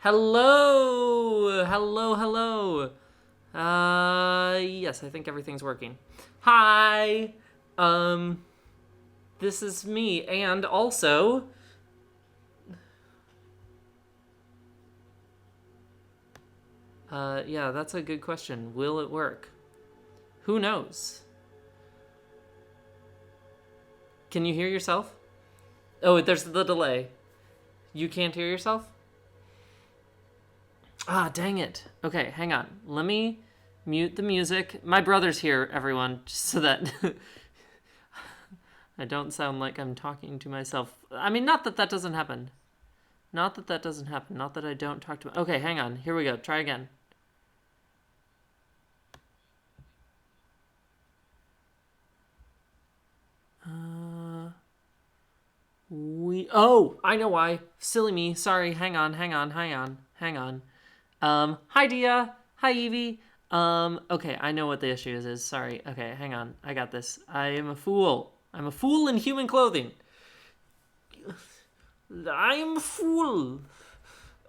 Hello! Hello, hello. Yes, I think everything's working. Hi! This is me, and also... yeah, that's a good question. Will it work? Who knows? Can you hear yourself? Oh, there's the delay. You can't hear yourself? Ah, dang it. Okay, hang on. Let me mute the music. My brother's here, everyone, just so that I don't sound like I'm talking to myself. I mean, not that that doesn't happen. Not that that doesn't happen. Not that I don't talk to... Okay, hang on. Here we go. Try again. Oh, I know why. Silly me. Sorry. Hang on. Hi, Dia. Hi, Evie. Okay, I know what the issue is. Sorry. Okay, hang on. I got this. I am a fool. I'm a fool in human clothing. I'm a fool.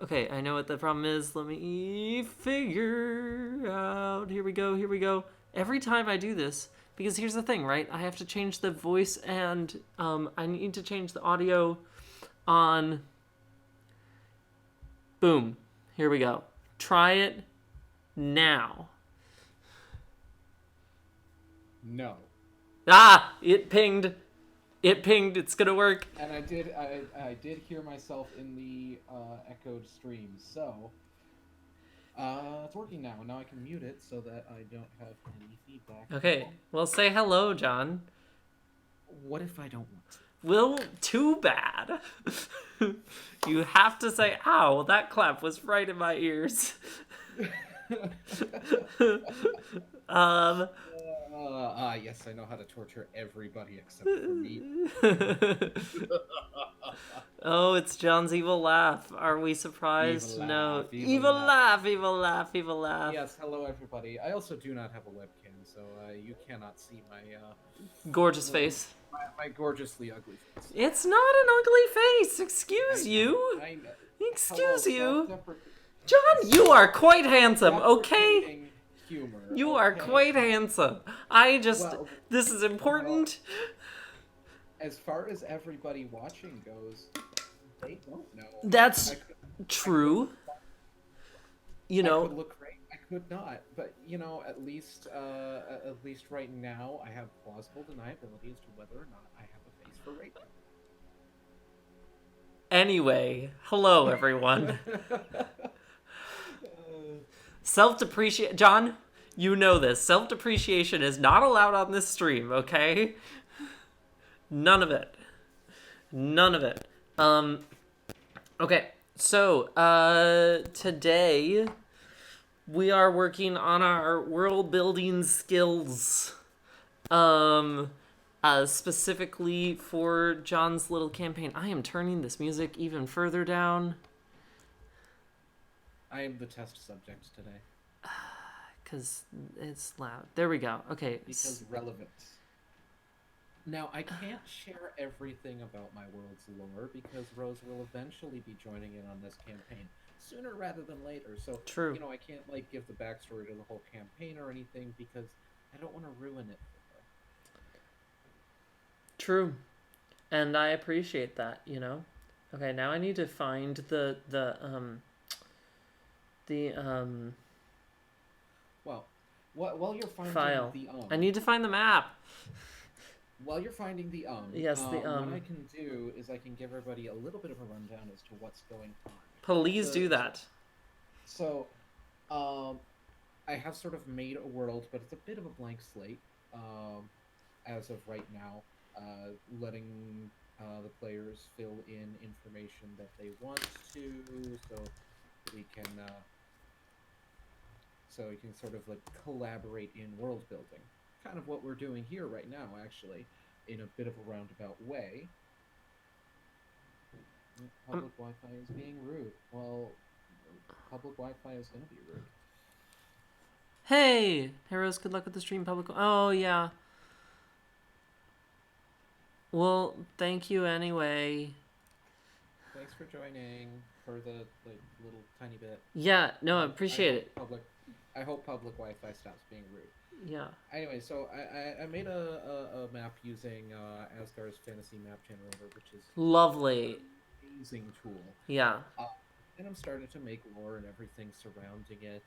Okay, I know what the problem is. Let me figure out. Here we go. Every time I do this, because here's the thing, right? I have to change the voice and I need to change the audio on. Boom. Here we go. Try it now. No. Ah, it pinged. It's gonna work. And I did hear myself in the echoed stream, so it's working now. Now I can mute it so that I don't have any feedback. Okay, well, say hello, John. What if I don't want to? Well, too bad. You have to say, ow, that clap was right in my ears. Yes, I know how to torture everybody except for me. Oh, it's John's evil laugh. Are we surprised? Evil No. laugh, evil laugh. Evil laugh. Yes, hello everybody. I also do not have a webcam, so you cannot see my Gorgeous face. my gorgeously ugly face. It's not an ugly face. Excuse you. I know. Excuse Hello, you. John, you are quite handsome, okay? Humor. You are quite handsome. This is important. Well, as far as everybody watching goes, they don't know. That's true. You know, I could look great. I could not, but at least right now, I have plausible deniability as to whether or not I have a face for rape. Anyway, hello everyone. Self-depreciation, John, you know this. Self-depreciation is not allowed on this stream, okay? None of it. Okay, so, today we are working on our world building skills. Specifically for John's little campaign. I am turning this music even further down. I am the test subject today. Because it's loud. There we go. Okay. Because relevance. Now, I can't share everything about my world's lore because Rose will eventually be joining in on this campaign sooner rather than later. So, true. I can't give the backstory to the whole campaign or anything because I don't want to ruin it for her. True. And I appreciate that, Okay, now I need to find the well, while you're finding file. the I need to find the map. While you're finding the yes, what I can do is I can give everybody a little bit of a rundown as to what's going on. Please do that. So, I have sort of made a world, but it's a bit of a blank slate as of right now, letting the players fill in information that they want to, so we can sort of collaborate in world building. Kind of what we're doing here right now, actually, in a bit of a roundabout way. Public Wi-Fi is being rude. Well, public Wi-Fi is going to be rude. Hey, Heroes, good luck with the stream. Oh, yeah. Well, thank you anyway. thanks for joining for the little tiny bit. Yeah, no, I I appreciate hope it. public Wi-Fi stops being rude. Yeah. Anyway, so I made a map using Asgar's Fantasy Map Generator, which is Lovely. an amazing tool. Yeah. Uh, and I'm starting to make lore and everything surrounding it.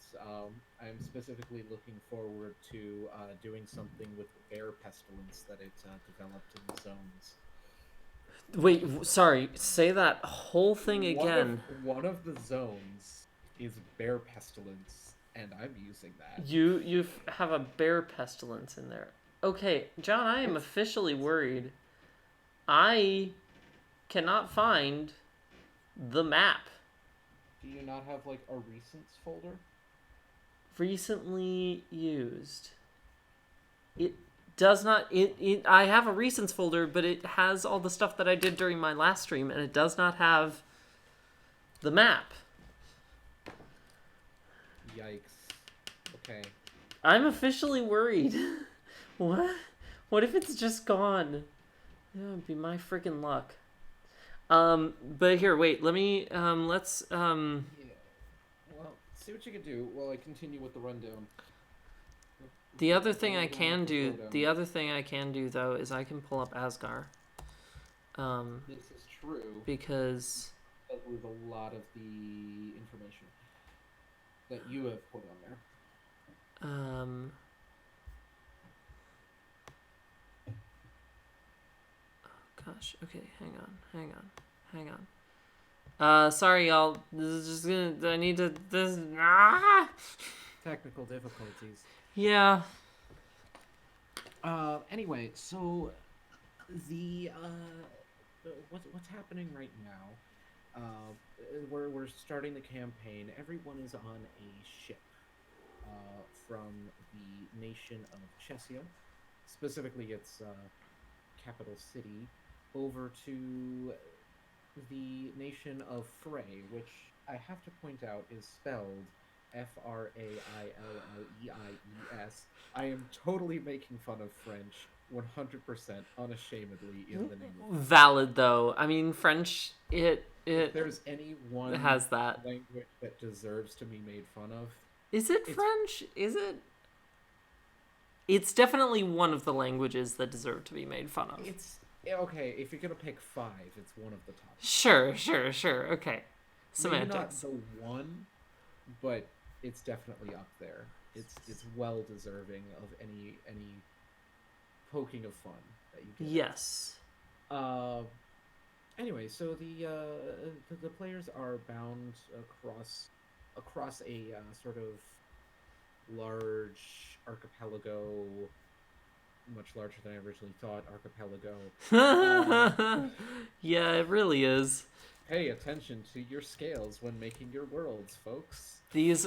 I'm specifically looking forward to doing something with the bear pestilence that it developed in the zones. Wait, sorry. Say that whole thing again. One of the zones is bear pestilence, and I'm using that. You have a bear pestilence in there. Okay, John, I am officially worried. I cannot find the map. Do you not have like a recents folder? Recently used. It does not I have a recents folder, but it has all the stuff that I did during my last stream, and it does not have the map. Yikes. Okay. I'm officially worried. What? What if it's just gone? That would be my freaking luck. But here, wait, let me, let's, Yeah. Well, see what you can do while I continue with the rundown. the other thing I can do, though, is I can pull up Asgar. This is true. Because, With a lot of the information that you have put on there. oh gosh, okay, hang on. Sorry, y'all. This is just gonna, I need to, Technical difficulties. Yeah. Anyway, so the what's happening right now? We're starting the campaign. Everyone is on a ship from the nation of Chesia, specifically its capital city, over to the nation of Frey, which I have to point out is spelled Fraillies. I am totally making fun of French 100% unashamedly in the name of French. Valid, though. I mean, French, If there's any one it has that. language that deserves to be made fun of, Is it French? Is it? It's definitely one of the languages that deserve to be made fun of. it's okay. If you're gonna pick 5, it's one of the top. Sure. Okay. Maybe not Semantics. the one, but it's definitely up there. It's well deserving of any poking of fun that you get. Yes. Anyway, so the players are bound across a sort of large archipelago, much larger than I originally thought. Archipelago. Yeah, it really is. Pay attention to your scales when making your worlds, folks. It's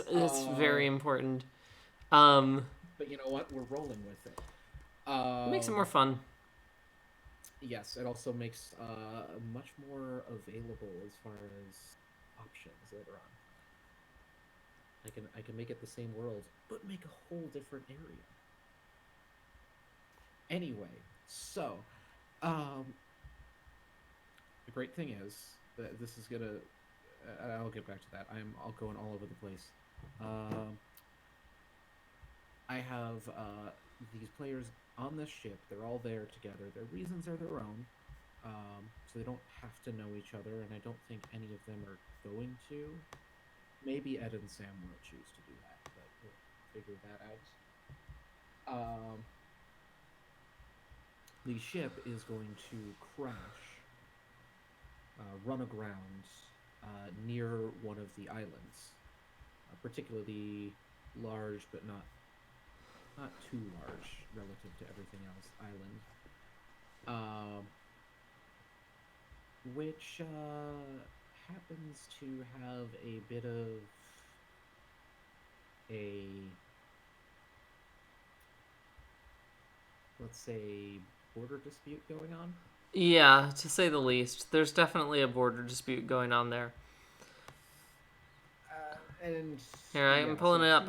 very important. But you know what? We're rolling with it. Makes it more fun. Yes, it also makes much more available as far as options later on. I can make it the same world, but make a whole different area. Anyway, so the great thing is that this is gonna. I'll get back to that. I'll go all over the place. I have these players on this ship. They're all there together. Their reasons are their own, so they don't have to know each other, and I don't think any of them are going to. Maybe Ed and Sam will choose to do that, but we'll figure that out. The ship is going to crash, run aground near one of the islands, particularly large but not too large relative to everything else island, which happens to have a bit of a, let's say, border dispute going on. Yeah, to say the least. There's definitely a border dispute going on there. And Here, I'm pulling it up.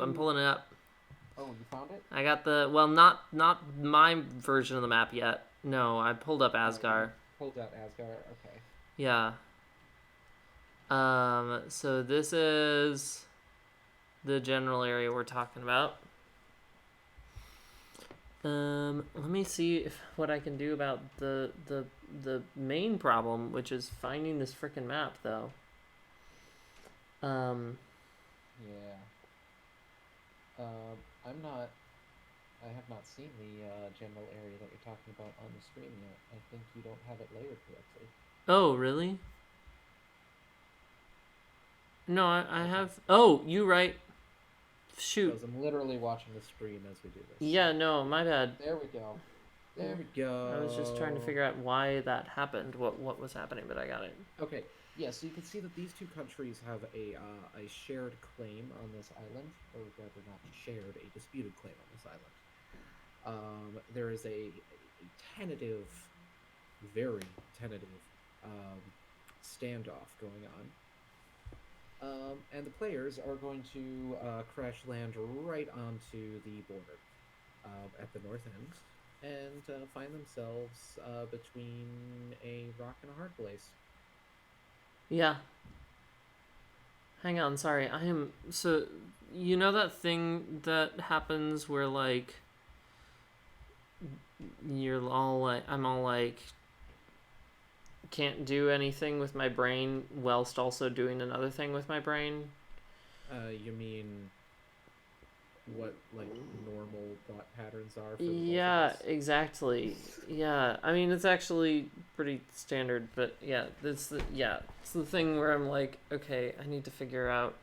Oh, you found it? I got not my version of the map yet. No, I pulled up Asgar. Pulled out Asgard. Okay. Yeah. So this is the general area we're talking about. Let me see what I can do about the main problem, which is finding this frickin' map, though. Yeah. I have not seen the general area that you're talking about on the stream yet. I think you don't have it layered correctly. Oh, really? No, I Okay. have. Oh, you right. Shoot. Because I'm literally watching the stream as we do this. Yeah, no, my bad. There we go. There we go. I was just trying to figure out why that happened, what was happening, but I got it. Okay. Yeah, so you can see that these two countries have a shared claim on this island, or rather not shared, a disputed claim on this island. There is a tentative, very tentative standoff going on. And the players are going to crash land right onto the border at the north end and find themselves between a rock and a hard place. Yeah. Hang on, sorry. I am so you know that thing that happens where like you're all like I'm all like can't do anything with my brain whilst also doing another thing with my brain? You mean what like normal thought patterns are for the Yeah, both of us? exactly. Yeah, I mean it's actually pretty standard, but yeah, it's the thing where I'm like, okay, I need to figure out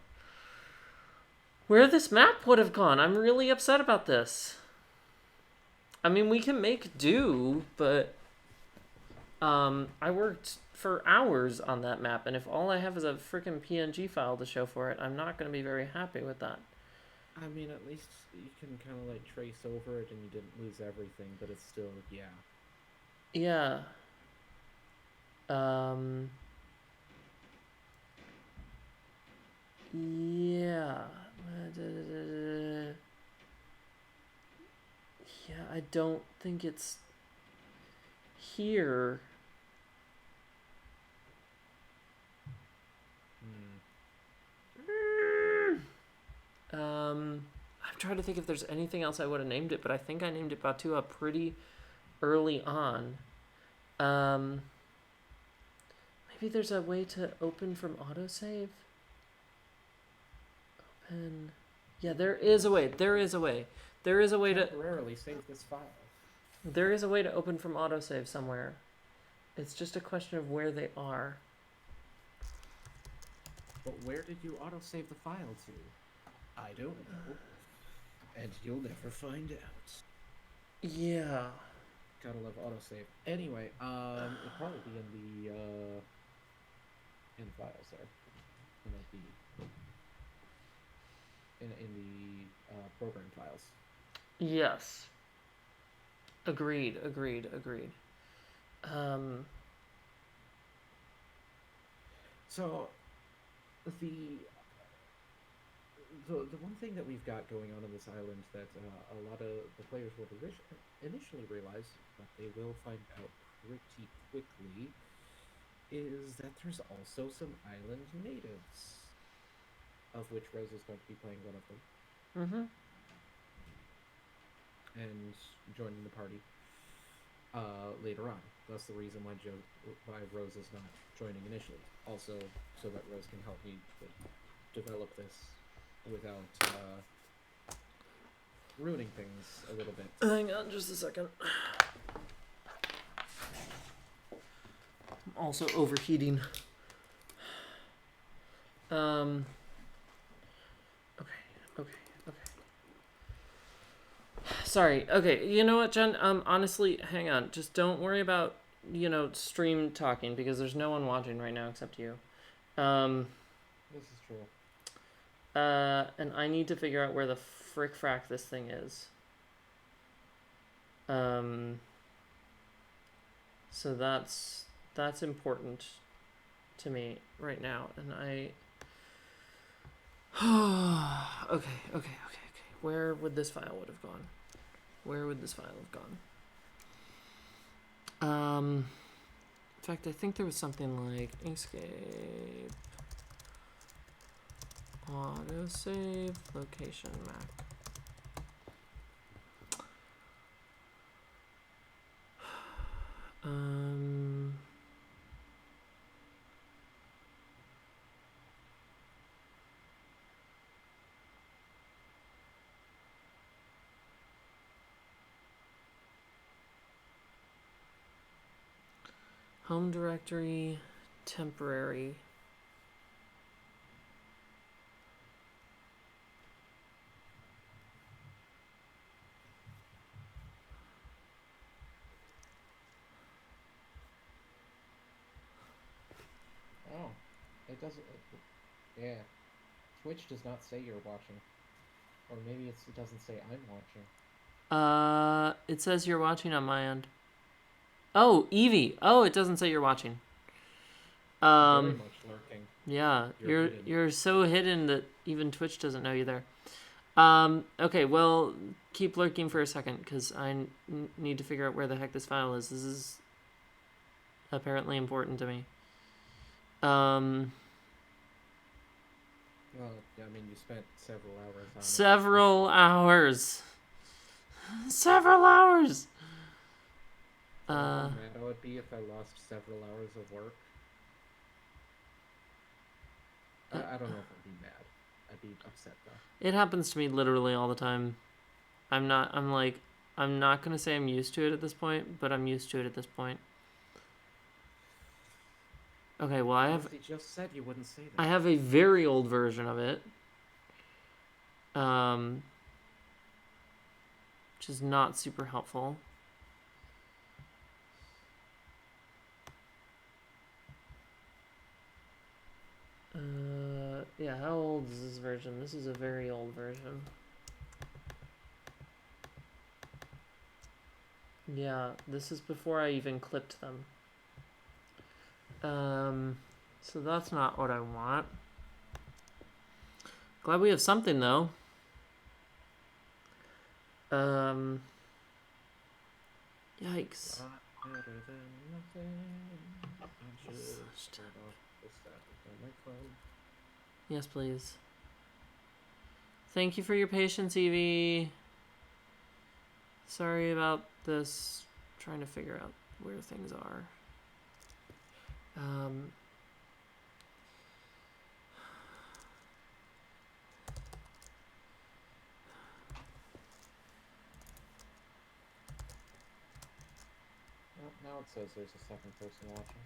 where this map would have gone. I'm really upset about this. I mean, we can make do, but I worked for hours on that map, and if all I have is a freaking PNG file to show for it, I'm not going to be very happy with that. I mean, at least you can kind of like trace over it and you didn't lose everything, but it's still, yeah. Yeah. Yeah. Yeah, I don't think it's here. I'm trying to think if there's anything else I would have named it, but I think I named it Batua pretty early on. Maybe there's a way to open from autosave? Open. Yeah, there is a way. There is a way. There is a way to temporarily save this file. There is a way to open from autosave somewhere. It's just a question of where they are. But where did you autosave the file to? I don't know. And you'll never find out. Yeah. Gotta love autosave. Anyway, it'll probably be in the files there. It might be in the program files. Yes. Agreed. So the one thing that we've got going on this island that a lot of the players will initially realize, but they will find out pretty quickly, is that there's also some island natives, of which Rose is going to be playing one of them. Mm-hmm. And joining the party later on. That's the reason why Rose is not joining initially. Also, so that Rose can help me develop this without ruining things a little bit. Hang on just a second. I'm also overheating. Okay. Sorry. Okay, you know what, Jen? Honestly, hang on. Just don't worry about, stream talking because there's no one watching right now except you. This is true. And I need to figure out where the frick frack this thing is. So that's important to me right now, and okay. Where would this file would have gone? In fact, I think there was something like escape Autosave location map. Home directory, temporary. Oh, it doesn't. Yeah, Twitch does not say you're watching, or maybe it doesn't say I'm watching. It says you're watching on my end. Oh, Evie. Oh, it doesn't say you're watching. Very much lurking. Yeah, You're hidden. you're so hidden that even Twitch doesn't know you there. Okay, well, keep lurking for a second because I need to figure out where the heck this file is. This is apparently important to me. Well, I mean, you spent several hours on it. Several hours. Several hours. How mad I would be if I lost several hours of work. I don't know if I'd be mad. I'd be upset though. It happens to me literally all the time. I'm not gonna say I'm used to it at this point, but I'm used to it at this point. Okay, well I just said you wouldn't say that. I have a very old version of it. Which is not super helpful. Yeah, how old is this version? This is a very old version. Yeah, this is before I even clipped them. So that's not what I want. Glad we have something though. Yikes. Better than nothing. I should turn off the static on my phone. Yes, please. Thank you for your patience, Evie. Sorry about this. Trying to figure out where things are. Well, now it says there's a second person watching.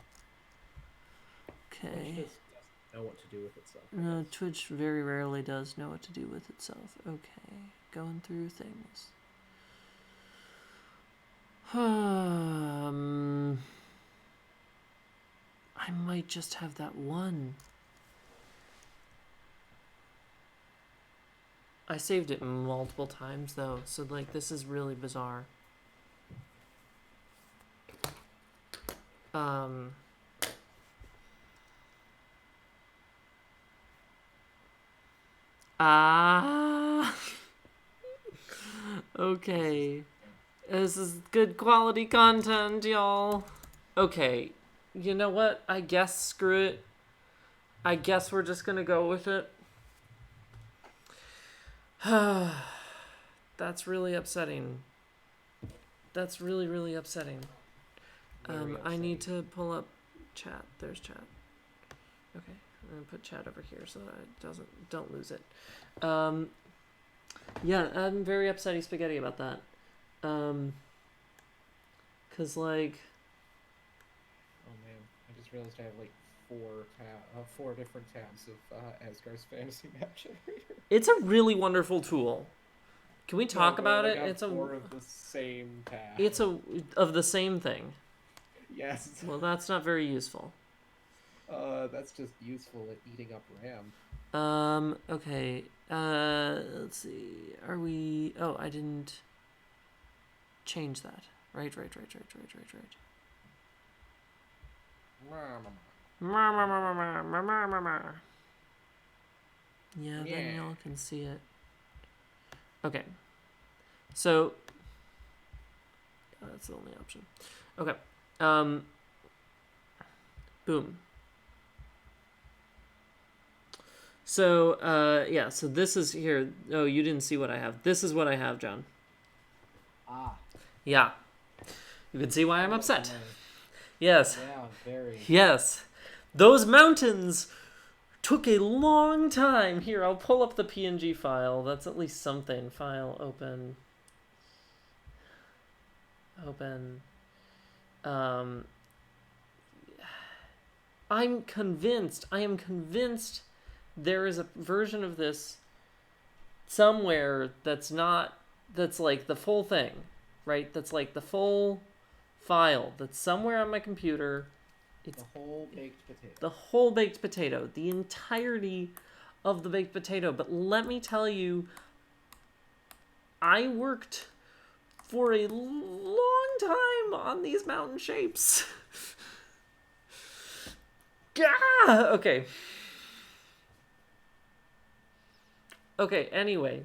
Okay. Twitch just doesn't know what to do with itself. No, Twitch very rarely does know what to do with itself. Okay, going through things. I might just have that one. I saved it multiple times though, so like this is really bizarre. Okay. This is good quality content, y'all. Okay. You know what? I guess screw it. I guess we're just gonna go with it. That's really upsetting. That's really, really upsetting. I need to pull up chat. There's chat. Okay. I'm gonna put chat over here so that I don't lose it. Yeah, I'm very upsetty spaghetti about that. Cause like, oh man, I just realized I have like four different tabs of Asgar's fantasy map generator. It's a really wonderful tool. Can we talk about it? It's four of the same tab. It's of the same thing. Yes. Well, that's not very useful. That's just useful at eating up RAM. Okay. Let's see. Are we... Oh, I didn't change that. Right. Yeah, then y'all can see it. Okay. So... that's the only option. Okay. Boom. So, yeah, so this is here. Oh, you didn't see what I have. This is what I have, John. Ah, Yeah. You can see why I'm oh upset. boy. Yes. Yeah, very. Yes. Those mountains took a long time. Here, I'll pull up the PNG file. That's at least something. File, open. Open. Um, I am convinced there is a version of this somewhere that's not, that's like the full thing, right? That's like the full file that's somewhere on my computer. It's The whole baked potato. the whole baked potato, the entirety of the baked potato. But let me tell you, I worked for a long time on these mountain shapes. Gah! Okay. Okay, anyway.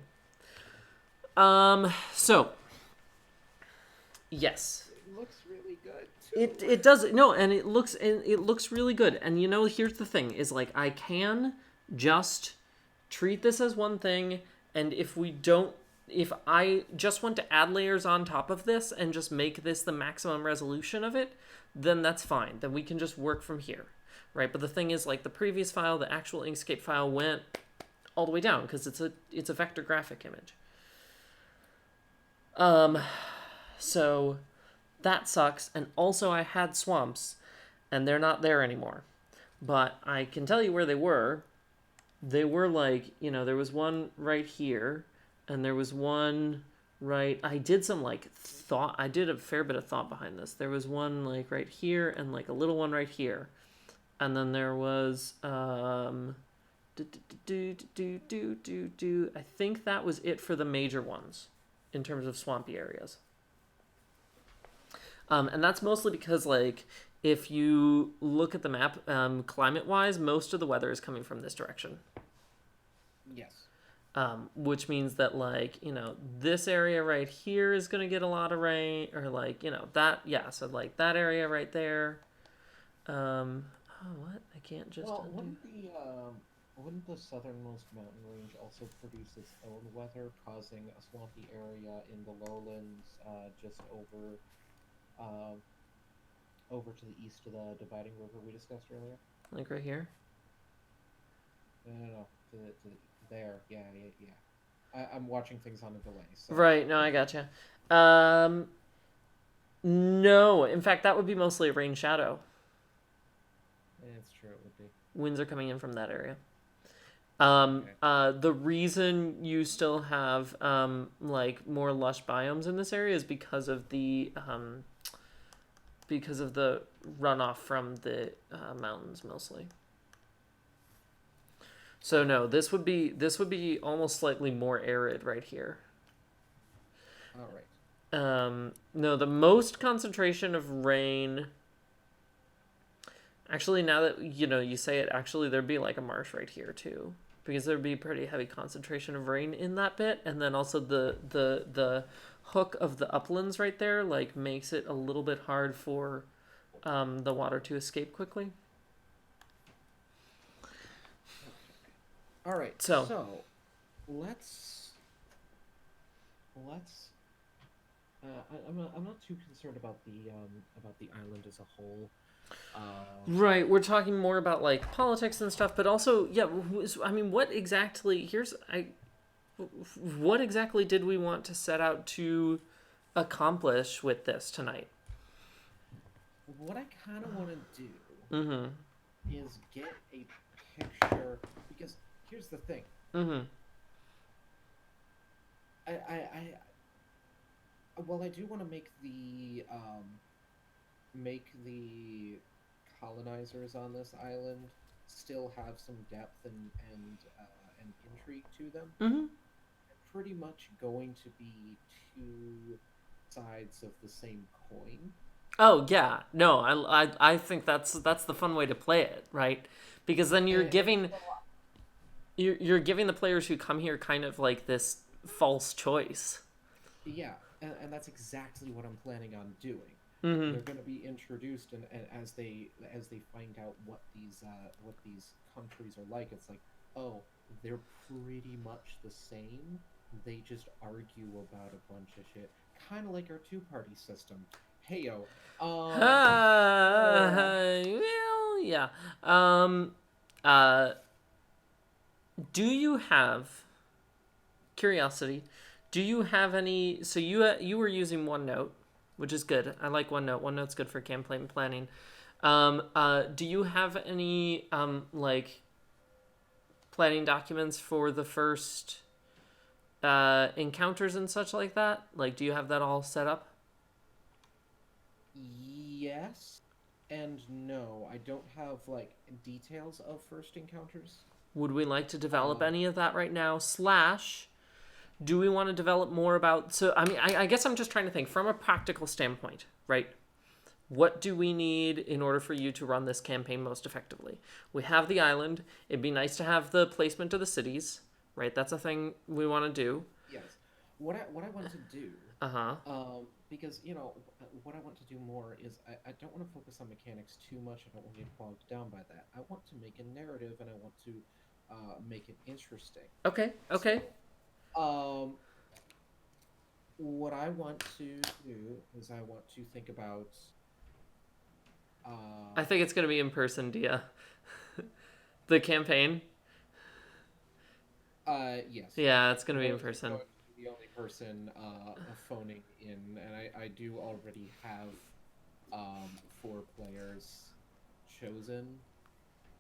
So yes. It looks really good too. It does no, and it looks really good. And here's the thing is like I can just treat this as one thing, and if I just want to add layers on top of this and just make this the maximum resolution of it, then that's fine. Then we can just work from here. Right? But the thing is like the previous file, the actual Inkscape file went all the way down because it's a vector graphic image. So that sucks. And also I had swamps and they're not there anymore. But I can tell you where they were. They were like, there was one right here and there was one right. I did some like thought. I did a fair bit of thought behind this. There was one like right here and like a little one right here. And then there was I think that was it for the major ones in terms of swampy areas. And that's mostly because like if you look at the map, climate-wise, most of the weather is coming from this direction. Yes. Which means that like this area right here is going to get a lot of rain, or like that, yeah, so like that area right there. Oh, what? I can't just Well, undo. wouldn't the southernmost mountain range also produce its own weather, causing a swampy area in the lowlands, just uh, over to the east of the dividing river we discussed earlier? Like right here? No, there. Yeah, yeah, yeah. I'm watching things on a delay, so. Right, no, I gotcha. No, in fact, that would be mostly a rain shadow. It's true, it would be. Winds are coming in from that area. Okay. The reason you still have like more lush biomes in this area is because of the runoff from the mountains mostly. So no, this would be almost slightly more arid right here. All right. No, the most concentration of rain. Actually, now that you say it, actually there'd be like a marsh right here too, because there'd be pretty heavy concentration of rain in that bit, and then also the hook of the uplands right there like makes it a little bit hard for the water to escape quickly. All right. So let's. I'm not too concerned about the island as a whole. Right, we're talking more about like politics and stuff, but also, yeah. I mean, what exactly? What exactly did we want to set out to accomplish with this tonight? What I kind of want to do Mm-hmm. is get a picture, because here's the thing. Mm-hmm. Well, I do want to make the colonizers on this island still have some depth and intrigue to them. Mm-hmm. They're pretty much going to be two sides of the same coin. Oh yeah, no, I think that's the fun way to play it, right? Because then you're giving Well, you're giving the players who come here kind of like this false choice. yeah, and that's exactly what I'm planning on doing. Mm-hmm. They're going to be introduced, and as they find out what these countries are like, it's like, Oh, they're pretty much the same. They just argue about a bunch of shit, kind of like our two-party system. Heyo. Uh, Well, yeah. Um, uh, do you have curiosity? Do you have any? So you were using OneNote, which is good. I like OneNote. OneNote's good for campaign planning. Do you have any like planning documents for the first encounters and such like that? Like, do you have that all set up? yes and no. I don't have like details of first encounters. Would we like to develop Um, any of that right now? Slash, do we want to develop more about? So, I mean, I guess I'm just trying to think from a practical standpoint, right? What do we need in order for you to run this campaign most effectively? We have the island. It'd be nice to have the placement of the cities, right? That's a thing we want to do. yes. What I want to do, Uh huh. because what I want to do more is I don't want to focus on mechanics too much. I don't want to get bogged down by that. I want to make a narrative and I want to make it interesting. Okay. Okay. So, what I want to do is I want to think about I uh, think it's gonna be in person, Dia. The campaign. yes. Yeah, it's gonna be in Going person. to be the only person phoning in, and I do already have 4 players chosen,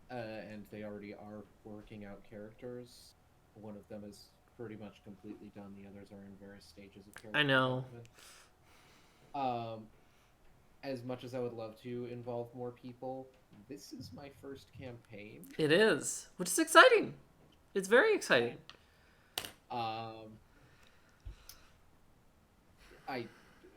and they already are working out characters. One of them is pretty much completely done. The others are in various stages of I character know. development. Um, as much as I would love to involve more people, this is my first campaign. It is, which is exciting. It's very exciting. Um, I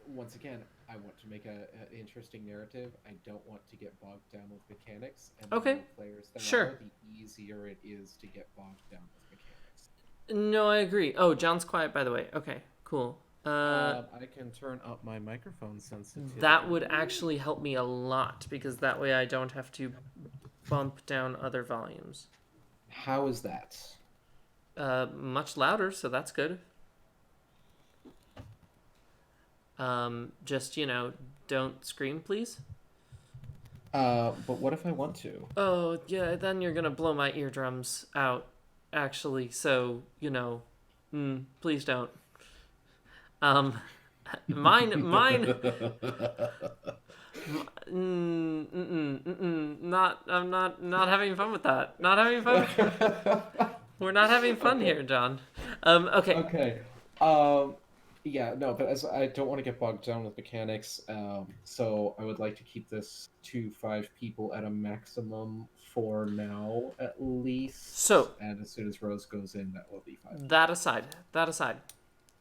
once again, I want to make a interesting narrative. I don't want to get bogged down with mechanics, and the Okay. more players there Sure. are, the easier it is to get bogged down with mechanics. No, I agree. Oh, John's quiet, by the way. Okay, cool. I can turn up my microphone That sensitivity. would actually help me a lot because that way I don't have to bump down other volumes. How is that? Much louder, so that's good. Just don't scream, please. But what if I want to? Oh, yeah, then you're gonna blow my eardrums out. Actually, so please don't. Um, mine. Not. I'm not having fun with that. Not having fun. We're not having fun Okay. here, John. Okay. Okay. Um, yeah, no, but as I don't want to get bogged down with mechanics, so I would like to keep this to 5 people at a maximum for now, at least. So And as soon as Rose goes in, that will be 5 people. that aside,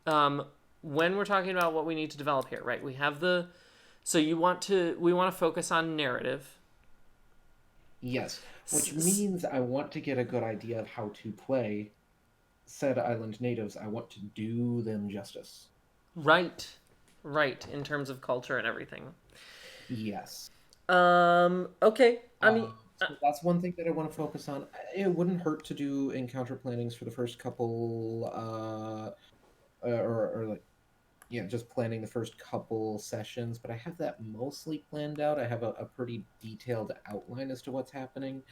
um, when we're talking about what we need to develop here, right? We have the. So we want to focus on narrative. Yes, which S- means I want to get a good idea of how to play said island natives. I want to do them justice. right, right, in terms of culture and everything. Yes. Okay. I mean, So that's one thing that I want to focus on. It wouldn't hurt to do encounter plannings for the first couple, or like, yeah, just planning the first couple sessions. But I have that mostly planned out. I have a pretty detailed outline as to what's happening,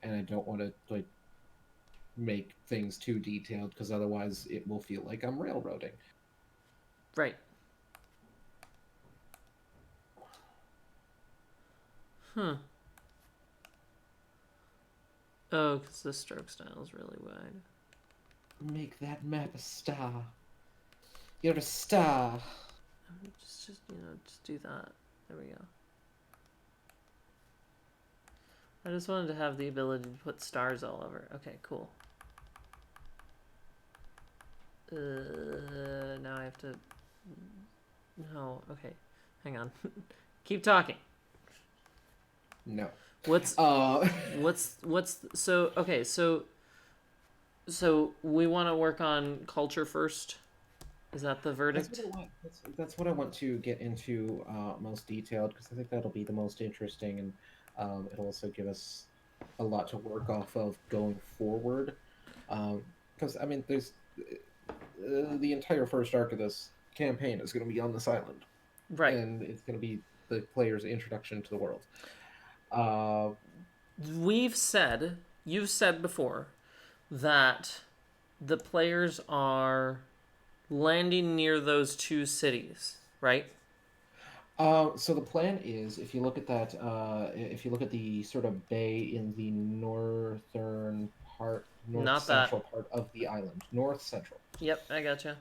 and I don't want to like make things too detailed because otherwise it will feel like I'm railroading. right. Huh. Oh, because the stroke style is really wide. Make that map a star. You're a star. Just do that. There we go. I just wanted to have the ability to put stars all over. Okay, cool. Now I have to. No, okay. Hang on. Keep talking. No. What's Uh, so okay, so we want to work on culture first. Is that the That's verdict? what I want. That's what I want to get into most detailed because I think that'll be the most interesting, and it'll also give us a lot to work off of going forward. Because I mean, there's the entire first arc of this campaign is going to be on this island, Right. and it's going to be the player's introduction to the world. Uh, You've said before that the players are landing near those two cities, right? so the plan is, if you look at that, if you look at the sort of bay in the northern part, north Not that. central part of the island, north central, Yep, I gotcha.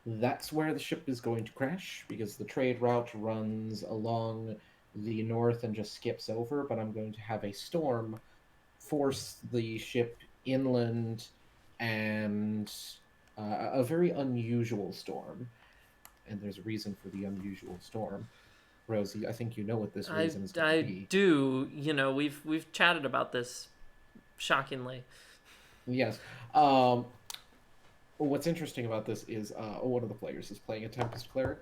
that's where the ship is going to crash because the trade route runs along the north and just skips over. But I'm going to have a storm force the ship inland, and a very unusual storm. And there's a reason for the unusual storm. Rosie, I think you know what this I reason is going to I be. do. We've chatted about this shockingly. Yes. What's interesting about this is one of the players is playing a Tempest Cleric,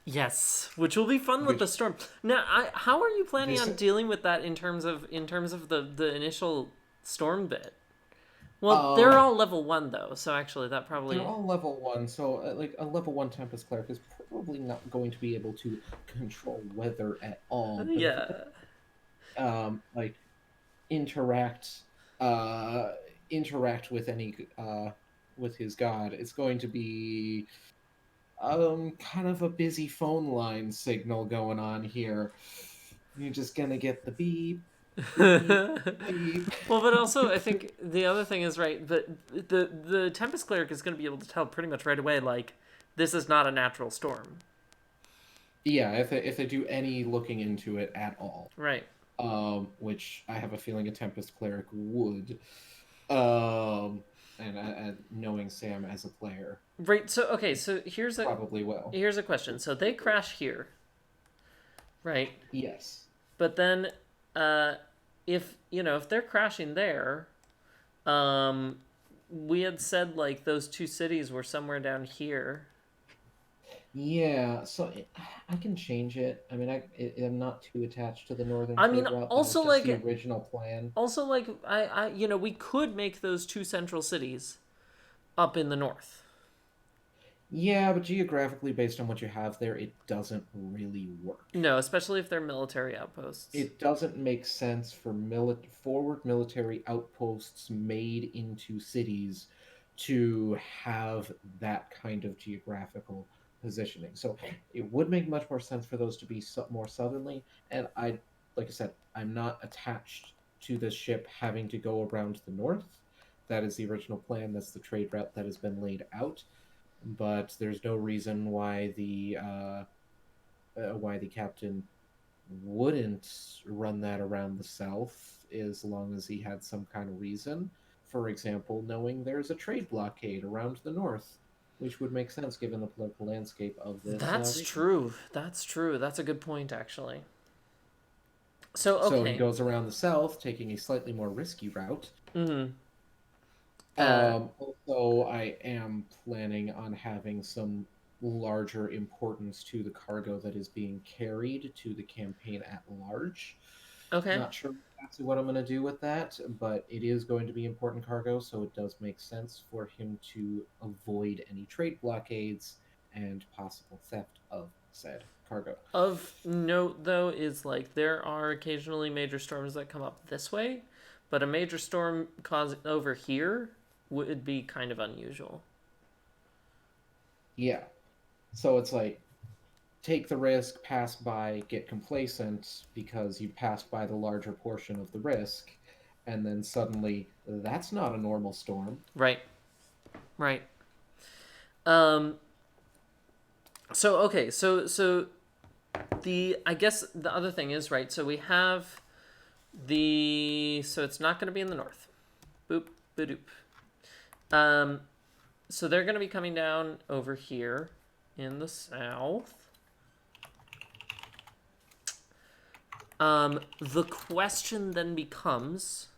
Yes, which will be fun with the which storm. Now, how are you planning this on dealing with that in terms of the initial storm bit? Well, they're um all level 1 though, so actually that they're probably. all level one, so like a level one Tempest Cleric is probably not going to be able to control weather at all. But if you Yeah. like interact uh interact with his god, it's going to be kind of a busy phone line signal going on here. You're just gonna get the beep beep beep. Well, but also I think the other thing is right that the Tempest Cleric is going to be able to tell pretty much right away like this is not a natural storm. Yeah, if they do any looking into it at all, Right. which I have a feeling a Tempest Cleric would, um, and knowing Sam as a player, Right. So okay. So probably will. here's a question. So they crash here, right? Yes. But then, uh, if they're crashing there, um, we had said like those two cities were somewhere down here. Yeah, so I can change it. I mean, I'm not too attached to the Northern I mean, Trade Route. That was also just the like, original plan. we could make those two central cities up in the north. Yeah, but geographically, based on what you have there, it doesn't really work. No, especially if they're military outposts. It doesn't make sense for forward military outposts made into cities to have that kind of geographical positioning. So it would make much more sense for those to be more southerly. And like I said, I'm not attached to this ship having to go around the north. That is the original plan. That's the trade route that has been laid out. But there's no reason why the captain wouldn't run that around the South as long as he had some kind of reason. For example, knowing there's a trade blockade around the North, which would make sense given the political landscape of this That's region. true. That's true. That's a good point, actually. So So he okay. goes around the South, taking a slightly more risky route. Mm-hmm. Uh, Also, I am planning on having some larger importance to the cargo that is being carried to the campaign at large. okay. Not sure exactly what I'm going to do with that, but it is going to be important cargo, so it does make sense for him to avoid any trade blockades and possible theft of said cargo. Of note, though, is like there are occasionally major storms that come up this way, but a major storm causing over here would be kind of unusual. Yeah. So it's like take the risk, pass by, get complacent because you passed by the larger portion of the risk, and then suddenly that's not a normal storm. Right. Right. Um. So okay. So the I guess the other thing is right. So we have so it's not going to be in the north. Boop. Badoop. Um. So they're going to be coming down over here in the south. The question then becomes,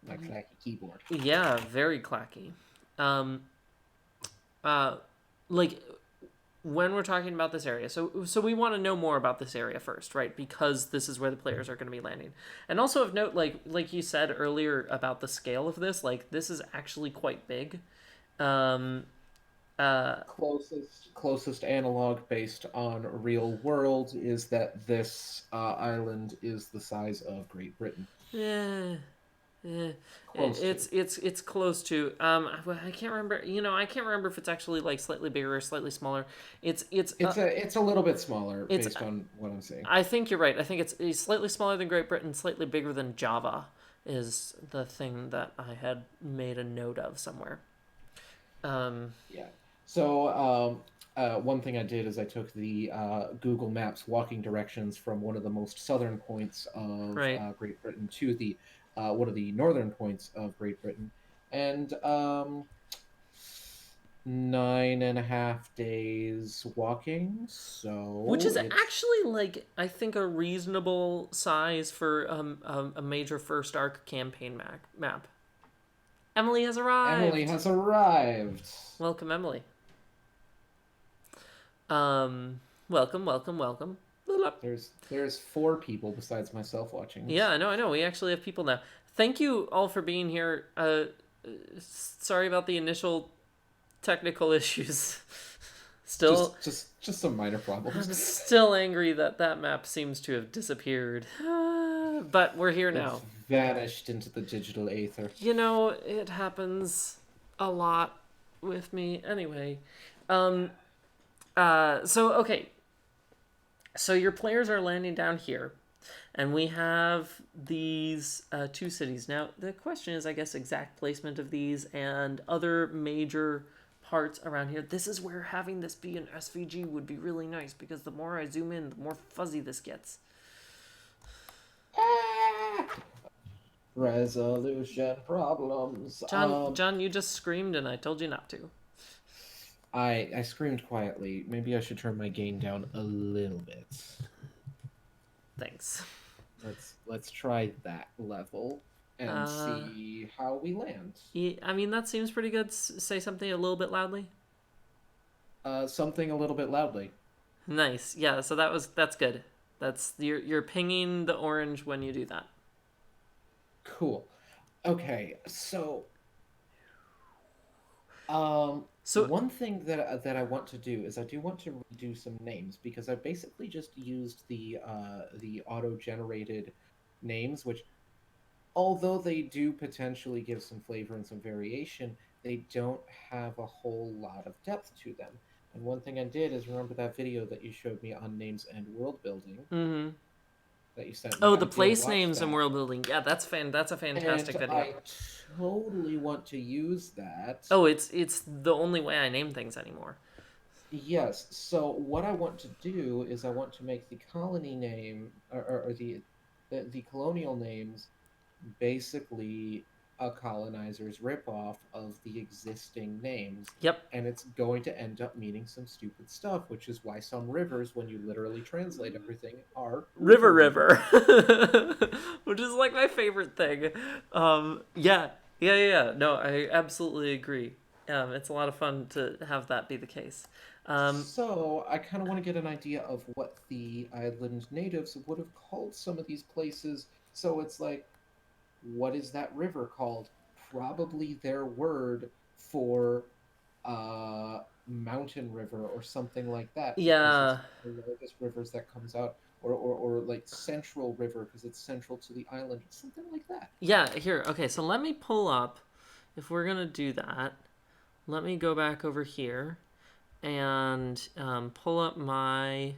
My clacky keyboard. yeah, very clacky. Um, uh, like when we're talking about this area, so we want to know more about this area first, right? Because this is where the players are going to be landing. And also of note, like you said earlier about the scale of this, like this is actually quite big. Um, Closest analog based on real world is that this island is the size of Great Britain. yeah, yeah, Close to. it's close to. I can't remember. I can't remember if it's actually like slightly bigger or slightly smaller. It's a little bit smaller It's. based on what I'm seeing. I think you're right. I think it's slightly smaller than Great Britain, slightly bigger than Java. Is the thing that I had made a note of somewhere. Yeah. So one thing I did is I took the Google Maps walking directions from one of the most southern points of Right. Great Britain to the one of the northern points of Great Britain, and 9.5 days walking. Which So is it's actually like I think a reasonable size for a major first arc campaign map. Emily has Emily arrived. has arrived. Welcome, Emily. Welcome, welcome, welcome. There's four people besides myself watching this. Yeah, I know. We actually have people now. Thank you all for being here. Sorry about the initial technical issues. Still, Just some minor I'm problems. still angry that map seems to have disappeared. But we're here now. It's vanished into the digital aether. It happens a lot with me. Anyway, okay. So your players are landing down here, and we have these two cities. Now, the question is, I guess, exact placement of these and other major parts around here. This is where having this be an SVG would be really nice, because the more I zoom in, the more fuzzy this gets. Resolution problems. John, you just screamed, and I told you not to. I screamed quietly. Maybe I should turn my gain down a little bit. Thanks. Let's try that level and see how we land. Yeah, I mean, that seems pretty good. Say something a little bit loudly. Something a little bit loudly. Nice. Yeah, so that's good. That's you're pinging the orange when you do that. Cool. Okay, so one thing that I want to do is I do want to redo some names, because I basically just used the auto-generated names, which, although they do potentially give some flavor and some variation, they don't have a whole lot of depth to them. And one thing I did is remember that video that you showed me on names and world building. Mm-hmm. That you sent me. Oh, the place names and world building. Yeah, that's a fantastic and video. I totally want to use that. Oh, it's the only way I name things anymore. Yes. So what I want to do is I want to make the colony name or the colonial names basically a colonizer's ripoff of the existing names. Yep. And it's going to end up meaning some stupid stuff, which is why some rivers, when you literally translate everything, are river. Which is like my favorite thing. Yeah. No, I absolutely agree. It's a lot of fun to have that be the case. So I kind of want to get an idea of what the island natives would have called some of these places. So it's like, what is that river called? Probably their word for mountain river or something like that. Yeah. It's the largest rivers that comes out, or like central river because it's central to the island, something like that. Yeah, here. Okay, so let me pull up, if we're going to do that, let me go back over here and pull up my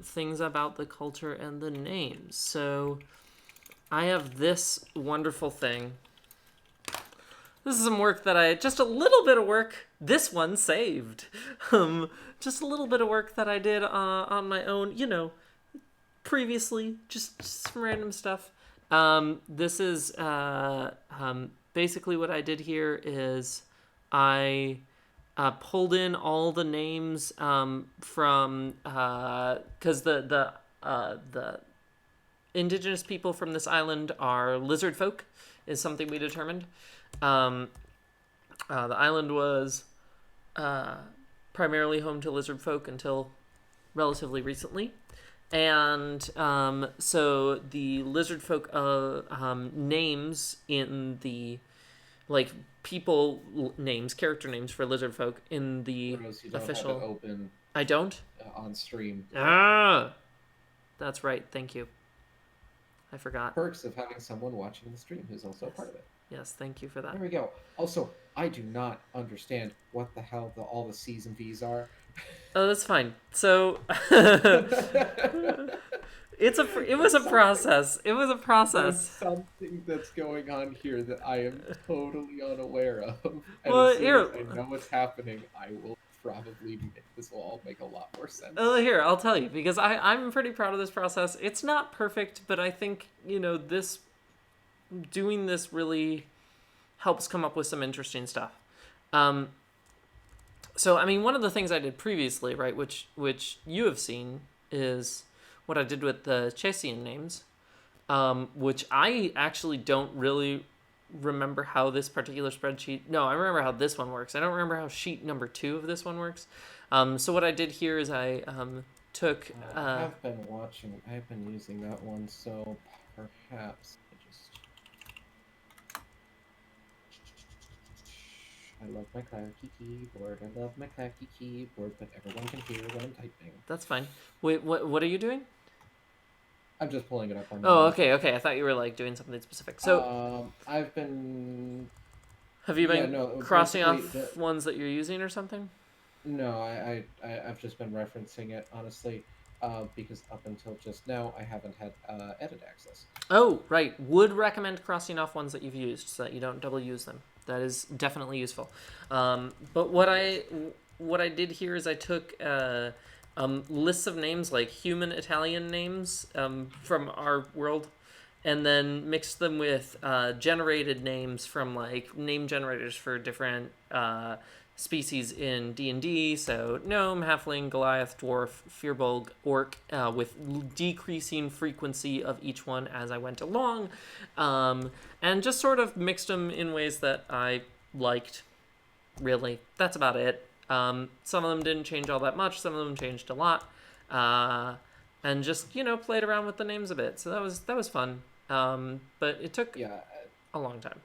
things about the culture and the names. So I have this wonderful thing. This is some work that just a little bit of work. This one saved. Just a little bit of work that I did on my own, previously, just some random stuff. This is basically what I did here is I pulled in all the names from because the indigenous people from this island are lizard folk, is something we determined. The island was primarily home to lizard folk until relatively recently. And so the lizard folk names in the like people names, character names for lizard folk in the Rose, you don't have it official. open I don't. on stream. Ah, that's right. Thank you. I forgot. Perks of having someone watching the stream who's also a part of it. Yes, thank you for that. There we go. Also, I do not understand what the hell all the C's and V's are. Oh, that's fine. So it was a process. It was a There's process. something that's going on here that I am totally unaware of. And Well, as soon here- as I know what's happening, I will probably this will all make a lot more sense. Here, I'll tell you, because I'm pretty proud of this process. It's not perfect, but I think, doing this really helps come up with some interesting stuff. So, I mean, one of the things I did previously, right, which you have seen, is what I did with the Chesian names, which I actually don't really remember how this particular spreadsheet... No, I remember how this one works. I don't remember how sheet number 2 of this one works. So what I did here is I took... I've been using that one, so perhaps I love my clacky keyboard. I love my clacky keyboard, but everyone can hear what I'm typing. That's fine. Wait, what are you doing? I'm just pulling it up on. Oh, okay. I thought you were doing something specific. So, I've been. Have you been crossing off the ones that you're using or something? No, I've just been referencing it honestly, because up until just now I haven't had edit access. Oh, right. Would recommend crossing off ones that you've used so that you don't double use them. That is definitely useful. But what I did here is I took lists of names, like human Italian names from our world, and then mixed them with generated names from name generators for different species in D&D. So gnome, halfling, Goliath, dwarf, firbolg, orc, with decreasing frequency of each one as I went along, and just sort of mixed them in ways that I liked. Really, that's about it. Some of them didn't change all that much. Some of them changed a lot, and just played around with the names a bit. So that was fun. But it took a long time.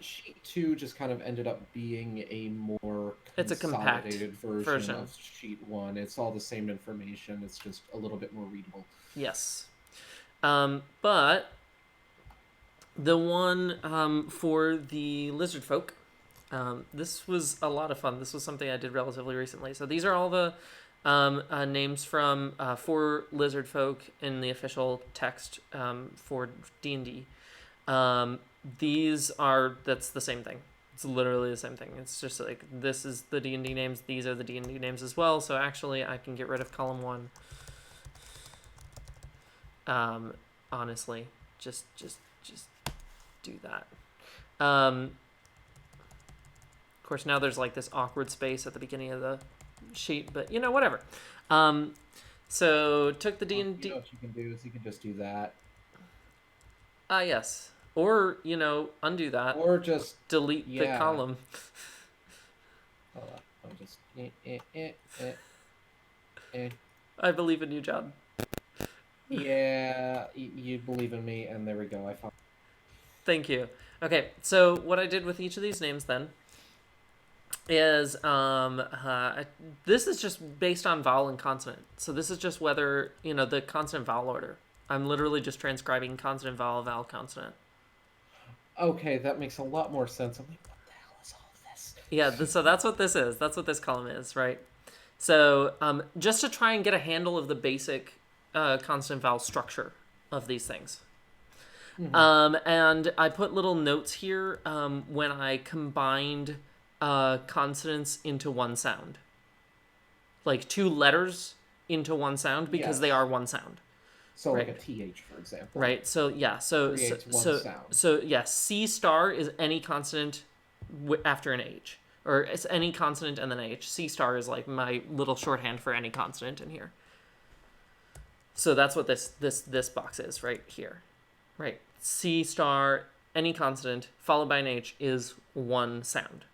Sheet 2 just kind of ended up being a more it's a compact version of Sheet 1. It's all the same information. It's just a little bit more readable. Yes. But the one for the lizard folk, this was a lot of fun. This was something I did relatively recently. So these are all the names from for lizard folk in the official text for D&D. That's the same thing. It's literally the same thing. It's just this is the D&D names. These are the D&D names as well. So actually I can get rid of column 1. Honestly, just do that. Of course, now there's this awkward space at the beginning of the sheet, but whatever. So took the D&D. What you can do is you can just do that. Yes. Or, undo that. Or just delete the column. Hold on. I'm just... I believe in you, John. Yeah, you believe in me, and there we go. I found... Thank you. Okay, so what I did with each of these names then is this is just based on vowel and consonant. So this is just whether, the consonant vowel order. I'm literally just transcribing consonant, vowel, vowel, consonant. Okay, that makes a lot more sense. I'm like, what the hell is all this? Yeah, so that's what this is. That's what this column is, right? So just to try and get a handle of the basic consonant vowel structure of these things. Mm-hmm. And I put little notes here when I combined consonants into one sound. 2 letters into one sound because they are one sound. So right. Like a TH, for example. Right. So yeah. So C star is any consonant after an H, or it's any consonant and then H. C star is my little shorthand for any consonant in here. So that's what this box is right here, right? C star, any consonant followed by an H is one sound.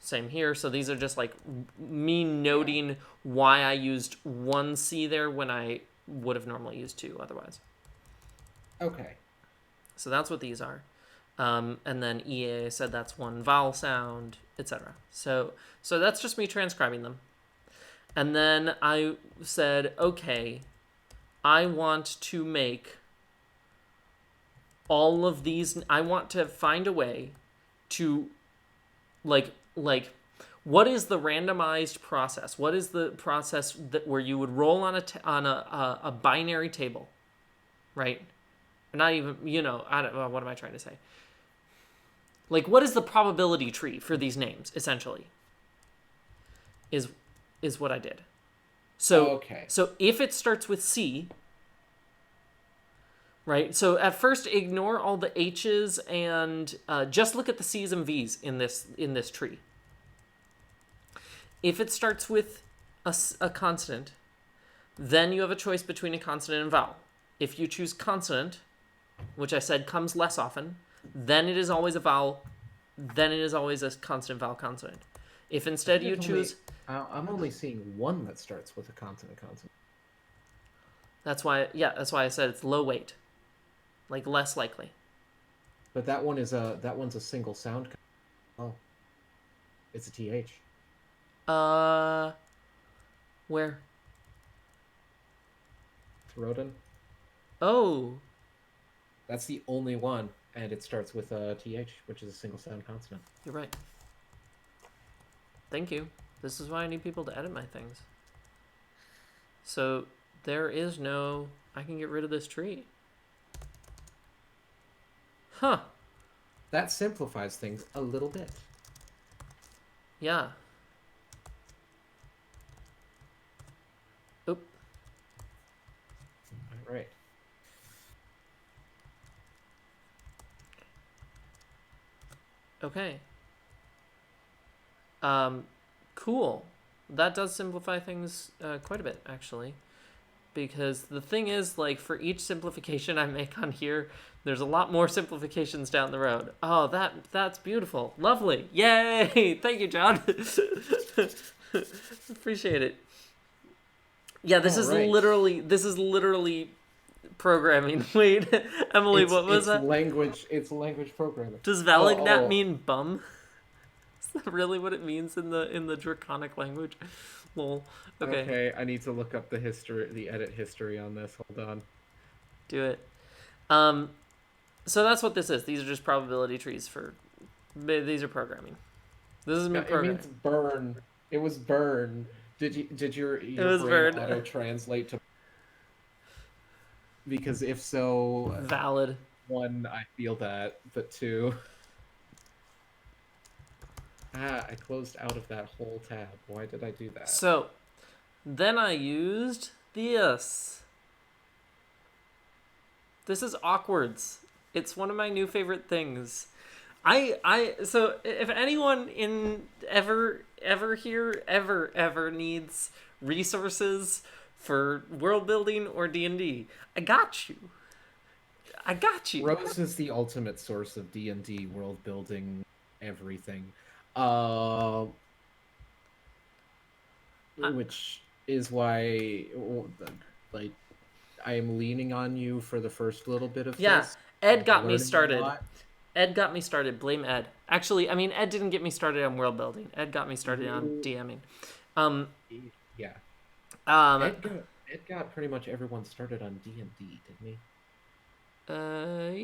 Same here. So these are just like me noting why I used one C there when I would have normally used two otherwise. Okay. So that's what these are. And then EA said that's one vowel sound, etc. So that's just me transcribing them. And then I said, okay, I want to make all of these. I want to find a way to like what is the randomized process? What is the process that where you would roll on a binary table, right? Not even, I don't. What am I trying to say? Like, what is the probability tree for these names? Essentially, is what I did. So Okay. So if it starts with C, right? So at first, ignore all the H's and just look at the C's and V's in this tree. If it starts with a consonant, then you have a choice between a consonant and vowel. If you choose consonant, which I said comes less often, then it is always a vowel, then it is always a consonant, vowel, consonant. If instead you choose... I'm only seeing one that starts with a consonant. That's why I said it's low weight. Like, less likely. But that one's a single sound. Oh. It's a TH. Where? Rodin. Oh. That's the only one, and it starts with a TH, which is a single sound consonant. You're right. Thank you. This is why I need people to edit my things. So there is no... I can get rid of this tree. Huh. That simplifies things a little bit. Yeah. Oop. All right. Okay. Cool. That does simplify things quite a bit, actually. Because the thing is, like, for each simplification I make on here, there's a lot more simplifications down the road. Oh, that's beautiful. Lovely. Yay! Thank you, John. Appreciate it. Yeah, this is literally programming. Wait, Emily, what was that? It's language programming. Does Valignat mean bum? Is that really what it means in the Draconic language? Lol. Okay. I need to look up the edit history on this. Hold on. Do it. So that's what this is. These are just probability trees for... These are programming. This is me programming. It means burn. It was burn. Did your brain auto translate to... Because if so... Valid. One, I feel that, but two... I closed out of that whole tab. Why did I do that? So, then I used this. This is awkwards. It's one of my new favorite things. So if anyone ever needs resources for world building or D&D, I got you. Rose is the ultimate source of D&D world building everything. Which is why, like, I am leaning on you for the first little bit of this. Ed got me started. Blame Ed. Actually, I mean, Ed didn't get me started on world building. Ed got me started on DMing. Yeah. Ed got pretty much everyone started on D&D, didn't he?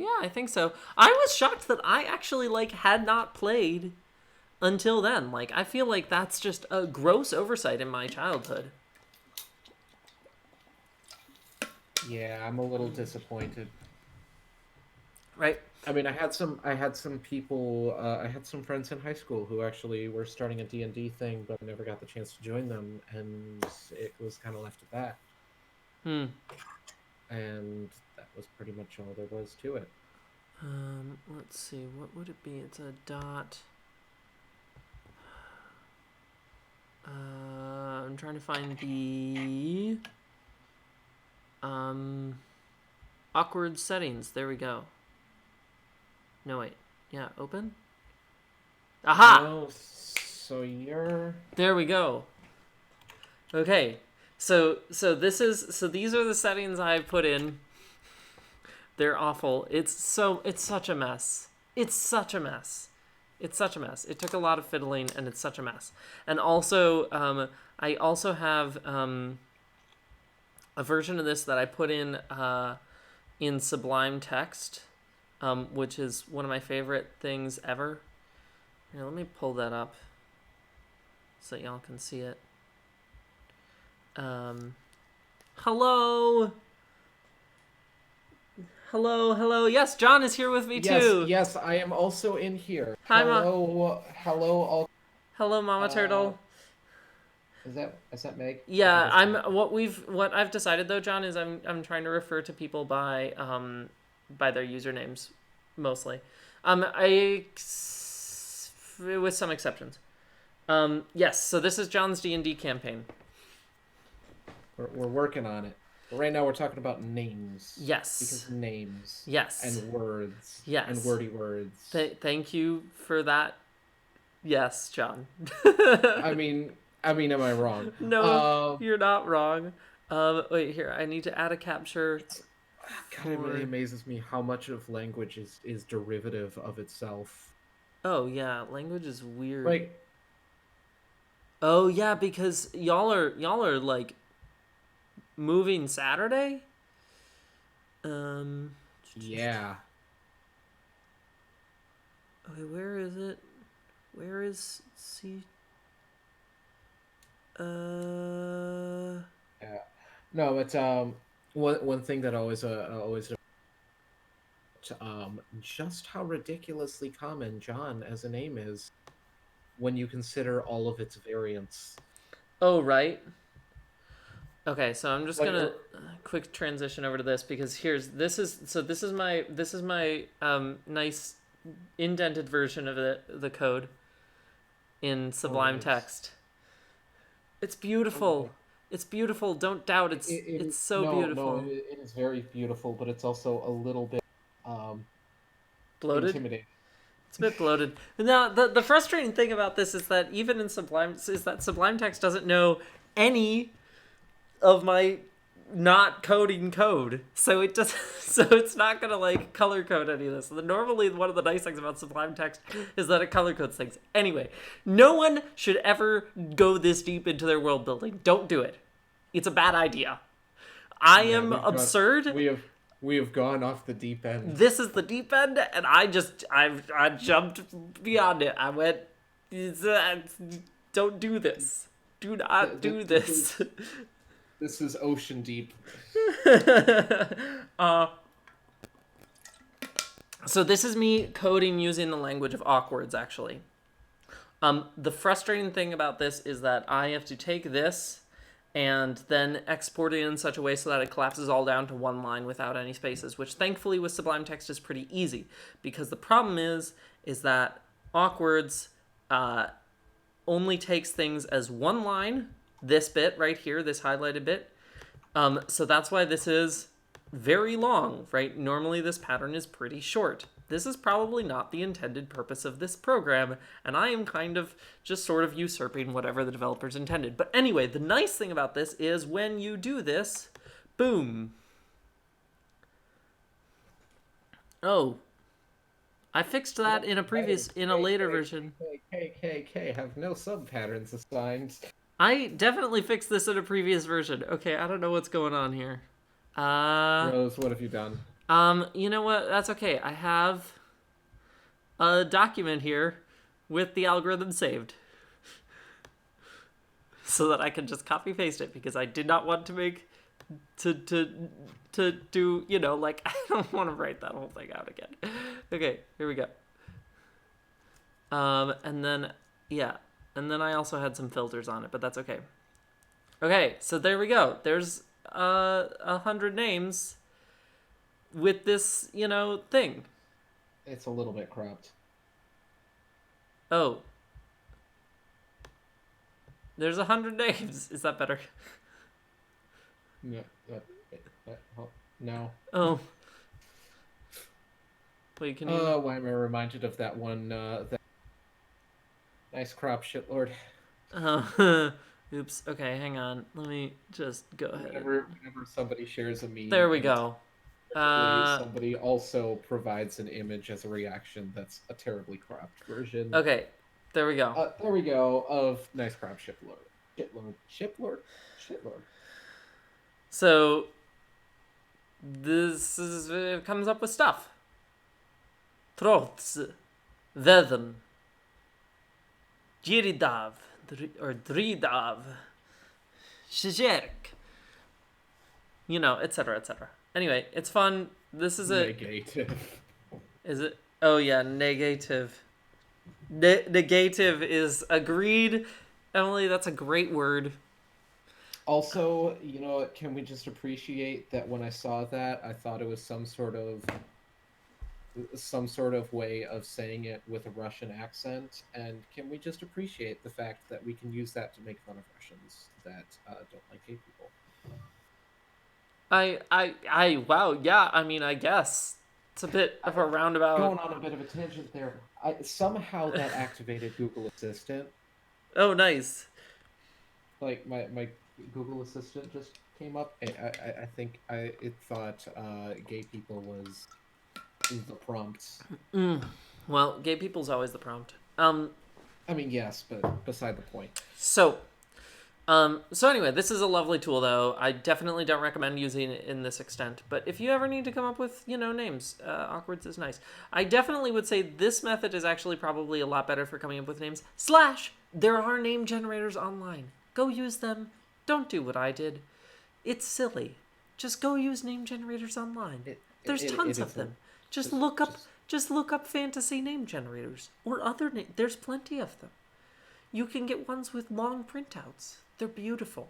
Yeah, I think so. I was shocked that I actually, like, had not played until then. Like, I feel like that's just a gross oversight in my childhood. Yeah, I'm a little disappointed. Right. I mean, I had some people, I had some friends in high school who actually were starting a D&D thing, but never got the chance to join them, and it was kind of left at that. And that was pretty much all there was to it. Let's see, what would it be? It's a dot. I'm trying to find the awkward settings. There we go. No, wait. Yeah, open. Aha! No, So you're... There we go. Okay. So these are the settings I've put in. They're awful. It's such a mess. It's such a mess. It's such a mess. It took a lot of fiddling, and it's such a mess. And also, I also have a version of this that I put in Sublime Text, which is one of my favorite things ever. Here, let me pull that up so y'all can see it. Hello. Hello. Yes, John is here with me too. Yes, I am also in here. Hi, hello, all. Hello, Mama Turtle. Is that Meg? Yeah, what I've decided though, John, is I'm trying to refer to people by their usernames mostly. With some exceptions. Yes, so this is John's D&D campaign. We're working on it. But right now we're talking about names. Yes. Because names. Yes. And words. Yes. And wordy words. Thank you for that. Yes, John. I mean, am I wrong? No, you're not wrong. Wait, here, I need to add a capture. God, it really amazes me how much of language is derivative of itself. Oh, yeah, language is weird. Like, oh, yeah, because y'all are like moving Saturday? Yeah. Okay, where is it? Where is C? Yeah. No, it's one thing that always just how ridiculously common John as a name is when you consider all of its variants. Oh, right. Okay, so I'm just gonna quick transition over to this because this is my nice indented version of the code in Sublime Text. It's beautiful. It's beautiful. Don't doubt it's beautiful. No, it is very beautiful, but it's also a little bit bloated. Intimidating. It's a bit bloated. Now, the frustrating thing about this is that even in Sublime Text doesn't know any of my not coding code, so it's not gonna like color code any of this. Normally, one of the nice things about Sublime Text is that it color codes things. Anyway, no one should ever go this deep into their world building. Don't do it. It's a bad idea. I am absurd. We have gone off the deep end. This is the deep end, and I jumped beyond it. I went, don't do this. Do not do this. This is ocean deep. So this is me coding using the language of awkwards, actually. The frustrating thing about this is that I have to take this and then export it in such a way so that it collapses all down to one line without any spaces, which thankfully with Sublime Text is pretty easy, because the problem is that awkwards only takes things as one line, this bit right here, this highlighted bit. So that's why this is very long, right? Normally this pattern is pretty short. This is probably not the intended purpose of this program, and I am kind of just sort of usurping whatever the developers intended. But anyway, the nice thing about this is when you do this, boom. Oh, I fixed that in a later version. K, have no sub-patterns assigned. I definitely fixed this in a previous version. Okay, I don't know what's going on here. Rose, what have you done? You know what? That's okay. I have a document here with the algorithm saved. So that I can just copy paste it, because I did not want to make to do, you know, like, I don't want to write that whole thing out again. Okay, here we go. And then I also had some filters on it, but that's okay. Okay, so there we go. There's 100 names with this, you know, thing. It's a little bit cropped. Oh. There's 100 names. Is that better? No. No. Oh. Wait, can you... Why am I reminded of that one, Nice crop, shitlord. Oops. Okay, hang on. Let me just go ahead and... Whenever somebody shares a There meme we and go. typically somebody also provides an image as a reaction that's a terribly cropped version. Okay, there we go. There we go of nice crop, shitlord. Shitlord. So this is it comes up with stuff. Trots, Vedem, Giridav, or Dridav, Shizerk, etc., etc. Anyway, it's fun. This is a... Negative. Is it? Oh yeah, negative. Negative is agreed. Emily, that's a great word. Also, can we just appreciate that when I saw that, I thought it was some sort of way of saying it with a Russian accent, and can we just appreciate the fact that we can use that to make fun of Russians that don't like gay people? Wow, yeah, I mean, I guess. It's a bit of a roundabout. Going on a bit of a tangent there. Somehow that activated Google Assistant. Oh, nice. Like my Google Assistant just came up. I think it thought gay people was the prompt. Well, gay people's always the prompt. I mean, yes, but beside the point. So, so anyway, this is a lovely tool, though. I definitely don't recommend using it in this extent. But if you ever need to come up with, names, Awkwards is nice. I definitely would say this method is actually probably a lot better for coming up with names. / there are name generators online. Go use them. Don't do what I did. It's silly. Just go use name generators online. There's tons of them. Just look up fantasy name generators or other there's plenty of them. You can get ones with long printouts. They're beautiful.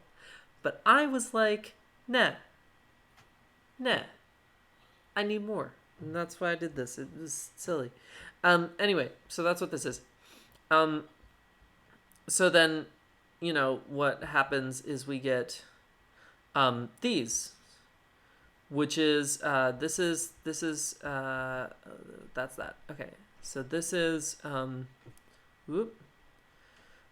But I was like, nah. I need more. And that's why I did this. It was silly. Anyway, so that's what this is. So then, what happens is we get these, which is this is that's that. Okay. So this is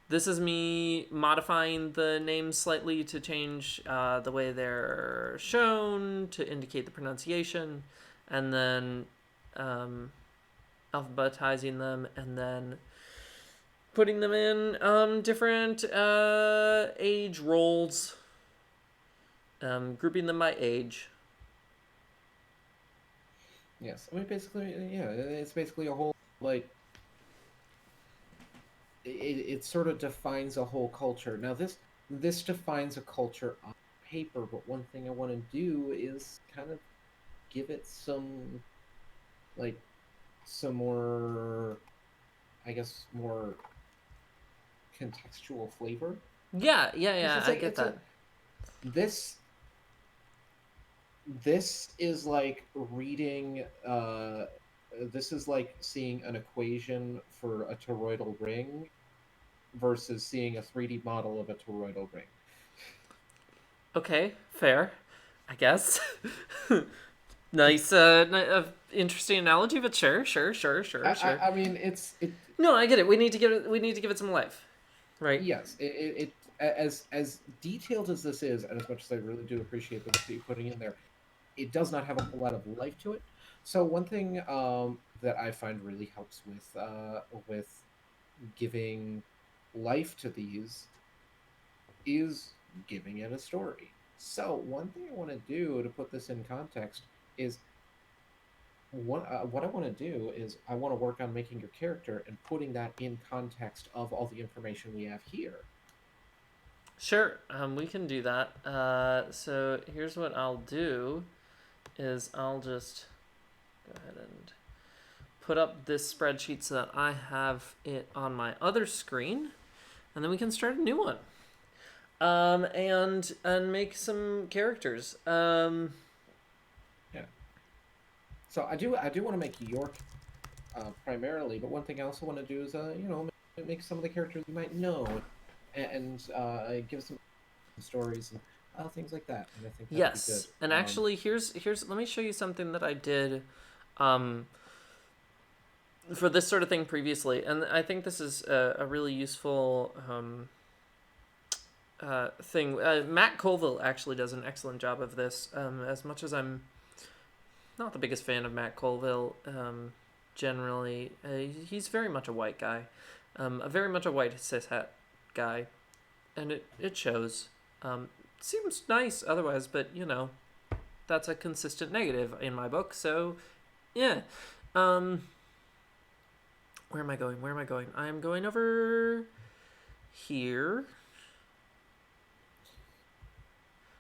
this is me modifying the names slightly to change the way they're shown to indicate the pronunciation, and then alphabetizing them, and then putting them in different age roles, grouping them by age. Yes, I mean, basically, yeah, it's basically a whole, like, it sort of defines a whole culture. Now, this defines a culture on paper, but one thing I want to do is kind of give it some, like, some more, I guess, more contextual flavor. Yeah, I get that. This is like reading this is like seeing an equation for a toroidal ring versus seeing a 3D model of a toroidal ring. Okay, fair, I guess. Nice, interesting analogy, but sure. I mean, No, I get it. We need to give it some life, right? yes, as detailed as this is, and as much as I really do appreciate the work that you're putting in there, it does not have a whole lot of life to it. So one thing that I find really helps with giving life to these is giving it a story. So one thing I want to do to put this in context is what I want to do is I want to work on making your character and putting that in context of all the information we have here. Sure, we can do that. So here's what I'll do is I'll just go ahead and put up this spreadsheet so that I have it on my other screen, and then we can start a new one. And make some characters. Yeah. So I do want to make York primarily, but one thing I also want to do is make some of the characters you might know, and give some stories and things like that. And I think that'd be good. And actually, here's let me show you something that I did. for this sort of thing previously, and I think this is a really useful thing. Matt Colville actually does an excellent job of this. As much as I'm not the biggest fan of Matt Colville, generally, he's very much a white guy, a very much a white cishet guy, and it shows. Seems nice otherwise, but that's a consistent negative in my book. So, yeah. Where am I going? Where am I going? I'm going over here.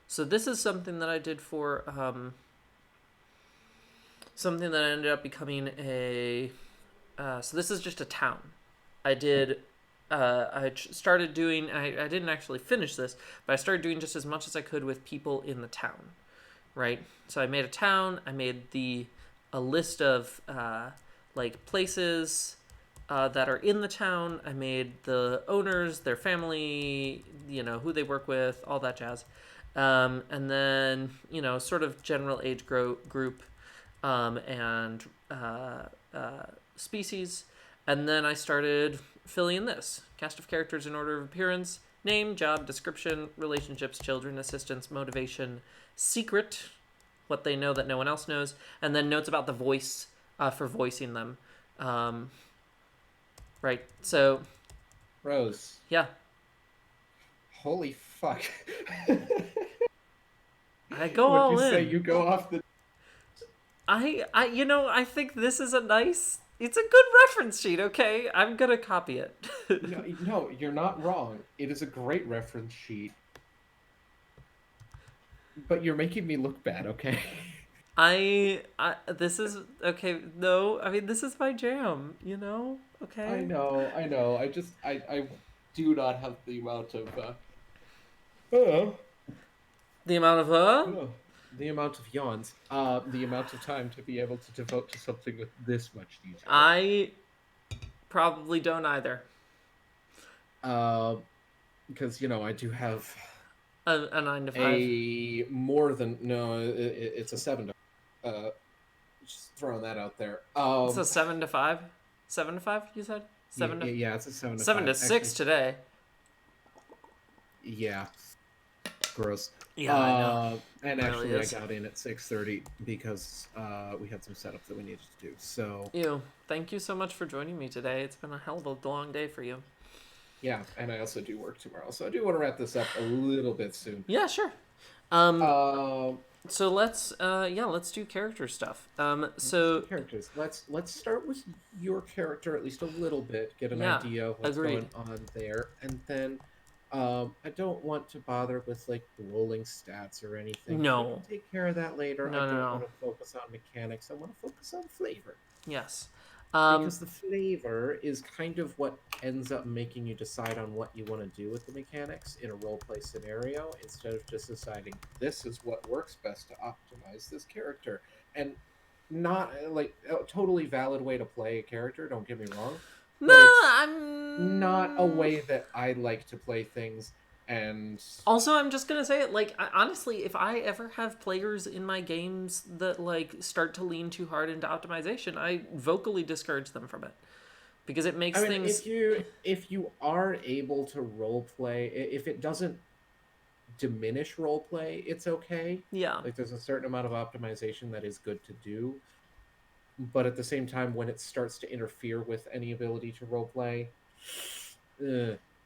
So this is something that I did for something that ended up becoming a. So this is just a town. I did. I started doing. I didn't actually finish this, but I started doing just as much as I could with people in the town, right? So I made a town. I made a list of like places that are in the town. I made the owners, their family, who they work with, all that jazz. And then, sort of general age group and species. And then I started filling in this. Cast of characters in order of appearance, name, job, description, relationships, children, assistance, motivation, secret, what they know that no one else knows, and then notes about the voice for voicing them. Right, so... Rose. Yeah. Holy fuck. I go all in. Would you say you go off the... I think this is it's a good reference sheet, okay? I'm gonna copy it. No, you're not wrong. It is a great reference sheet. But you're making me look bad, okay? This is, okay, no, I mean, this is my jam, okay? I know. I do not have the amount of, The amount of, the amount of yawns, the amount of time to be able to devote to something with this much detail. I probably don't either. Because, I do have... A 9 to 5. It's a 7 to 5. Just throwing that out there. It's a 7 to 5? 7 to 5, you said? It's a 7 to 5. 7 to 6 today. Yeah. Gross. Yeah, I know. And really actually, I got in at 6:30 because we had some setup that we needed to do. So. Thank you so much for joining me today. It's been a hell of a long day for you. Yeah, and I also do work tomorrow, so I do want to wrap this up a little bit soon. Yeah, sure. So let's do character stuff. Characters. Let's start with your character at least a little bit, get an idea of what's going on there, and then I don't want to bother with like rolling stats or anything. No, we can take care of that later. No, I don't want to focus on mechanics. I want to focus on flavor. Yes. Because the flavor is kind of what ends up making you decide on what you want to do with the mechanics in a roleplay scenario, instead of just deciding this is what works best to optimize this character. And not like a totally valid way to play a character, don't get me wrong. No, I'm not a way that I like to play things. And also, I'm just gonna say it, honestly, if I ever have players in my games that start to lean too hard into optimization, I vocally discourage them from it, because it makes things. If you are able to roleplay, if it doesn't diminish roleplay, it's okay. Yeah, there's a certain amount of optimization that is good to do, but at the same time, when it starts to interfere with any ability to roleplay,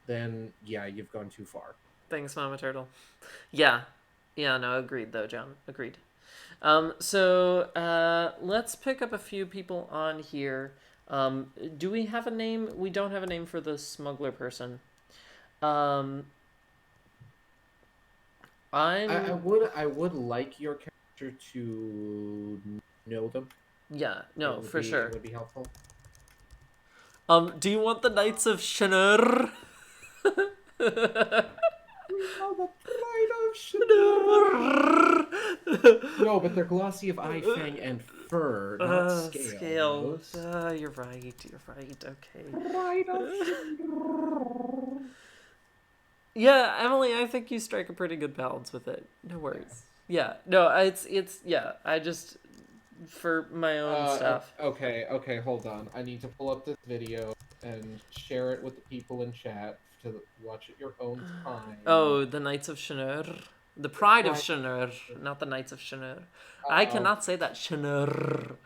then yeah, you've gone too far. Thanks, Mama Turtle. Yeah, no, agreed though, John. Agreed. So let's pick up a few people on here. Do we have a name? We don't have a name for the smuggler person. I would like your character to know them. Yeah, no, for sure. It would be helpful. Do you want the Knights of Shanur? We are the pride of Shanur. No, but they're glossy of eye, fang, and fur, not scales. You're right. Okay. Pride of Shanur. Yeah, Emily, I think you strike a pretty good balance with it. No worries. Yeah. No, it's I just for my own stuff. Okay, hold on. I need to pull up this video and share it with the people in chat to watch at your own time. Oh, the Knights of Shanur. The Pride of Right. Shanur, not the Knights of Shanur. I Um, cannot say that. Shanur.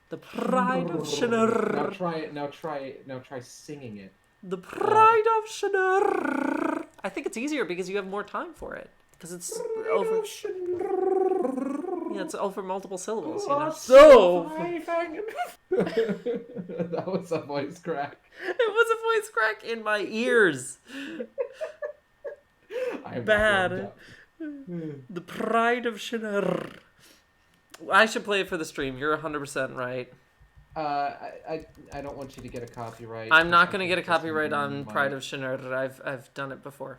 The Pride of Shanur. Now try singing it. The Uh, Pride of Shanur. I think it's easier because you have more time for it. Because it's over. Yeah, it's over multiple syllables, you know. So That was a voice crack. it was a voice crack in my ears. I am Bad. The Pride of Shanur. I should play it for the stream. You're 100% right. I don't want you to get a copyright. I'm not I going to think get a copyright on my- Pride of Shanur. I've done it before.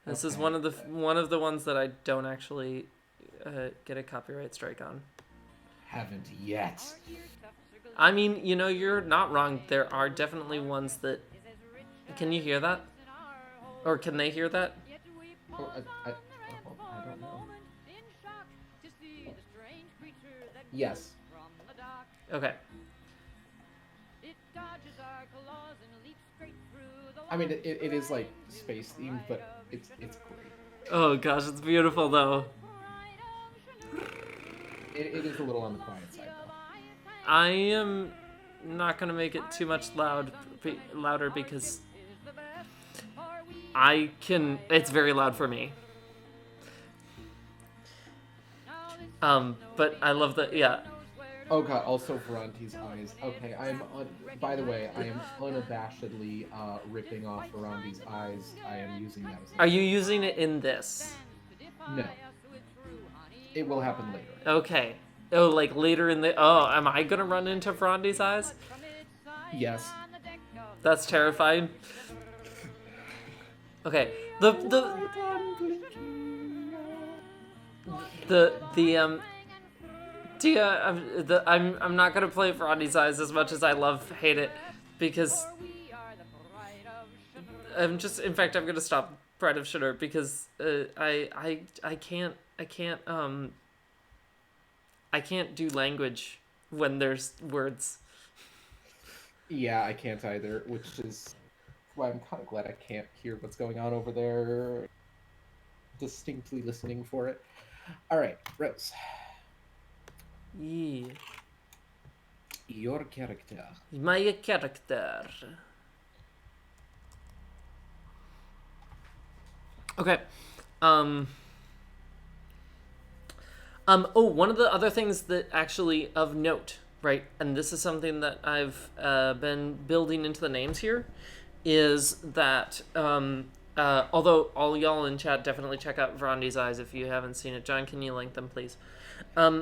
This is Okay. one of the ones that I don't actually get a copyright strike on. Haven't yet. I mean, you know, you're not wrong. There are definitely ones that. Can you hear that? Or can they hear that? Oh, I don't know. Yes. Okay. I mean, it is like space themed, but it's great. Oh gosh, it's beautiful though. It is a little on the quiet side though. I am not gonna make it too much louder because I can. It's very loud for me. But I love the yeah. Oh god, also Veranti's eyes. Okay, by the way, I am unabashedly ripping off Veranti's eyes. I am using that as Are you using it in this? No. It will happen later. Okay. Oh, like later in the. Oh, am I gonna run into Frondi's eyes? Yes. That's terrifying. Okay. I'm not gonna play Frondi's eyes as much as I hate it because I'm just. In fact, I'm gonna stop Pride of Shanur because I can't do language when there's words. Yeah, I can't either, which is why I'm kind of glad I can't hear what's going on over there. Distinctly listening for it. All right, Rose. Yeah. Your character. My character. Okay. Oh, one of the other things that actually of note, right, and this is something that I've been building into the names here, is that although all y'all in chat definitely check out Verandi's eyes if you haven't seen it. John, can you link them, please?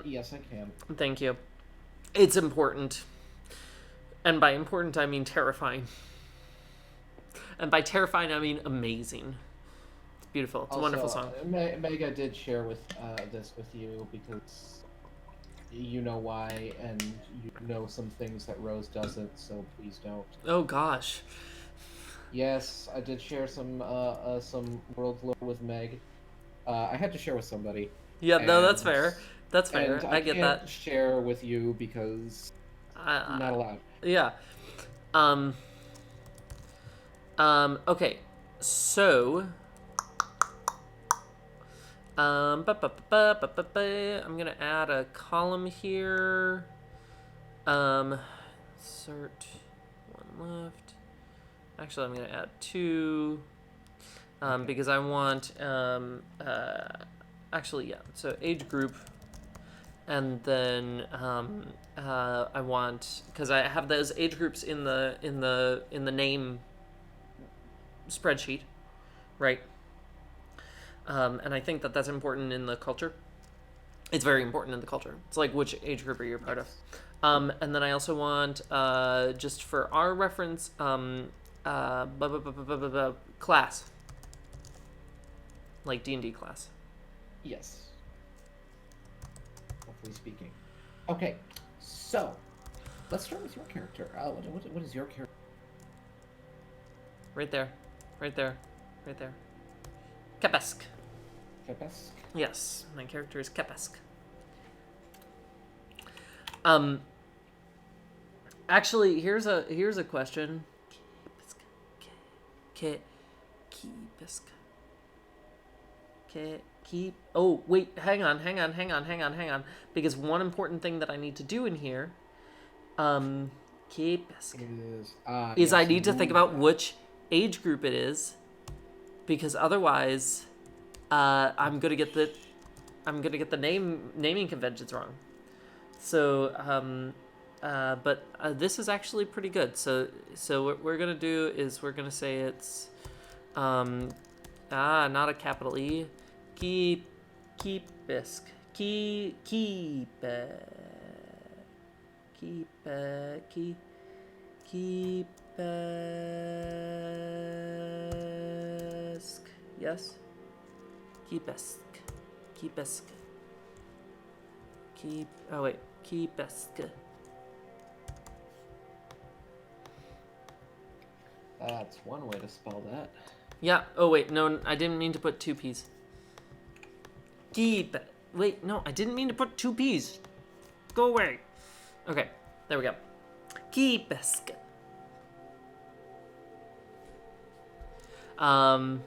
Yes, I can. Thank you. It's important. And by important, I mean terrifying. And by terrifying, I mean amazing. It's beautiful. It's a wonderful song. Mega did share with this with you because you know why, and you know some things that Rose doesn't, so please don't. Oh, gosh. Yes, I did share some world lore with Meg. I had to share with somebody. Yeah, no, that's and- fair. That's fair. And I get can't that. share with you because I'm not allowed. Yeah. Okay. So. I'm gonna add a column here. Insert one left. Actually, I'm gonna add two. Because I want actually, yeah. So age group. And then I want, because I have those age groups in the name spreadsheet, right? And I think that that's important in the culture. It's very important in the culture. It's like which age group are you a part of. And then I also want just for our reference class, like D&D class. Yes. Hopefully speaking. Okay, so let's start with your character. What is your character? Right there. Right there. Right there. Kepesk. Kepesk? Yes, my character is Kepesk. Um, actually, here's a question. Keep. Oh wait, hang on. Because one important thing that I need to do in here, keep is I yes, need to think move about that. which age group it is, because otherwise, I'm gonna get the naming conventions wrong. So, but this is actually pretty good. So what we're gonna do is we're gonna say it's, not a capital E, keep, keepisk, keep, keep, yes, keepisk, keepisk, keepisk. That's one way to spell that. Yeah. Oh wait, no, I didn't mean to put two P's. Keep. Wait, no, I didn't mean to put two P's. Go away. Okay, there we go. Keepisk. But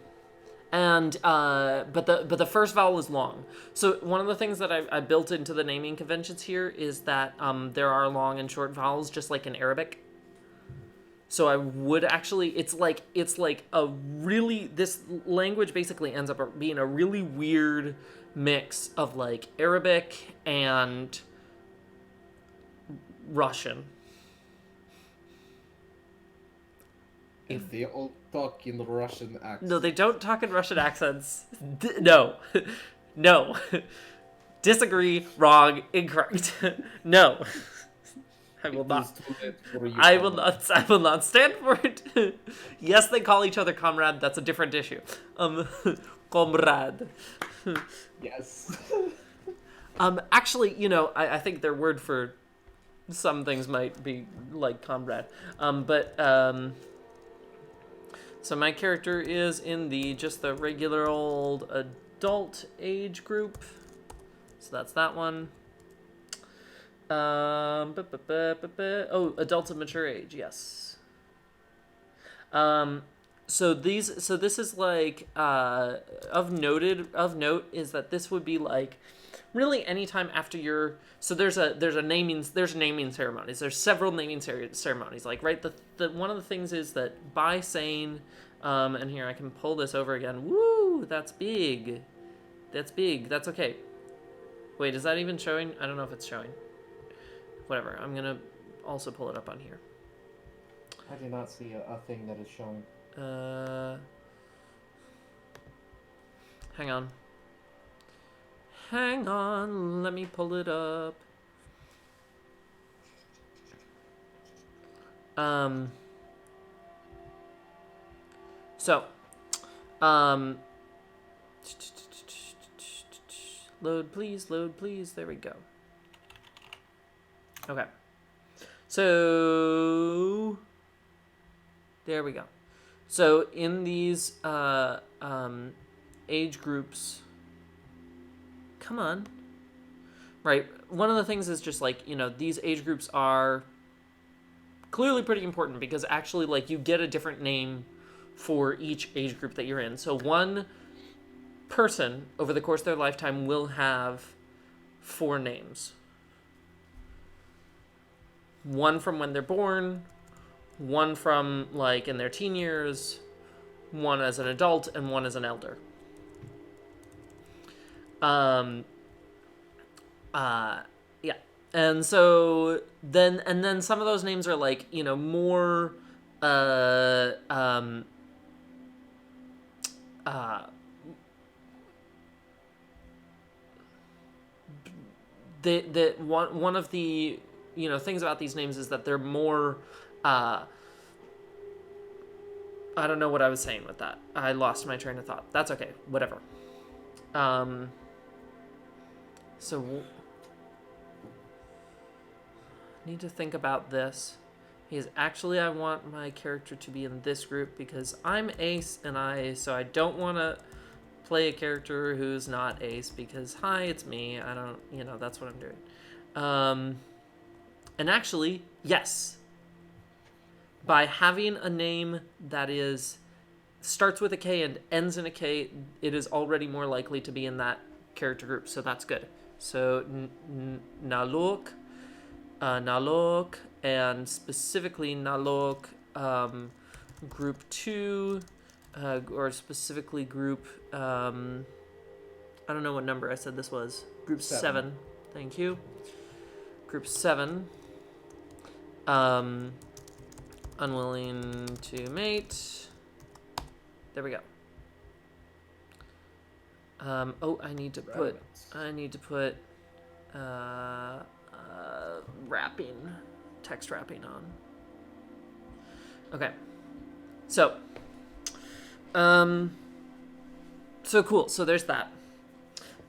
the first vowel is long. So one of the things that I built into the naming conventions here is that there are long and short vowels, just like in Arabic. So I would actually, it's like a really, this language basically ends up being a really weird mix of like Arabic and Russian. And they all talk in Russian accent. No, they don't talk in Russian accents. No. No. Disagree. Wrong. Incorrect. No. I will not. I will not stand for it. Yes, they call each other comrade. That's a different issue. Comrade. Yes. Actually, I think their word for some things might be like comrade. So my character is in the regular old adult age group. So that's that one. Oh, adult of mature age, yes. So this is like of note is that this would be like really anytime after your, so there's naming ceremonies. There's several naming ceremonies. Like, right, the one of the things is that by saying, and here I can pull this over again. Woo, that's big. That's big. That's okay. Wait, is that even showing? I don't know if it's showing. Whatever. I'm gonna also pull it up on here. I do not see a thing that is showing. Hang on. Hang on. Let me pull it up. So, load please, there we go. Okay. So, there we go. So, in these age groups, come on. Right, one of the things is just like, these age groups are clearly pretty important because actually, like, you get a different name for each age group that you're in. So one person over the course of their lifetime will have 4 names. One from when they're born, one from like in their teen years, one as an adult, and one as an elder. Yeah. And so then some of those names are like, more one of the things about these names is that they're more I don't know what I was saying with that. I lost my train of thought. That's okay. Whatever. So need to think about this. Because actually I want my character to be in this group because I'm Ace so I don't want to play a character who's not Ace because, hi, it's me. I don't, that's what I'm doing. And actually, yes. By having a name that is starts with a K and ends in a K, it is already more likely to be in that character group. So that's good. So Nalok, and specifically Nalok, group 2, or specifically group, I don't know what number I said this was. Group 7. Thank you. Group 7. Unwilling to mate. There we go. I need to put text wrapping on. Okay. So cool. So there's that.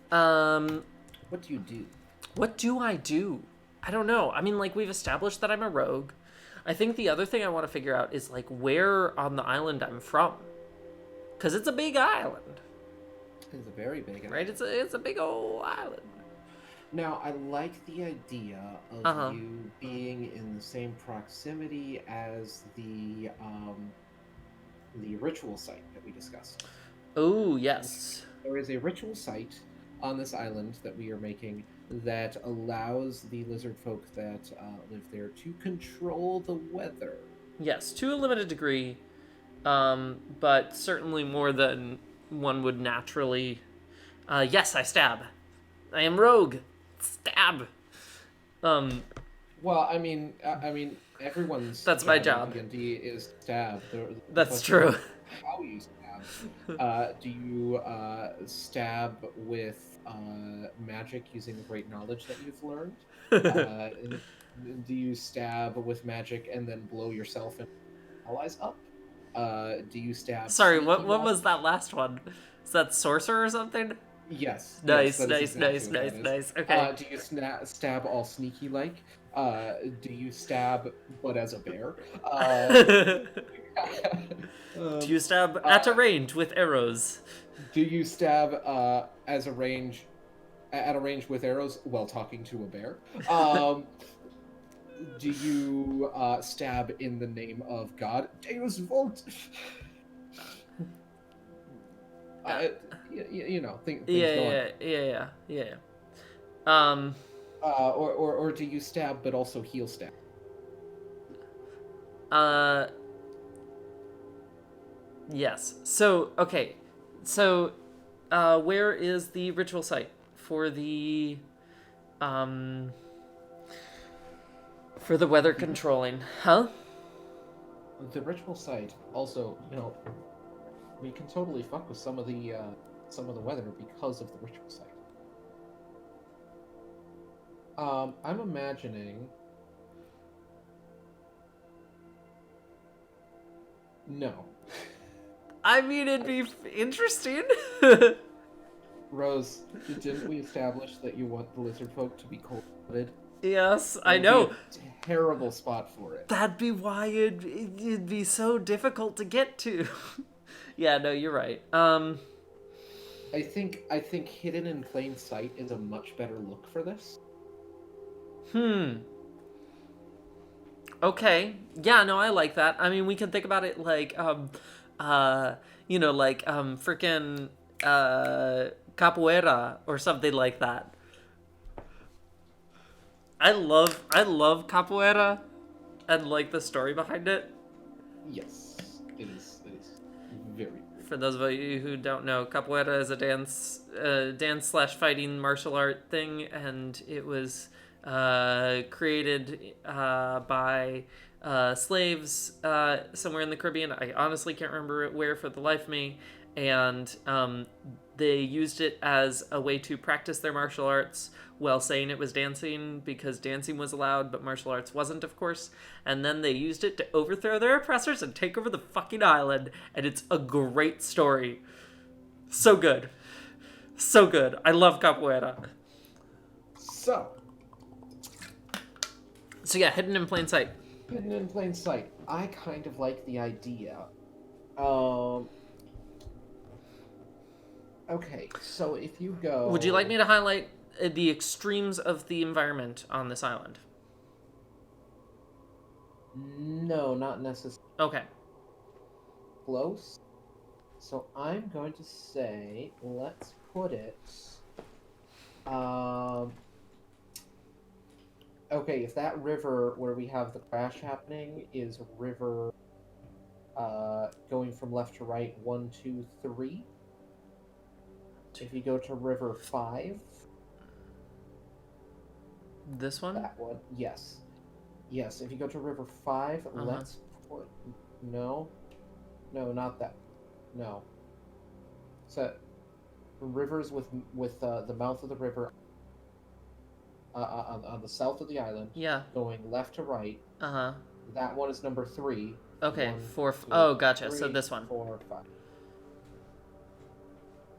What do you do? What do I do? I don't know. I mean, like, we've established that I'm a rogue. I think the other thing I want to figure out is, like, where on the island I'm from. Because it's a big island. It's a very big island. Right? It's a big old island. Now, I like the idea of you being in the same proximity as the ritual site that we discussed. Oh, yes. There is a ritual site on this island that we are making that allows the lizard folk that live there to control the weather. Yes, to a limited degree, but certainly more than one would naturally. Yes, I stab. I am rogue. Stab. Well, I mean, everyone's. That's my job. D&D is stab. That's true. How you stab? Do you stab with magic using the great knowledge that you've learned? Do you stab with magic and then blow yourself and allies up? Do you stab? Sorry, what was that last one? Is that sorcerer or something? Yes. Nice. Nice. Okay. Do you stab all sneaky like? Do you stab but as a bear? Do you stab at a range with arrows? Do you stab at a range with arrows while talking to a bear? Do you stab in the name of God? Deus Vult. You know, things Yeah. Or do you stab but also heal stab? Yes. So, okay. So, where is the ritual site for the weather controlling? Huh? The ritual site also, we can totally fuck with some of the weather because of the ritual site. I'm imagining. No. I mean, it'd be interesting. Rose, didn't we establish that you want the lizard folk to be cold-blooded? Yes, I know. Terrible spot for it. That'd be why it'd be so difficult to get to. Yeah, no, you're right. I think hidden in plain sight is a much better look for this. Okay. Yeah, no, I like that. I mean, we can think about it like freaking capoeira or something like that. I love capoeira and like the story behind it. Yes, it is very. For those of you who don't know, capoeira is a dance/fighting martial art thing, and it was created by slaves somewhere in the Caribbean. I honestly can't remember where for the life of me. And they used it as a way to practice their martial arts while saying it was dancing, because dancing was allowed, but martial arts wasn't, of course. And then they used it to overthrow their oppressors and take over the fucking island. And it's a great story. So good. So good. I love capoeira. So yeah, hidden in plain sight. Hidden in plain sight. I kind of like the idea. Okay, so if you go... Would you like me to highlight the extremes of the environment on this island? No, not necessarily Okay. close. So I'm going to say, let's put it. Um, okay, if that river where we have the crash happening is river going from left to right, 1, 2, 3. If you go to river 5, This one? that one, yes. Yes, if you go to river 5, let's put. No, no, not that. No. So rivers with the mouth of the river on the south of the island, Yeah. going left to right. Uh-huh. That one is number 3. Okay, 1, 4. 2, Oh, gotcha. 3, So this one. 4, 5.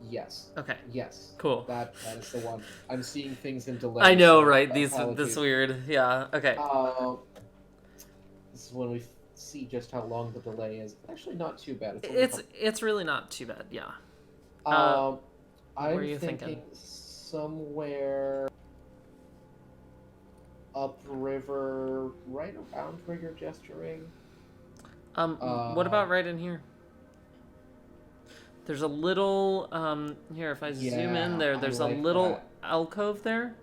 Yes. Okay. Yes. Cool. That is the one. I'm seeing things in delay. I know, so right? apologies. This weird. Yeah. Okay. This is when we see just how long the delay is. Actually, not too bad. It's really not too bad. Yeah. I'm where are you thinking somewhere upriver, right around where you're gesturing. What about right in here? There's a little here. If I zoom in there, there's like a little that. alcove there.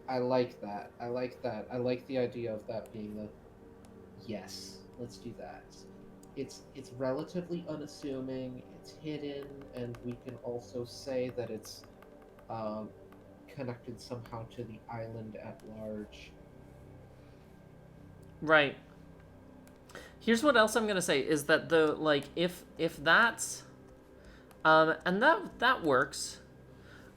I like that. I like that. I like the idea of that being the. Yes, let's do that. It's relatively unassuming. It's hidden, and we can also say that it's connected somehow to the island at large. Right. Here's what else I'm gonna say is that the like if that's and that works.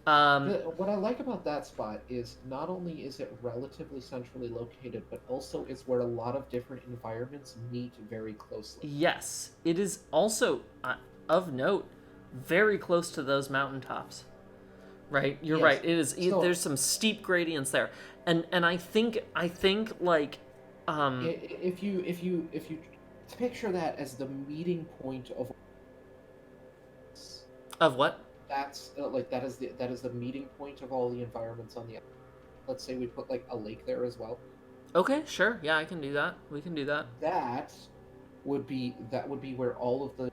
What I like about that spot is not only is it relatively centrally located, but also it's where a lot of different environments meet very closely. Yes, it is also of note very close to those mountaintops. Right, you're Yes. right. It is. So, There's some steep gradients there, and I think like, if you picture that as the meeting point of what? that's like that is the meeting point of all the environments on the island. Let's say we put like a lake there as well. Okay, sure. Yeah, I can do that. We can do that. That would be where all of the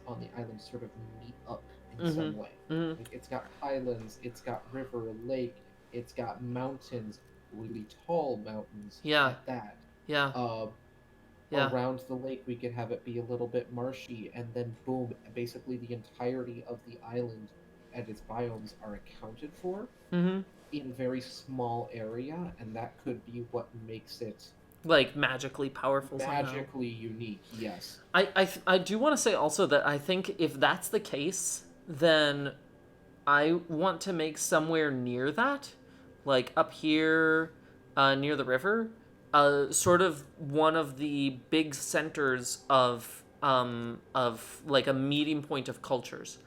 on the island sort of meet up in some way. Mm-hmm. Like it's got islands, it's got river, lake, it's got mountains, really tall mountains. Yeah. At that. Yeah. Yeah. Around the lake, we could have it be a little bit marshy, and then boom, basically the entirety of the island and its biomes are accounted for Mm-hmm. in a very small area, and that could be what makes it Like magically powerful. magically unique. Yes. I do want to say also that I think if that's the case, then I want to make somewhere near that, like up here, near the river, sort of one of the big centers of like a meeting point of cultures,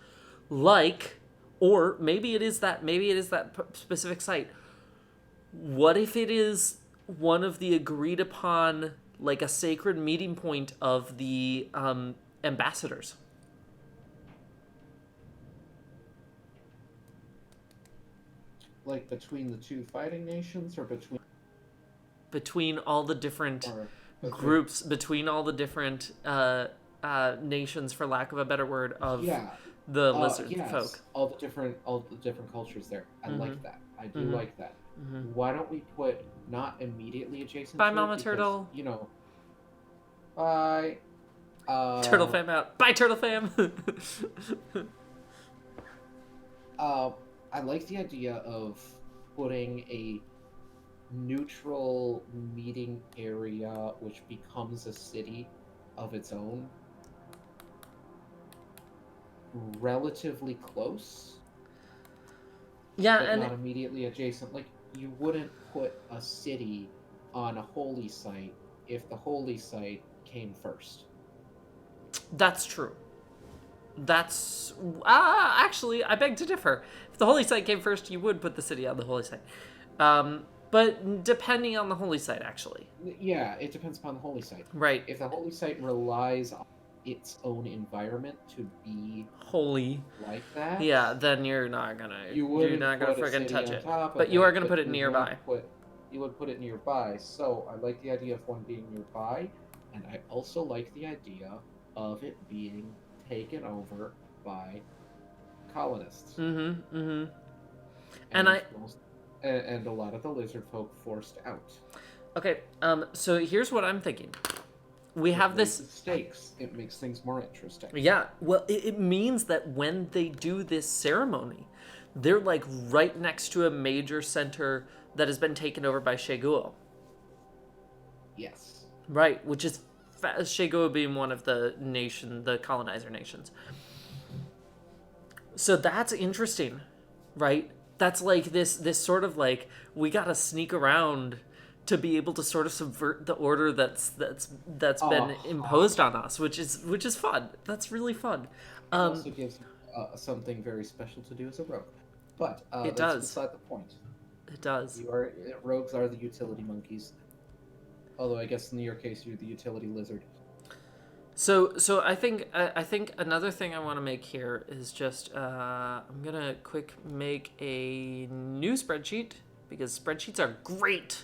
like, or maybe it is that specific site. What if it is one of the agreed upon, like a sacred meeting point of the ambassadors? Like between the two fighting nations, or between all the different groups, between all the different nations, for lack of a better word, of the lizard folk. All the different cultures there. I like that. I do like that. Mm-hmm. Why don't we put not immediately adjacent? Bye, to Mama it because, Turtle. You know. Bye. Turtle fam out. Bye, Turtle fam. I like the idea of putting a neutral meeting area which becomes a city of its own relatively close. Yeah, but and not immediately adjacent. Like, you wouldn't put a city on a holy site if the holy site came first. That's true. That's actually, I beg to differ. If the holy site came first, you would put the city on the holy site. But depending on the holy site, actually. Yeah, it depends upon the holy site. Right. If the holy site relies on its own environment to be holy like that, yeah, then you're not gonna freaking touch it. But you are gonna put it nearby. you would put it nearby. So I like the idea of one being nearby, and I also like the idea of it being taken over by colonists, Mm-hmm. Mm-hmm. And and I most and a lot of the lizard folk forced out. okay. So here's what I'm thinking. We It have this. raises stakes. It makes things more interesting. Yeah. Well, it means that when they do this ceremony, they're like right next to a major center that has been taken over by Sheguo. Yes. Right, which is Sheguo being one of the colonizer nations. So that's interesting, right? That's like this sort of like we gotta sneak around to be able to sort of subvert the order that's been Uh-huh. imposed on us, which is fun. That's really fun. It Um, also gives something very special to do as a rogue. But it that's does. beside the point. It does. You are rogues are the utility monkeys. Although I guess in your case you're the utility lizard. So I think another thing I want to make here is just I'm gonna quick make a new spreadsheet because spreadsheets are great.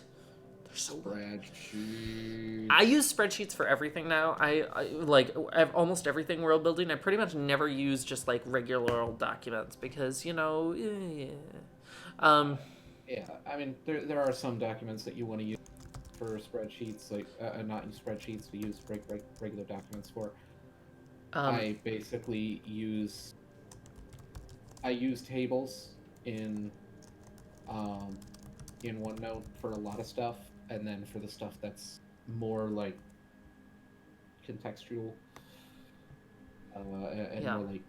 They're so good. Spreadsheets. I use spreadsheets for everything now. I like almost everything world building. I pretty much never use just like regular old documents because um Yeah, I mean there are some documents that you want to use for spreadsheets, like not use spreadsheets, to use regular documents for. um I basically use I use tables um in OneNote for a lot of stuff, and then for the stuff that's more like contextual and yeah more like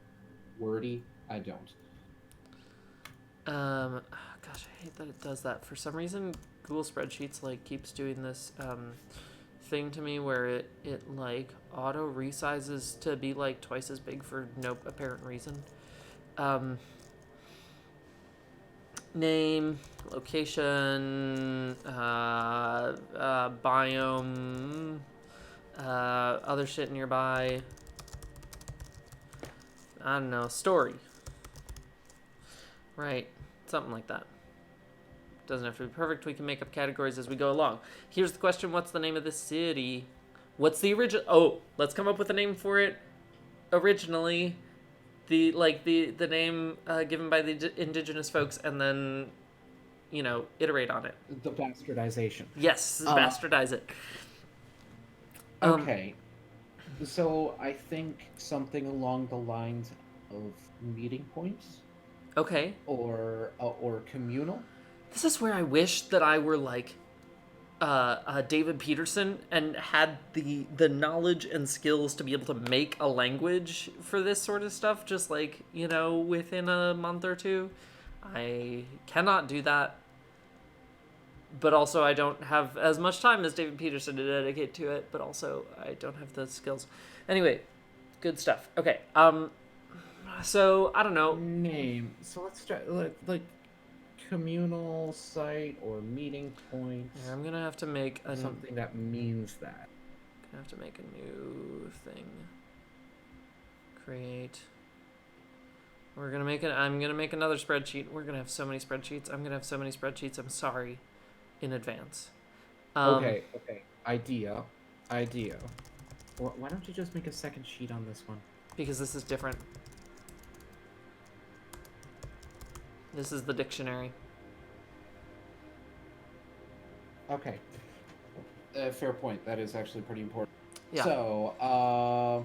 wordy, I don't. gosh, I hate that it does that. For some reason Google Spreadsheets like keeps doing this thing to me where it like auto resizes to be like twice as big for no apparent reason. Um Name, location, biome, other shit nearby. I don't know, story. Right, something like that. Doesn't have to be perfect. We can make up categories as we go along. Here's the question: what's the name of the city? What's the original? Oh, let's come up with a name for it. Originally, the name given by the indigenous folks, and then iterate on it. The bastardization. Yes, Uh, bastardize it. Um, okay, so I think something along the lines of meeting points okay. or communal. This is where I wish that I were like David Peterson and had the knowledge and skills to be able to make a language for this sort of stuff, just like within a month or two. I cannot do that, but also I don't have as much time as David Peterson to dedicate to it. But also I don't have the skills. Anyway, good stuff. Okay. So I don't know. Name. So let's start like communal site or meeting points. I'm gonna have to make Something that means that. Gonna have to make a new thing. Create. We're gonna make it. I'm gonna make another spreadsheet. We're gonna have so many spreadsheets. I'm gonna have so many spreadsheets. I'm sorry, in advance. Okay. Idea. Why don't you just make a second sheet on this one? Because this is different. This is the dictionary. Okay. Fair point. That is actually pretty important. Yeah. So,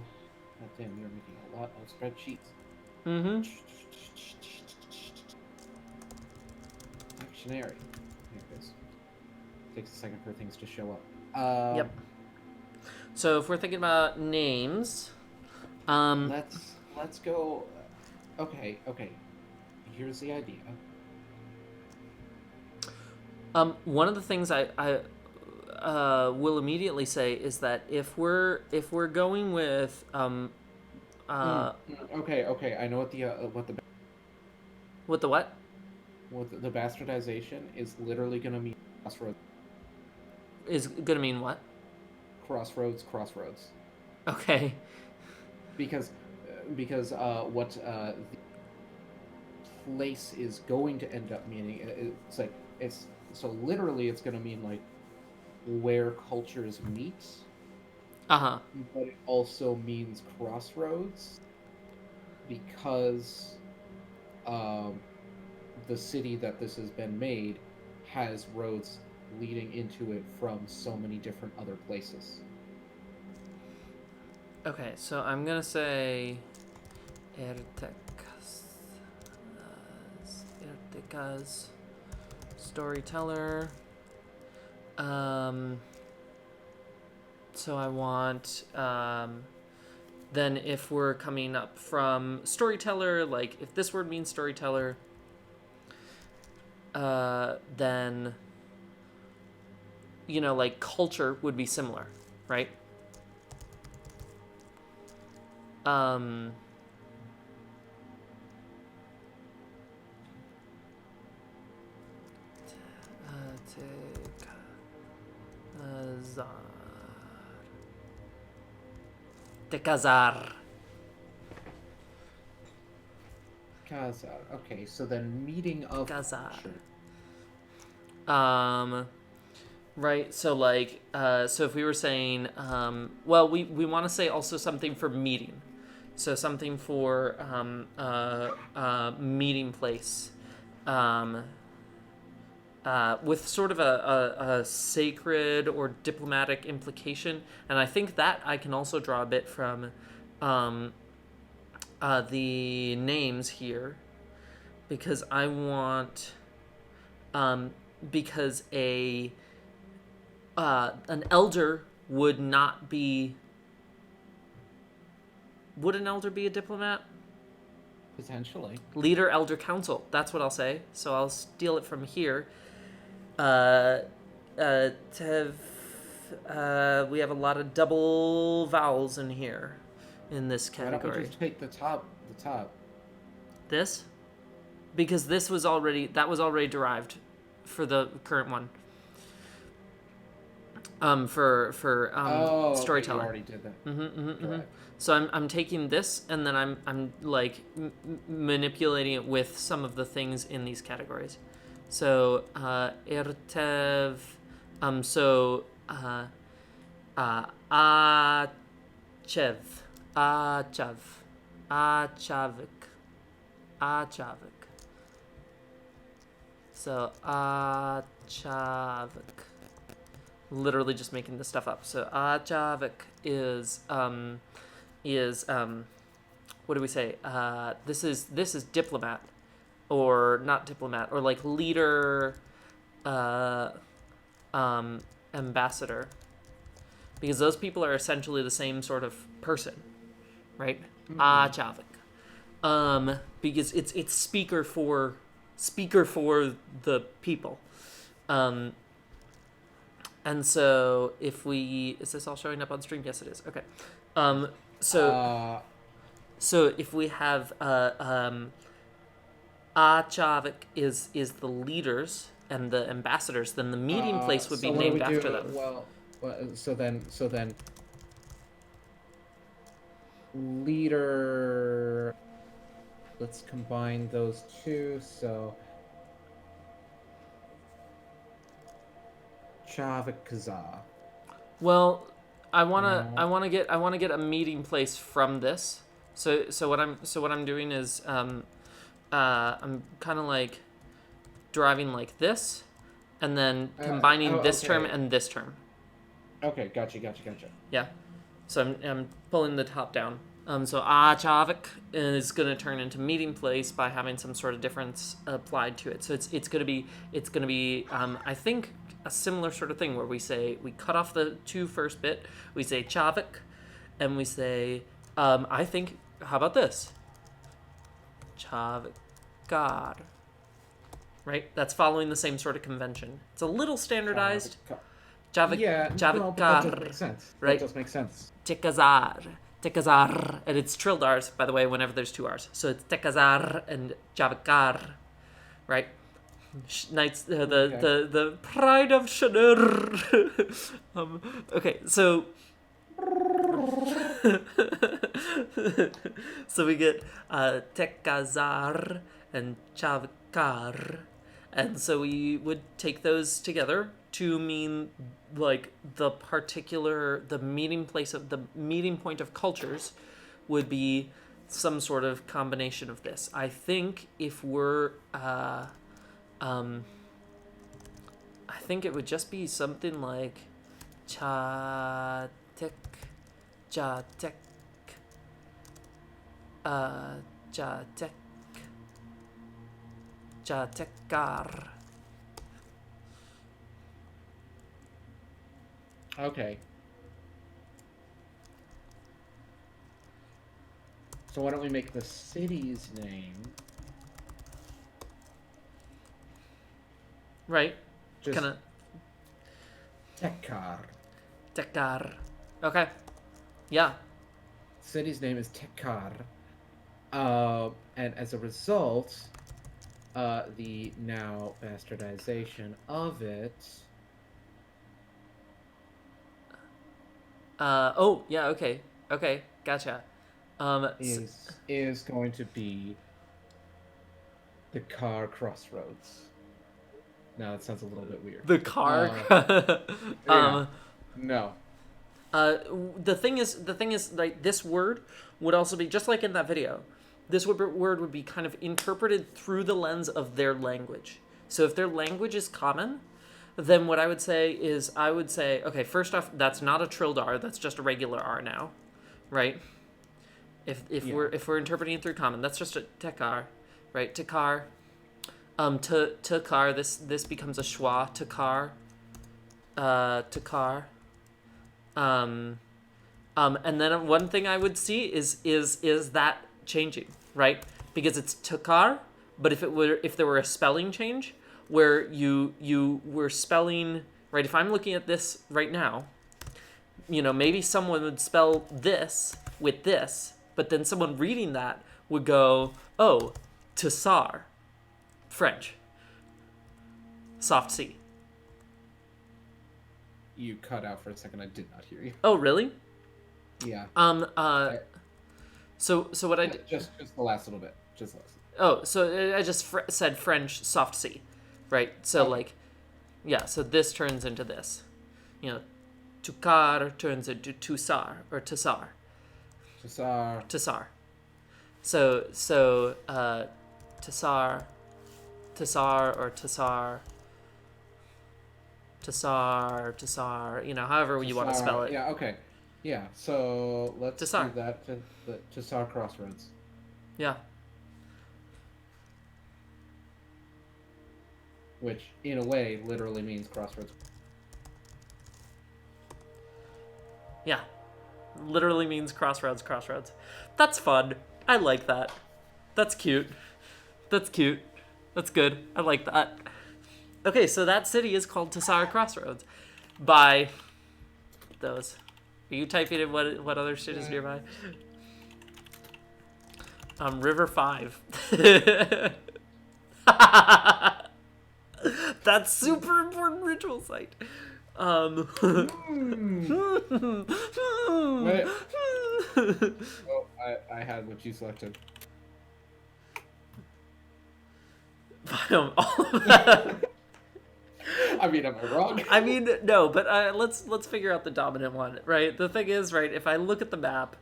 damn, you're making a lot of spreadsheets. Mm-hmm. Dictionary. Here it is. Takes a second for things to show up. Yep. So if we're thinking about names, let's go. Okay. Here's the idea. One of the things I will immediately say is that if we're going with Okay. I know what the what the what? what the bastardization is literally gonna mean crossroads. Is gonna mean what? Crossroads. Okay. Because what the place is going to end up meaning, it's like it's so literally it's going to mean like where cultures meet, Uh-huh. but it also means crossroads because um, the city that this has been made has roads leading into it from so many different other places. Okay, so I'm gonna say Ertekas storyteller. So I want then if we're coming up from storyteller, like if this word means storyteller, then like culture would be similar, right? Um, Tekazar. Kazar. Okay, so then meeting of Kazar. culture. Right, so like so if we were saying well we want to say also something for meeting, so something for meeting place, with sort of a sacred or diplomatic implication, and I think that I can also draw a bit from the names here, because I want because an elder would not be. Would an elder be a diplomat? Potentially. Leader, elder, council. That's what I'll say. So I'll steal it from here. Tev. We have a lot of double vowels in here, in this Why don't we category. just take the top? This, because that was already derived for the current one. For storyteller. You already did that. So I'm taking this and then I'm like manipulating it with some of the things in these categories. So Ertev, Achev, Achavik. So Achavik. Literally just making this stuff up. So Achavik is what do we say? This is diplomat, or not diplomat, or like leader, ambassador, because those people are essentially the same sort of person, right? Achavik, because it's speaker for the people. And so if we... Is this all showing up on stream? Yes, it is. Okay. So if we have Achavik is the leaders and the ambassadors, then the meeting place would be named after them. Well, so then leader. Let's combine those two. So Chavik-Kazaa. Well, I wanna get a meeting place from this. So what I'm doing is I'm kind of like deriving like this, and then combining this term and this term. Okay, gotcha. Yeah, so I'm pulling the top down. So Achavik is gonna turn into meeting place by having some sort of difference applied to it. So it's gonna be I think a similar sort of thing where we cut off the two first bit, we say Chavik, and we say I think, how about this? Chavikar. Right? That's following the same sort of convention. It's a little standardized. Chavikar. That does make sense. Right? That does make sense. Tekazar, and it's trilled R's, by the way, whenever there's two R's. So it's Tekazar and Chavikar, right? Knights, the pride of Shadar. Okay, so so we get Tekazar and Chavikar, And so we would take those together to mean like the meeting place of the meeting point of cultures would be some sort of combination of this. I think if we're I think it would just be something like cha tek ja tek ja tek ja tekar. Okay. So why don't we make the city's name Right. just Kind of Tekar? tekar. Okay. Yeah. City's name is Tekar. And as a result, the now bastardization of it. Oh, yeah, okay. Okay, gotcha. Is going to be the Car Crossroads. Now that sounds a little bit weird. The car. Yeah. No. The thing is, like, this word would also be just like in that video. This word would be kind of interpreted through the lens of their language. So if their language is common, then what I would say, okay, first off, that's not a trilled R. That's just a regular R now, right? If we're interpreting it through common, that's just a tekar, right? Tekar. Tekar. This becomes a schwa. Tekar. Tekar. And then one thing I would see is that changing, right? Because it's tekar, but if there were a spelling change where you were spelling, right? If I'm looking at this right now, maybe someone would spell this with this, but then someone reading that would go, oh, Tessar, French, soft C. You cut out for a second. I did not hear you. Oh, really? Yeah. So what I did? Just the last little bit. Just last. Oh, so I just said French soft C, right? So Okay. so this turns into this, Tukar turns into Tusar or Tassar. Tassar. Tassar. So Tassar or Tassar. Tassar, however you want to spell it. Yeah, okay. Yeah, so let's Tassar. do that to the Tassar Crossroads. Yeah. Which, in a way, literally means crossroads. Yeah. Literally means crossroads. That's fun. I like that. That's cute. That's good. I like that. Okay, so that city is called Tassar Crossroads by those. Are you typing in what other shit is nearby? River 5. That's super important ritual site. Wait. Oh, I had what you selected. All of that. I mean, am I wrong? I mean, no, but let's figure out the dominant one, right? The thing is, right, if I look at the map,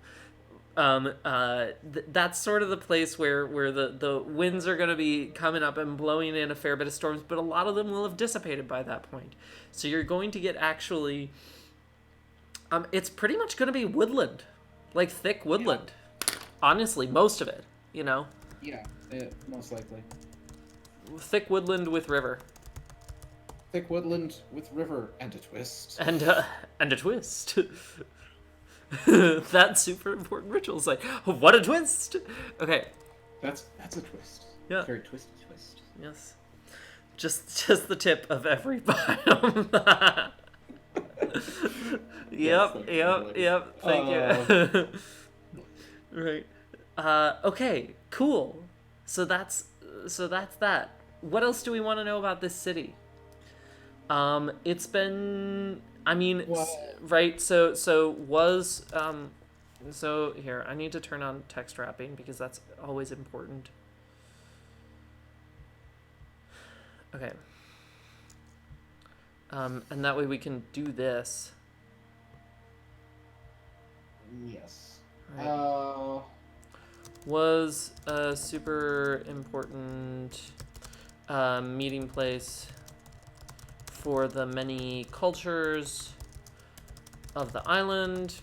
that's sort of the place where the winds are going to be coming up and blowing in a fair bit of storms, but a lot of them will have dissipated by that point. So you're going to get actually, it's pretty much going to be woodland, like thick woodland. Yeah. Honestly, most of it, Yeah, most likely. Thick woodland with river. Thick woodland with river and a twist. And a twist. That's super important ritual site. What a twist! Okay. That's a twist. Yeah. Very twisty twist. Yes. Just the tip of every biome. Yep. Thank you. Right. Okay. Cool. So that's that. What else do we want to know about this city? It's been, right, so here, I need to turn on text wrapping because that's always important. Okay. And that way we can do this. Yes. Right. Uh, Was a super important meeting place for the many cultures of the island.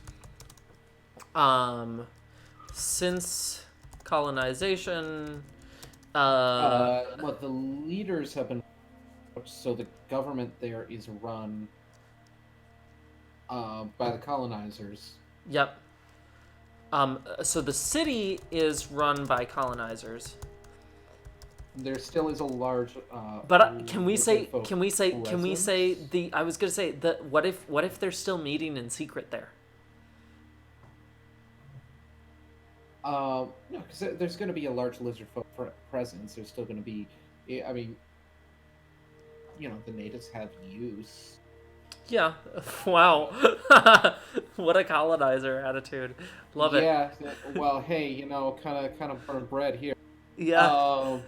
Since colonization, what the leaders have been, so the government there is run by the colonizers. yep. So the city is run by colonizers. There still is a large But can we say folk can we say can we say presence. the I was gonna say the what if they're still meeting in secret there? No, because there's going to be a large lizard folk presence. There's still going to be, I mean, the natives have use. Yeah. Wow. What a colonizer attitude. Love it. Yeah. Well, hey, kind of burn bread here. Yeah.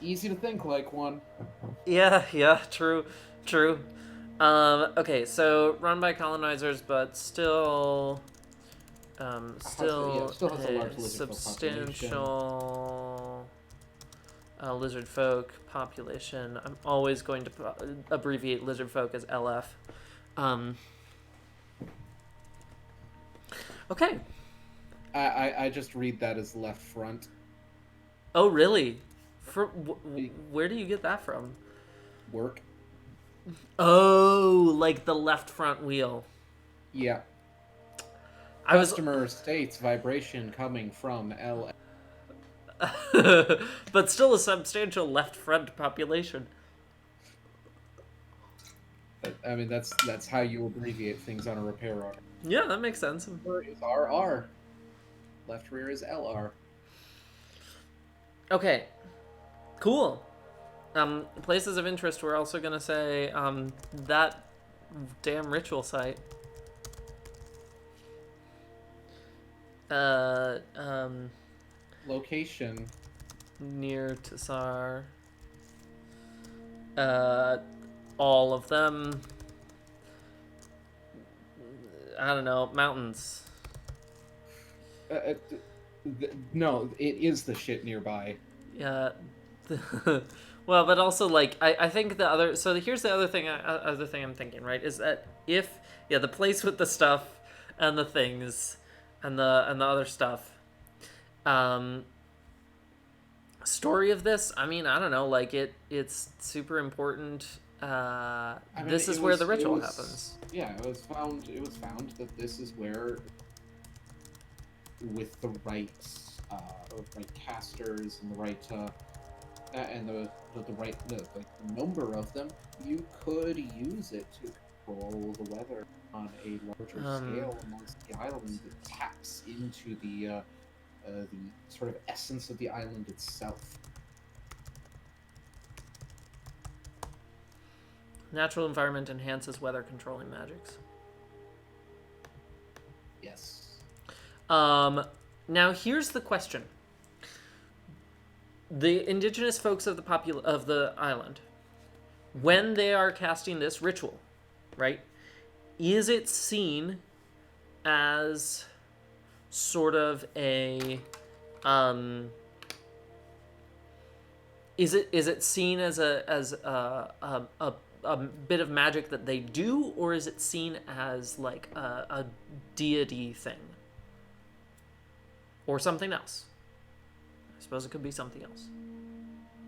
Easy to think like one. Yeah, true. True. Okay, so run by colonizers, but still Still has a large a lizard folk population. substantial lizard folk population. I'm always going to abbreviate lizard folk as LF. Okay. I just read that as left front. Oh, really? Where do you get that from? Work. Oh, like the left front wheel. Yeah. I was, Customer states vibration coming from L. but still a substantial left front population. I mean, that's how you abbreviate things on a repair order. Yeah, that makes sense. Rear is RR. Left rear is LR. Okay, cool. Places of interest. We're also gonna say that damn ritual site. Location. Near Tassar. All of them. I don't know, mountains. No, it is the shit nearby. Yeah. Well, but also like I think the other. So here's the other thing. Other thing I'm thinking, right, is that if the place with the stuff and the things and the other stuff. Story of this. I mean, I don't know. Like it's super important. This is where the ritual happens. Yeah, it was found. It was found that this is where, with the right casters and the right and the right the number of them, you could use it to control the weather on a larger scale amongst the island. That taps into the sort of essence of the island itself. Natural environment enhances weather controlling magics. Yes. Now here's the question. The indigenous folks of the island, when they are casting this ritual, right, is it seen as sort of a is it seen as a bit of magic that they do, or is it seen as like a deity thing or something else? I suppose it could be something else.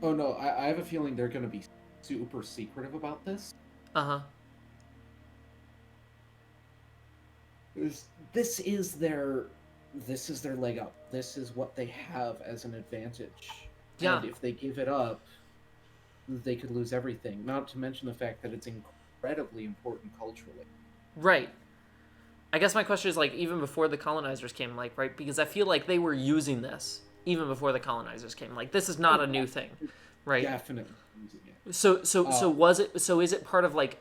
Oh no, I have a feeling they're going to be super secretive about this. Uh-huh. This is their leg up. This is what they have as an advantage. Yeah. And if they give it up, they could lose everything. Not to mention the fact that it's incredibly important culturally. Right. I guess my question is, like, even before the colonizers came, like, right? Because I feel like they were using this even before the colonizers came. Like, this is not a new thing, right? Definitely using it. So was it? So is it part of like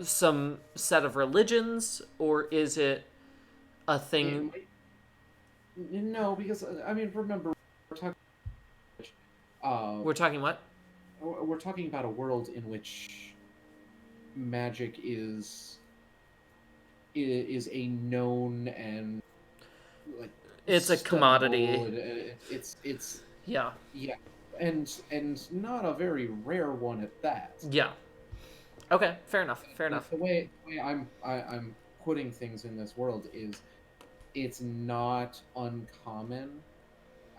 some set of religions, or is it a thing? No, because I mean, remember we're talking. We're talking what? we're talking about a world in which magic is a known and like It's a commodity. studyable, and it's Yeah. yeah, and not a very rare one at that. Yeah. Okay, fair enough. Fair enough. The way I'm putting things in this world is it's not uncommon.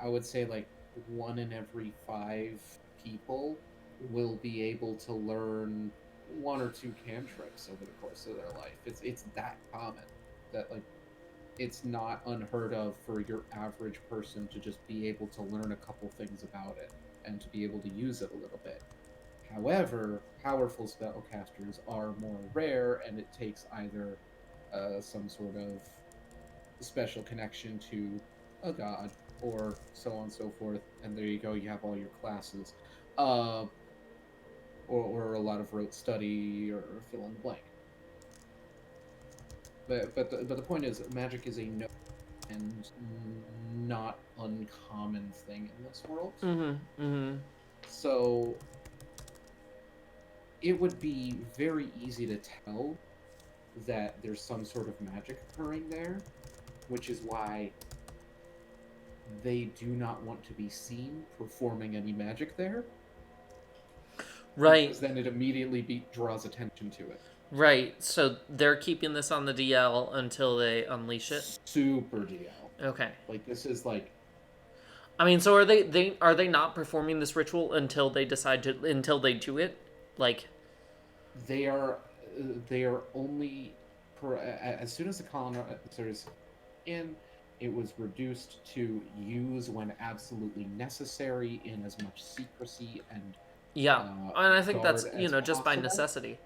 I would say like 1 in every 5 people will be able to learn 1 or 2 cantrips over the course of their life. It's that common that like it's not unheard of for your average person to just be able to learn a couple things about it and to be able to use it a little bit. However, powerful spellcasters are more rare, and it takes either some sort of special connection to a god or so on and so forth. And there you go, you have all your classes. Uh, or a lot of rote study or fill in the blank. But the point is, magic is a no and not uncommon thing in this world. Mm-hmm. Mm-hmm. So it would be very easy to tell that there's some sort of magic occurring there, which is why they do not want to be seen performing any magic there. Right. Because then it immediately draws attention to it. Right. So they're keeping this on the DL until they unleash it. Super DL. Okay. Like this is like. I mean, so are they not performing this ritual until they do it? Like They are only as soon as the colonizers in, it was reduced to use when absolutely necessary in as much secrecy and yeah, and I think that's guard as just by possible. necessity.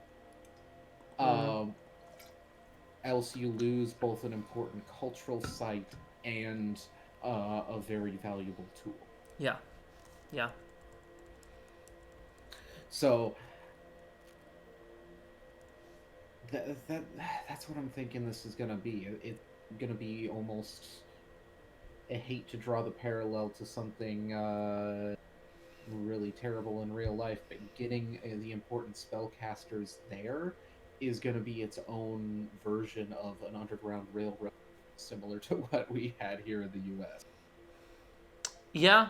Else you lose both an important cultural site and a very valuable tool. Yeah, yeah. So that's what I'm thinking this is gonna be. It's gonna be almost. I hate to draw the parallel to something really terrible in real life, but getting the important spellcasters there is going to be its own version of an underground railroad, similar to what we had here in the U.S. Yeah,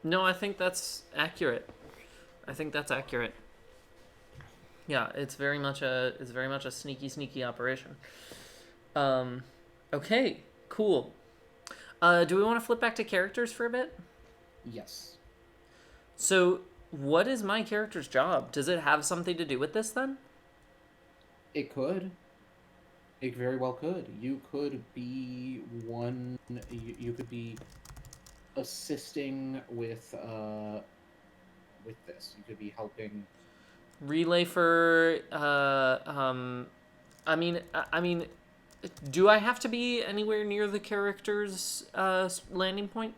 no, I think that's accurate. Yeah, it's very much a sneaky operation. Okay, cool. Do we want to flip back to characters for a bit? Yes. So, what is my character's job? Does it have something to do with this then? It could. It very well could. You could be one. You could be assisting with this. You could be helping. Relay for. I mean, do I have to be anywhere near the character's landing point?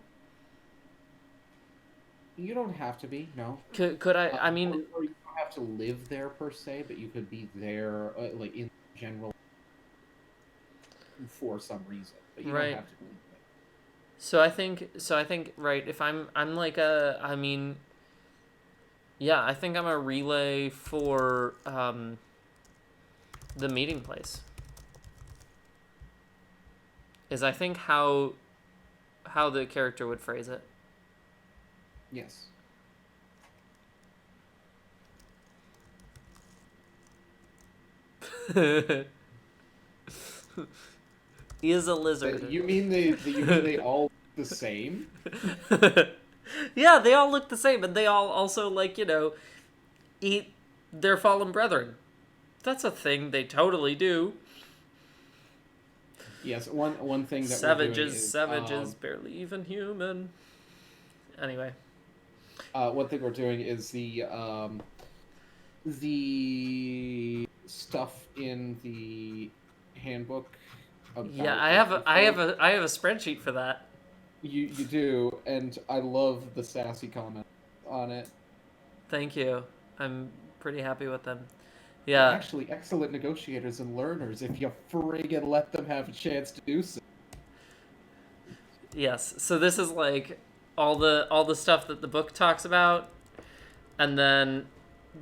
You don't have to be. No. Could I? I mean, or you don't have to live there per se, but you could be there, like in general, for some reason. But you right. don't have to be. So I think right. If I'm like a. I mean. Yeah, I think I'm a relay for the meeting place. Is I think how the character would phrase it. Yes. He is a lizard. You mean they all look the same? Yeah, they all look the same, and they all also eat their fallen brethren. That's a thing they totally do. Yes, one thing that Savages, barely even human. Anyway. One thing we're doing is the stuff in the handbook. Yeah, I have a spreadsheet for that. You do, and I love the sassy comment on it. Thank you. I'm pretty happy with them. Yeah. They're actually excellent negotiators and learners if you friggin' let them have a chance to do so. Yes. So this is like all the stuff that the book talks about. And then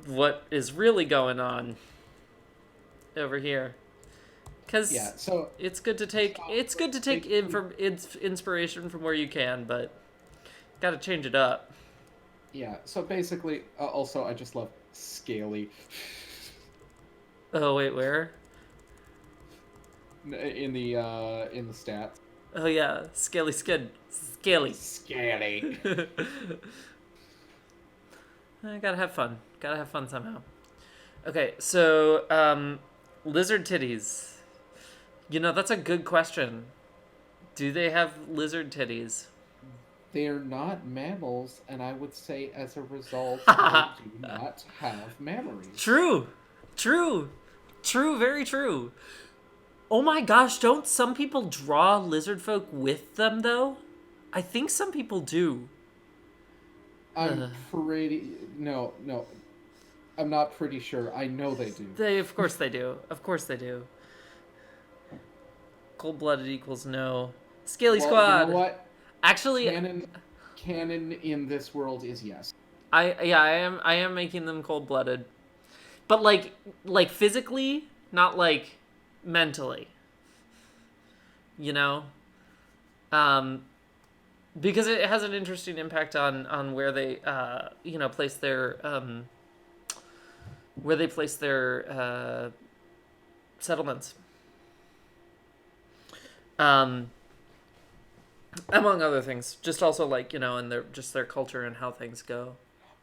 what is really going on over here? Yeah. Because So it's good to take basically, inspiration from where you can, but got to change it up. yeah. So basically, also I just love scaly Oh wait, where? in the stats. Oh yeah, scaly skin, scaly. Scaly. I gotta have fun. Gotta have fun somehow. Okay, so lizard titties. You know, that's a good question. Do they have lizard titties? They're not mammals, and I would say as a result, they do not have memories. True. True. True, very true. Oh my gosh, don't some people draw lizard folk with them though? I think some people do. I'm pretty no, no. I'm not pretty sure. I know they do. They of course they do. Of course they do. Cold blooded equals no. Scaly Well, you know squad. what? Actually, Canon in this world is yes. I am making them cold blooded. But like physically, not like mentally. You know? Um because it has an interesting impact on where they place their settlements, um among other things, just also like and their just their culture and how things go.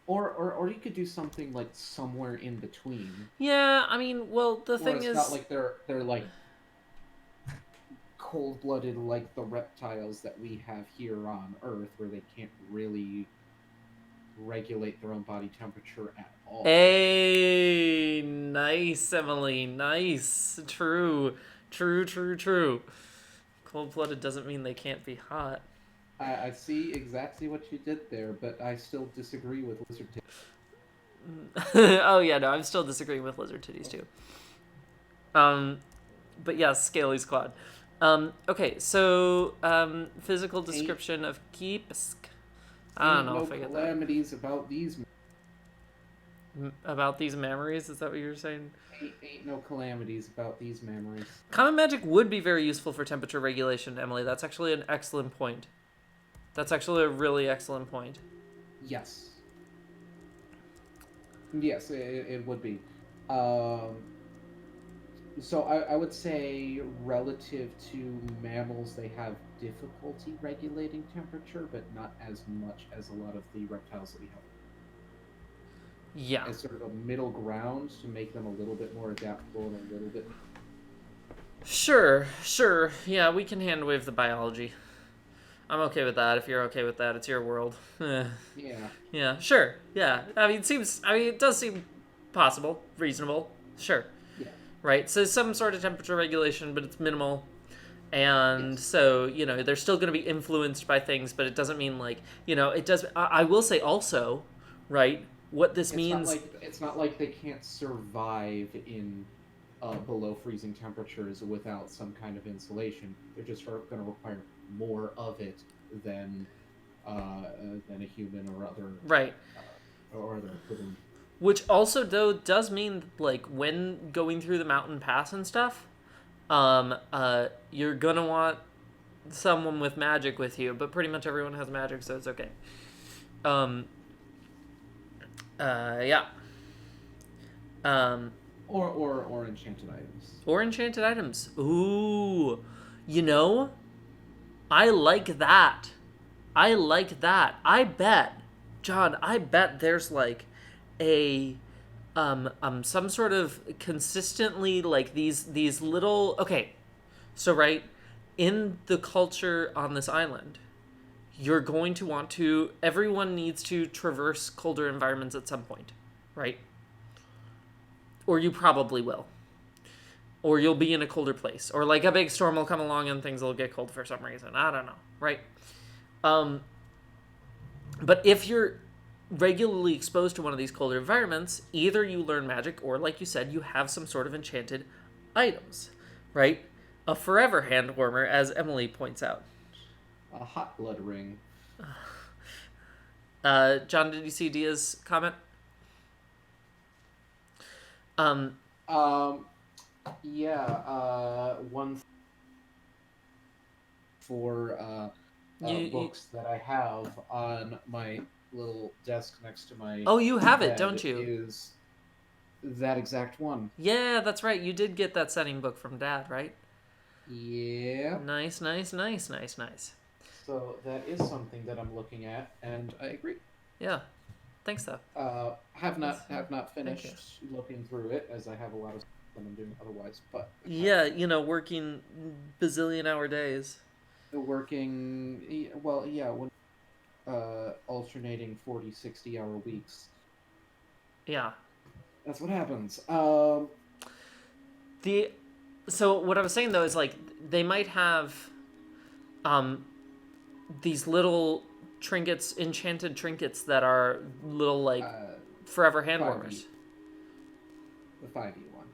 Or you could do something like somewhere in between, Yeah, I mean, well, the where thing it's not is, like they're like cold blooded like the reptiles that we have here on Earth, where they can't really regulate their own body temperature at all. hey, nice, Emily, nice, true, true, true, true. Cold-blooded doesn't mean they can't be hot. I see exactly what you did there, but I still disagree with lizard Oh yeah, no, I'm still disagreeing with lizard titties too. Um, but yeah, scaly squad. Okay, so physical description of Keepsk. I don't Ain't know no if I get that. calamities about these. About these memories, is that what you're saying? Ain't no calamities about these memories. Common magic would be very useful for temperature regulation, Emily. That's actually an excellent point. That's actually a really excellent point. Yes. Yes, it would be. Um, so I would say relative to mammals, they have difficulty regulating temperature, but not as much as a lot of the reptiles that we have. Yeah. As sort of a middle ground to make them a little bit more adaptable and a little bit. Sure, sure. Yeah, we can hand wave the biology. I'm okay with that. If you're okay with that, it's your world. Yeah. Yeah, sure. Yeah. I mean, it does seem possible, reasonable. Sure. Yeah. Right? So some sort of temperature regulation, but it's minimal. And Yes. so, they're still going to be influenced by things, but it doesn't mean it does. I will say also, right? What this means. It's not like they can't survive in below freezing temperatures without some kind of insulation. They're just going to require more of it than a human or other Right. Or other equivalent. Which also, though, does mean, like, when going through the mountain pass and stuff, you're gonna want someone with magic with you, but pretty much everyone has magic, so it's okay. Yeah. Or enchanted items. Or enchanted items. Ooh. I like that. I like that. I bet, John, there's like a some sort of consistently like these little, okay. So right in the culture on this island, you're going to want to, everyone needs to traverse colder environments at some point, right? Or you probably will. Or you'll be in a colder place. Or like a big storm will come along and things will get cold for some reason. I don't know, right? But if you're regularly exposed to one of these colder environments, either you learn magic or, like you said, you have some sort of enchanted items, right? A forever hand warmer, as Emily points out. A hot blood ring. John, did you see Dia's comment? Um, Um, yeah. One for you books that I have on my little desk next to my oh, you have it, bed don't you? is that exact one. Yeah, that's right. You did get that setting book from Dad, right? Yeah. Nice, nice, nice, nice, nice. So that is something that I'm looking at, and I agree. Yeah, thanks though. Have That's not thank you. finished looking through it as I have a lot of stuff that I'm doing otherwise, but I have Yeah, working bazillion hour days. well, yeah, when alternating 40, 60 hour weeks. Yeah. That's what happens. The so what I was saying though is like they might have um these little trinkets, enchanted trinkets that are little like uh forever hand 5e warmers. the 5e one.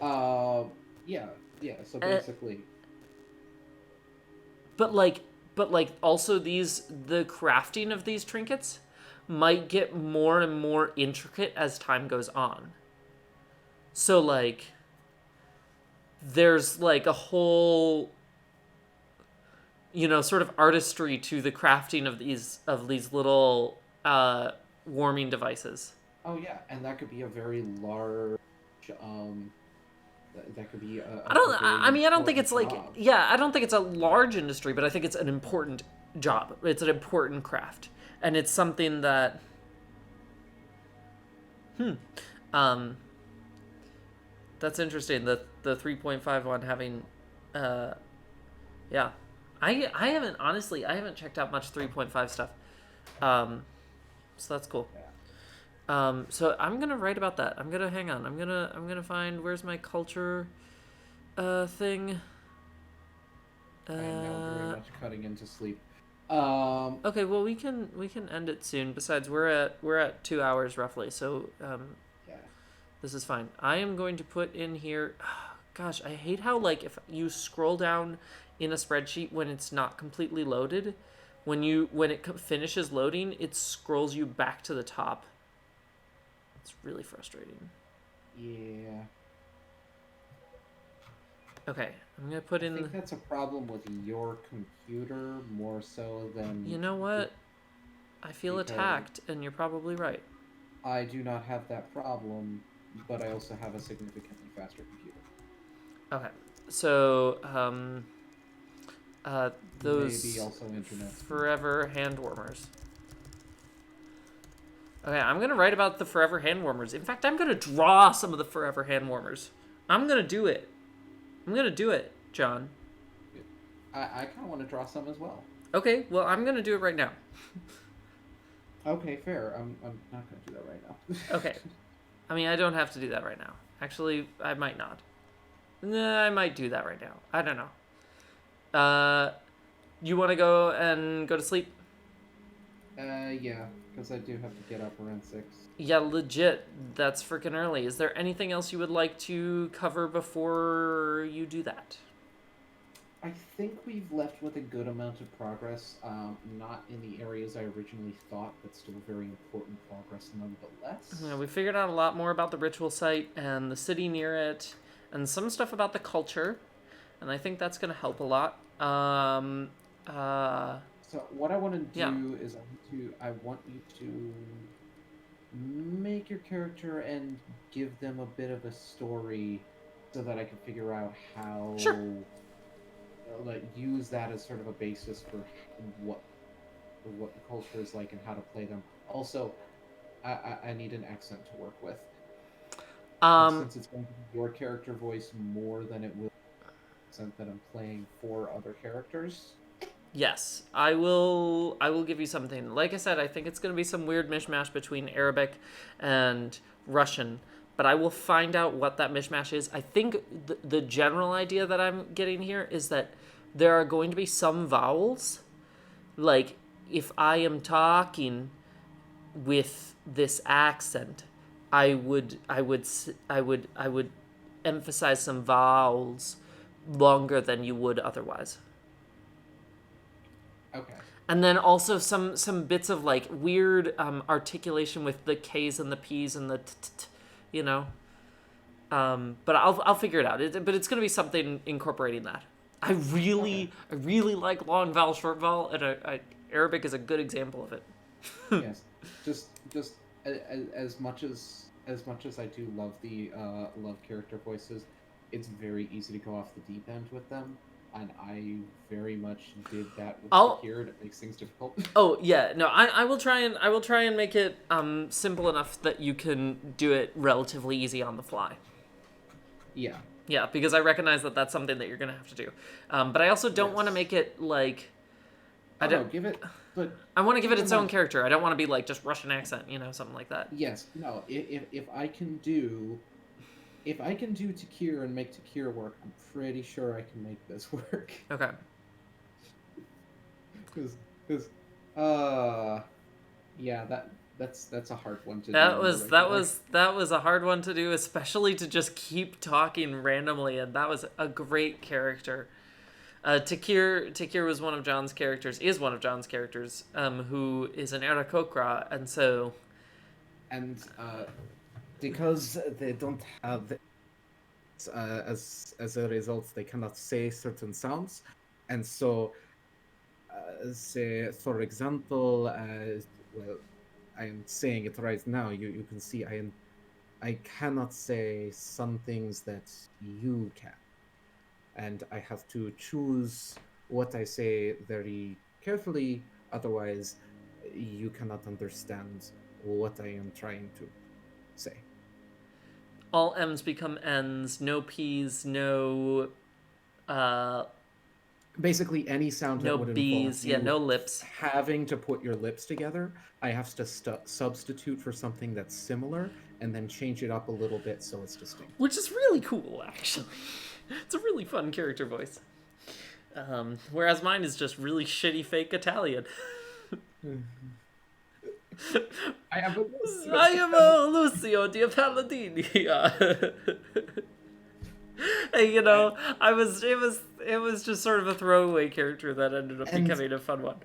Uh yeah, yeah, so Uh, basically but like also the crafting of these trinkets might get more and more intricate as time goes on. So like there's like a whole sort of artistry to the crafting of these little warming devices. oh yeah, and that could be a very large um that could be I a don't. very I mean, I don't think important it's like. job. Yeah, I don't think it's a large industry, but I think it's an important job. It's an important craft, and it's something that. Um, that's interesting. The 3.5 one having, uh, yeah, I haven't honestly I haven't checked out much 3.5 stuff. Um, so that's cool. Yeah. So I'm gonna write about that. I'm gonna hang on. I'm gonna find where's my culture, thing. I am now very Uh, much cutting into sleep. Um, Okay, well we can end it soon. Besides, we're at 2 hours roughly, so yeah. this is fine. I am going to put in here. Gosh, I hate how like if you scroll down in a spreadsheet when it's not completely loaded, when it finishes loading, it scrolls you back to the top. It's really frustrating. Yeah. Okay, I'm gonna put I in. think that's a problem with your computer more so You than know what? I feel because attacked, and you're probably right. I do not have that problem, but I also have a significantly faster computer. Okay, so Maybe those also internet speed. forever hand warmers. Okay, I'm gonna write about the forever hand warmers. In fact, I'm gonna draw some of the forever hand warmers. I'm gonna do it. I'm gonna do it, John. I kind of want to draw some as well. Okay, well, I'm gonna do it right now. Okay, fair. I'm not going to do that right now. Okay. I mean, I don't have to do that right now. Actually, I might not. Nah, I might do that right now. I don't know. You want to go to sleep? Yeah, because I do have to get up around 6. Yeah, legit. That's freaking early. Is there anything else you would like to cover before you do that? I think we've left with a good amount of progress. Not in the areas I originally thought, but still very important progress nonetheless. We figured out a lot more about the ritual site and the city near it, and some stuff about the culture, and I think that's going to help a lot. Uh, So what I want to yeah. do is I want you to make your character and give them a bit of a story so that I can figure out how Sure. like use that as sort of a basis for what what the culture is like and how to play them. Also, I need an accent to work with. And Um, since it's going to be your character voice more than it will be the accent that I'm playing for other characters. yes, I will. I will give you something. Like I said, I think it's going to be some weird mishmash between Arabic and Russian, but I will find out what that mishmash is. I think the general idea that I'm getting here is that there are going to be some vowels. Like if I am talking with this accent, I would emphasize some vowels longer than you would otherwise. Okay. And then also some bits of like weird articulation with the K's and the P's and the t, you know. But I'll figure it out. But it's gonna be something incorporating that. I really like long vowel, short vowel, and Arabic is a good example of it. Yes, just as much as I do love the love character voices, it's very easy to go off the deep end with them, and I very much did that with I'll Shakir, and it makes things difficult. Oh yeah, no, I will try and make it simple enough that you can do it relatively easy on the fly. Yeah. Yeah, because I recognize that that's something that you're gonna have to do. But I also don't want to Yes. make it like I Oh don't. no, give it. But I want to give it keep in its own mind, character. I don't want to be like just Russian accent, something like that. yes, no. If I can do Takir and make Takir work, I'm pretty sure I can make this work. Okay. Because uh yeah, that's a hard one to do That on the was that regular. was that was a hard one to do, especially to just keep talking randomly, and that was a great character. Takir was one of John's characters, who is an Aarakocra, and so And because they don't have as a result they cannot say certain sounds, and so say for example, well, I am saying it right now. You can see I cannot say some things that you can, and I have to choose what I say very carefully. Otherwise, you cannot understand what I am trying to say. all M's become N's, no P's, no Basically, any sound that no would involve B's, yeah, you no lips. having to put your lips together, I have to substitute for something that's similar and then change it up a little bit so it's distinct. Which is really cool, actually. It's a really fun character voice. Whereas mine is just really shitty fake Italian. I have a I am a Lucio di Palladini. And, it was just sort of a throwaway character that ended up and becoming a fun one.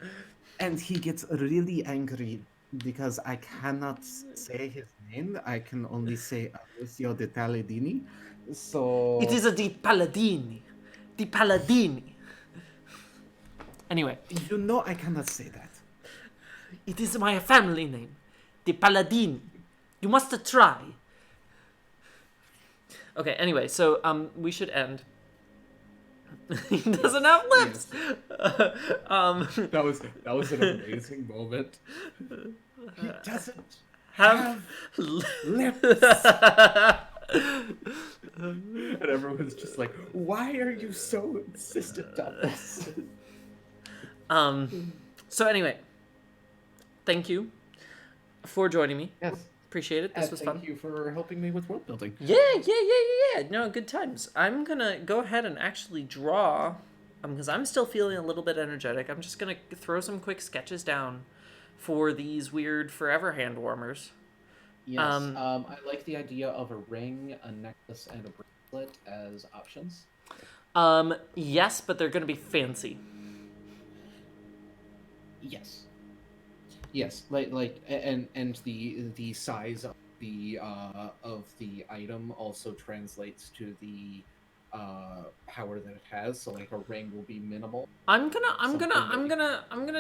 and he gets really angry because I cannot say his name. I can only say Lucio de Taledini. So It is a di Palladini. Di Palladini. Anyway, I cannot say that. it is my family name. Di Palladini. You must try. Okay, anyway, so we should end. He doesn't have lips. That was an amazing moment. He doesn't Have lips. And everyone's just like, why are you so insistent on this? So anyway, thank you for joining me. Yes. Appreciate it. This was fun. Thank you for helping me with world building. Yeah. No, good times. I'm gonna go ahead and actually draw, because I'm still feeling a little bit energetic. I'm just gonna throw some quick sketches down for these weird forever hand warmers. Yes. I like the idea of a ring, a necklace, and a bracelet as options. Yes, but they're gonna be fancy. Yes. Yes, and the size of the item also translates to the power that it has. So like a ring will be minimal. I'm gonna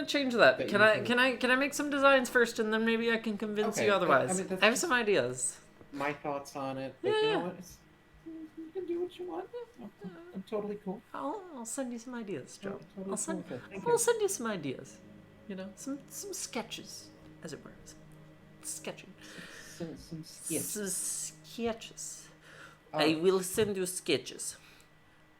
change that. that Can you I make some designs first, and then maybe I can convince Okay, you I otherwise. mean, that's I have just- some ideas. My thoughts on it, but you Yeah. know what? You can do what you want. I'm totally cool. I'll send you some ideas, Joe. Totally I'll send cool with it. Thank I'll you. send you some ideas. Some sketches, as it were. Sketching. Some skits. Some sketches. Uh, I will send you sketches.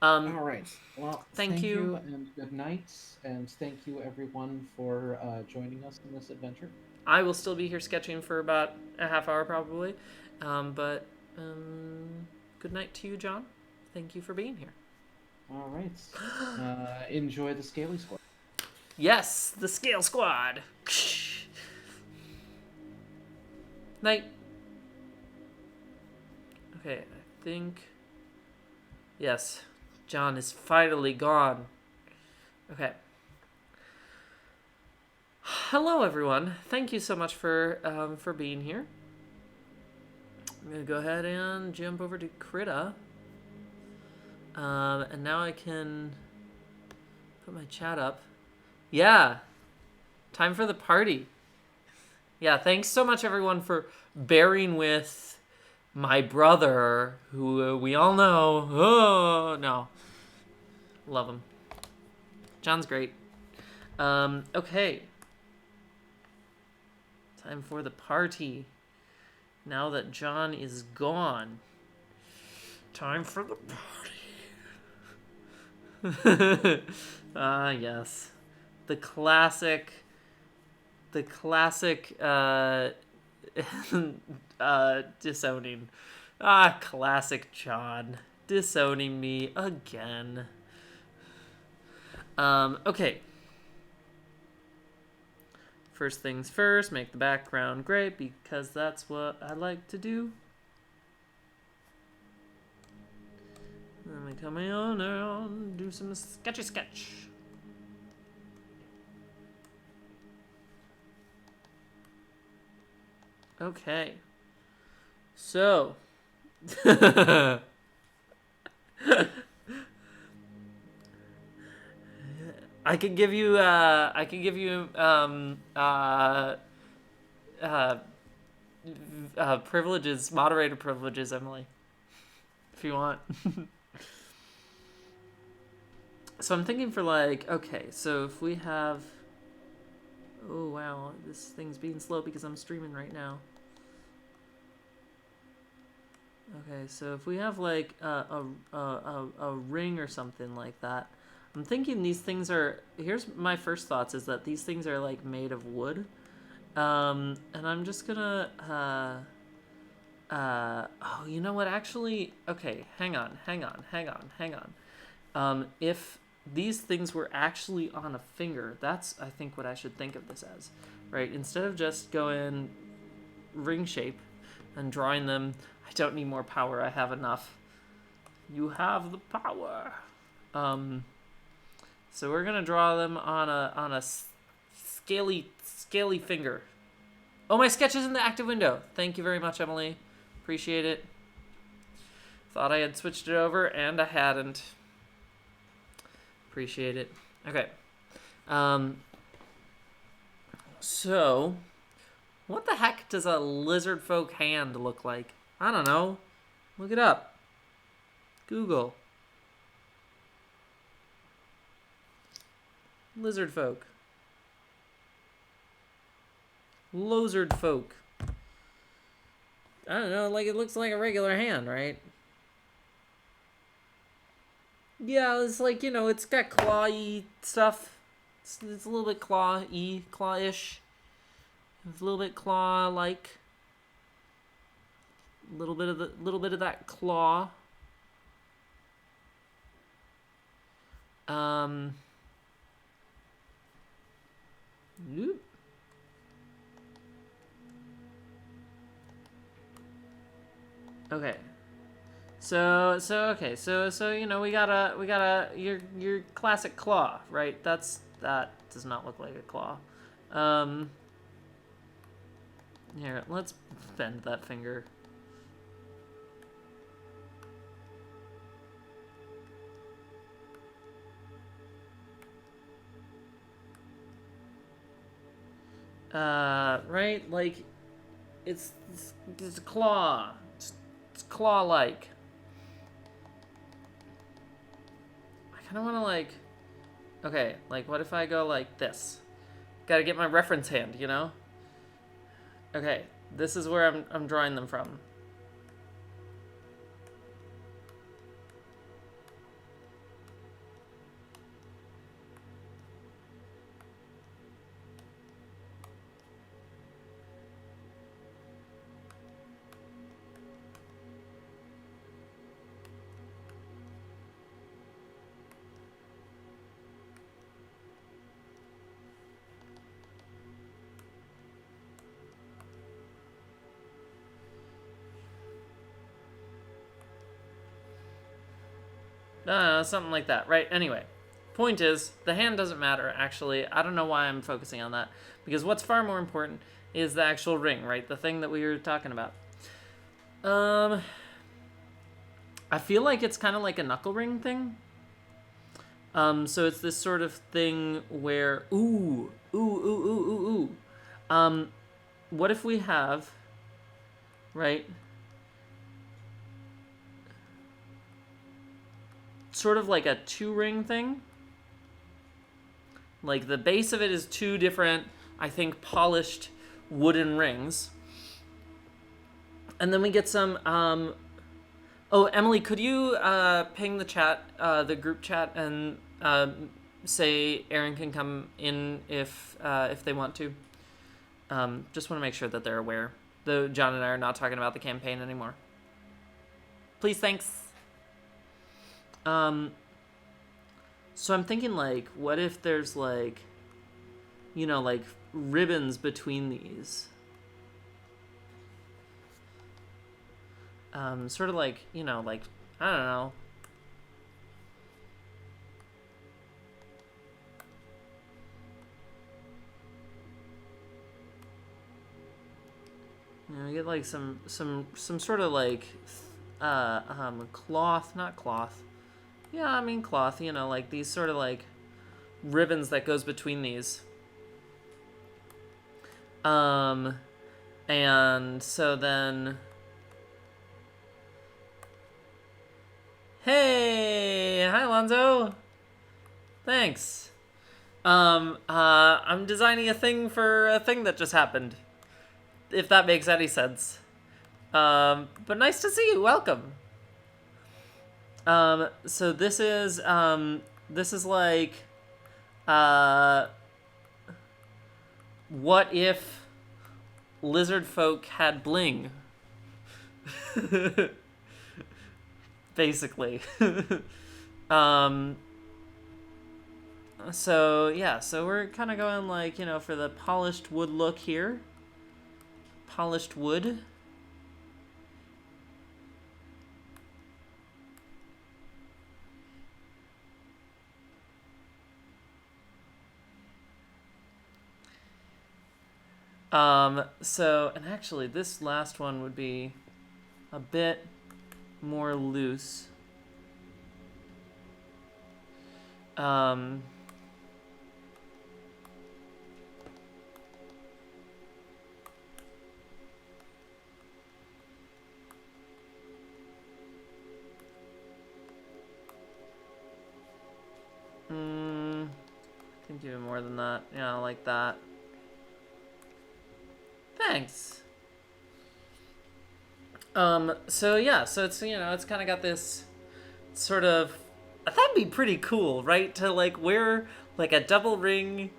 All right. Well, Thank you. and good night, and thank you everyone for joining us in this adventure. I will still be here sketching for about a half hour probably. But good night to you, John. Thank you for being here. All right. Enjoy the Scaly Squad. Yes, the Scale Squad. Night. Okay, I think. Yes, John is finally gone. Okay. Hello, everyone. Thank you so much for being here. I'm gonna go ahead and jump over to Krita. And now I can put my chat up. Yeah, time for the party. Yeah, thanks so much everyone for bearing with my brother, who we all know. Oh, no. Love him. John's great. Okay. Time for the party. Now that John is gone. Time for the party. Yes. The classic, disowning. Classic John. Disowning me again. Okay. First things first, make the background gray because that's what I like to do. Let me come on and do some sketch. Okay. So. I could give you privileges, moderator privileges, Emily, if you want. So I'm thinking for like, okay, so if we have, oh wow, this thing's being slow because I'm streaming right now. Okay, so if we have like a ring or something like that, I'm thinking these things are, here's my first thoughts, is that these things are like made of wood. And I'm just gonna, oh, you know what, actually, okay, hang on. If these things were actually on a finger, that's, I think, what I should think of this as, right? Instead of just going ring shape and drawing them, I don't need more power, I have enough. You have the power. So we're gonna draw them on a scaly finger. Oh, my sketch is in the active window. Thank you very much, Emily. Appreciate it. Thought I had switched it over, and I hadn't. Appreciate it. Okay. So, what the heck does a lizard folk hand look like? I don't know. Look it up. Google. Lizard folk. Lizard folk. I don't know, like it looks like a regular hand, right? Yeah, it's like, you know, it's got claw-y stuff. It's a little bit claw-y, claw-ish. It's a little bit claw-like. A little bit of that claw. Whoop. Okay. So you know, we got your classic claw, right? That does not look like a claw. Here, let's bend that finger. Right? Like, it's a claw. It's claw-like. I kind of want to, like... Okay, like, what if I go like this? Gotta get my reference hand, you know? Okay, this is where I'm drawing them from. Something like that, right? Anyway, point is, the hand doesn't matter, actually. I don't know why I'm focusing on that, because what's far more important is the actual ring, right? The thing that we were talking about. Um, I feel like it's kind of like a knuckle ring thing. So it's this sort of thing where ooh. What if we have, right? Sort of like a 2-ring thing. Like the base of it is 2 different, I think, polished wooden rings. And then we get some oh, Emily, could you ping the chat, the group chat, and say Aaron can come in if they want to. Just want to make sure that they're aware. Though John and I are not talking about the campaign anymore. Please, thanks. So I'm thinking, like, what if there's, like, you know, like, ribbons between these? Sort of like, you know, like, I don't know. You know, you get like some sort of like cloth, not cloth. Yeah, I mean cloth, you know, like these sort of like ribbons that goes between these. And so then hey, hi Alonzo. Thanks. I'm designing a thing for a thing that just happened. If that makes any sense. But nice to see you. Welcome. So this is like, what if lizard folk had bling? Basically. So yeah, so we're kind of going like, you know, for the polished wood look here. Polished wood. So, and actually this last one would be a bit more loose. I think even more than that. Yeah, like that. Thanks. So yeah, so it's, you know, it's kind of got this sort of, that'd be pretty cool, right? To like wear like a double ring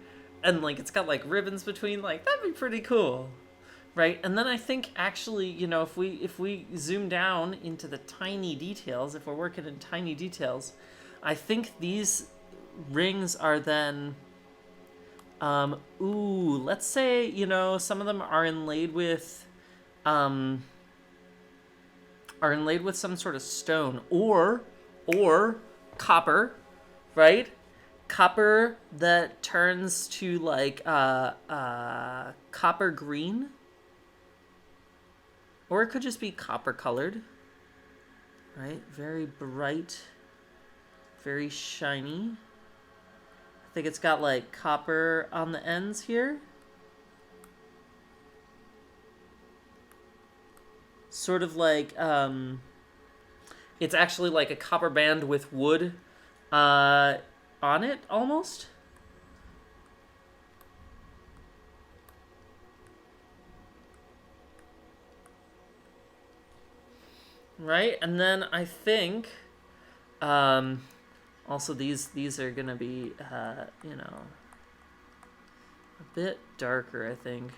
and like it's got like ribbons between, like that'd be pretty cool. Right? And then I think actually, you know, if we zoom down into the tiny details, if we're working in tiny details, I think these rings are then let's say, you know, some of them are inlaid with some sort of stone or copper, right? Copper that turns to like copper green. Or it could just be copper colored, right? Very bright, very shiny. I think it's got like copper on the ends here. Sort of like, it's actually like a copper band with wood on it, almost. Right? And then I think, also these are gonna be, you know, a bit darker, I think.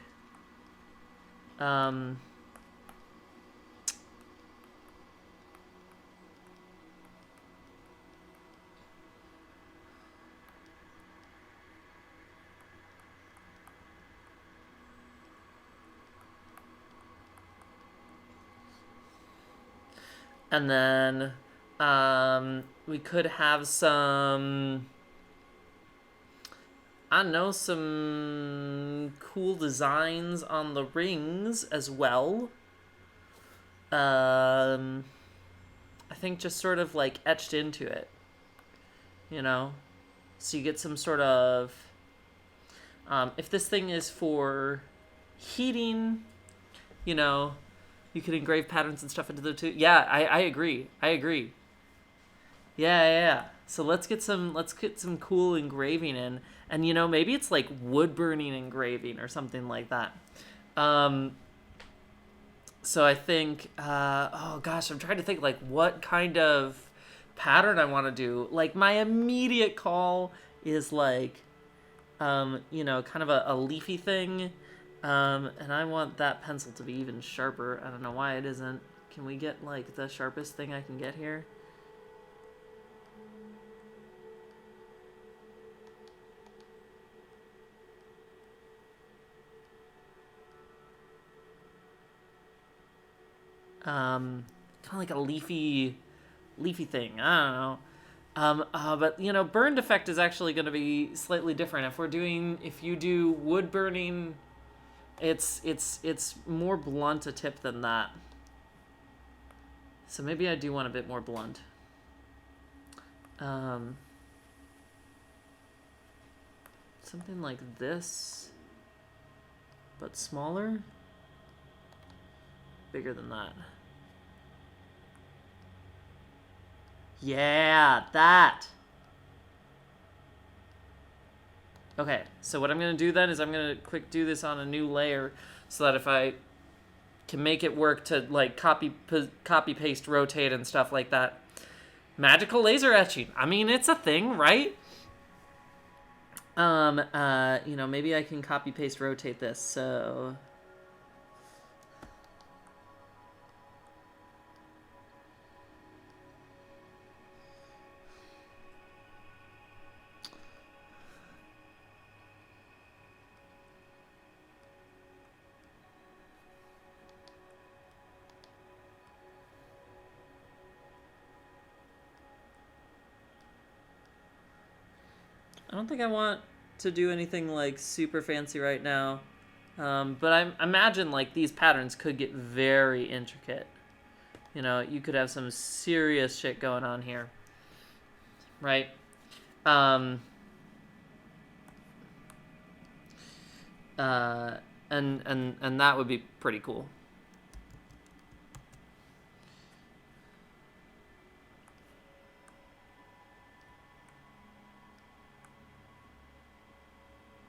And then we could have some, I don't know, some cool designs on the rings as well. I think just sort of like etched into it, you know? So you get some sort of, if this thing is for heating, you know, you could engrave patterns and stuff into the two. Yeah, I agree. I agree. Yeah. So let's get some cool engraving in, and you know, maybe it's like wood burning engraving or something like that. So I think, oh gosh, I'm trying to think like what kind of pattern I want to do. Like my immediate call is like, you know, kind of a leafy thing. And I want that pencil to be even sharper. I don't know why it isn't. Can we get like the sharpest thing I can get here? Kind of like a leafy thing. I don't know. But you know, burned effect is actually going to be slightly different. If you do wood burning, it's more blunt a tip than that. So maybe I do want a bit more blunt. Something like this, but smaller, bigger than that. Yeah, that. Okay, so what I'm going to do then is I'm going to quick do this on a new layer so that if I can make it work to like copy paste, rotate and stuff like that. Magical laser etching. I mean, it's a thing, right? You know, maybe I can copy paste rotate this. So I don't think I want to do anything like super fancy right now. But I imagine like these patterns could get very intricate. You know, you could have some serious shit going on here, right? And that would be pretty cool.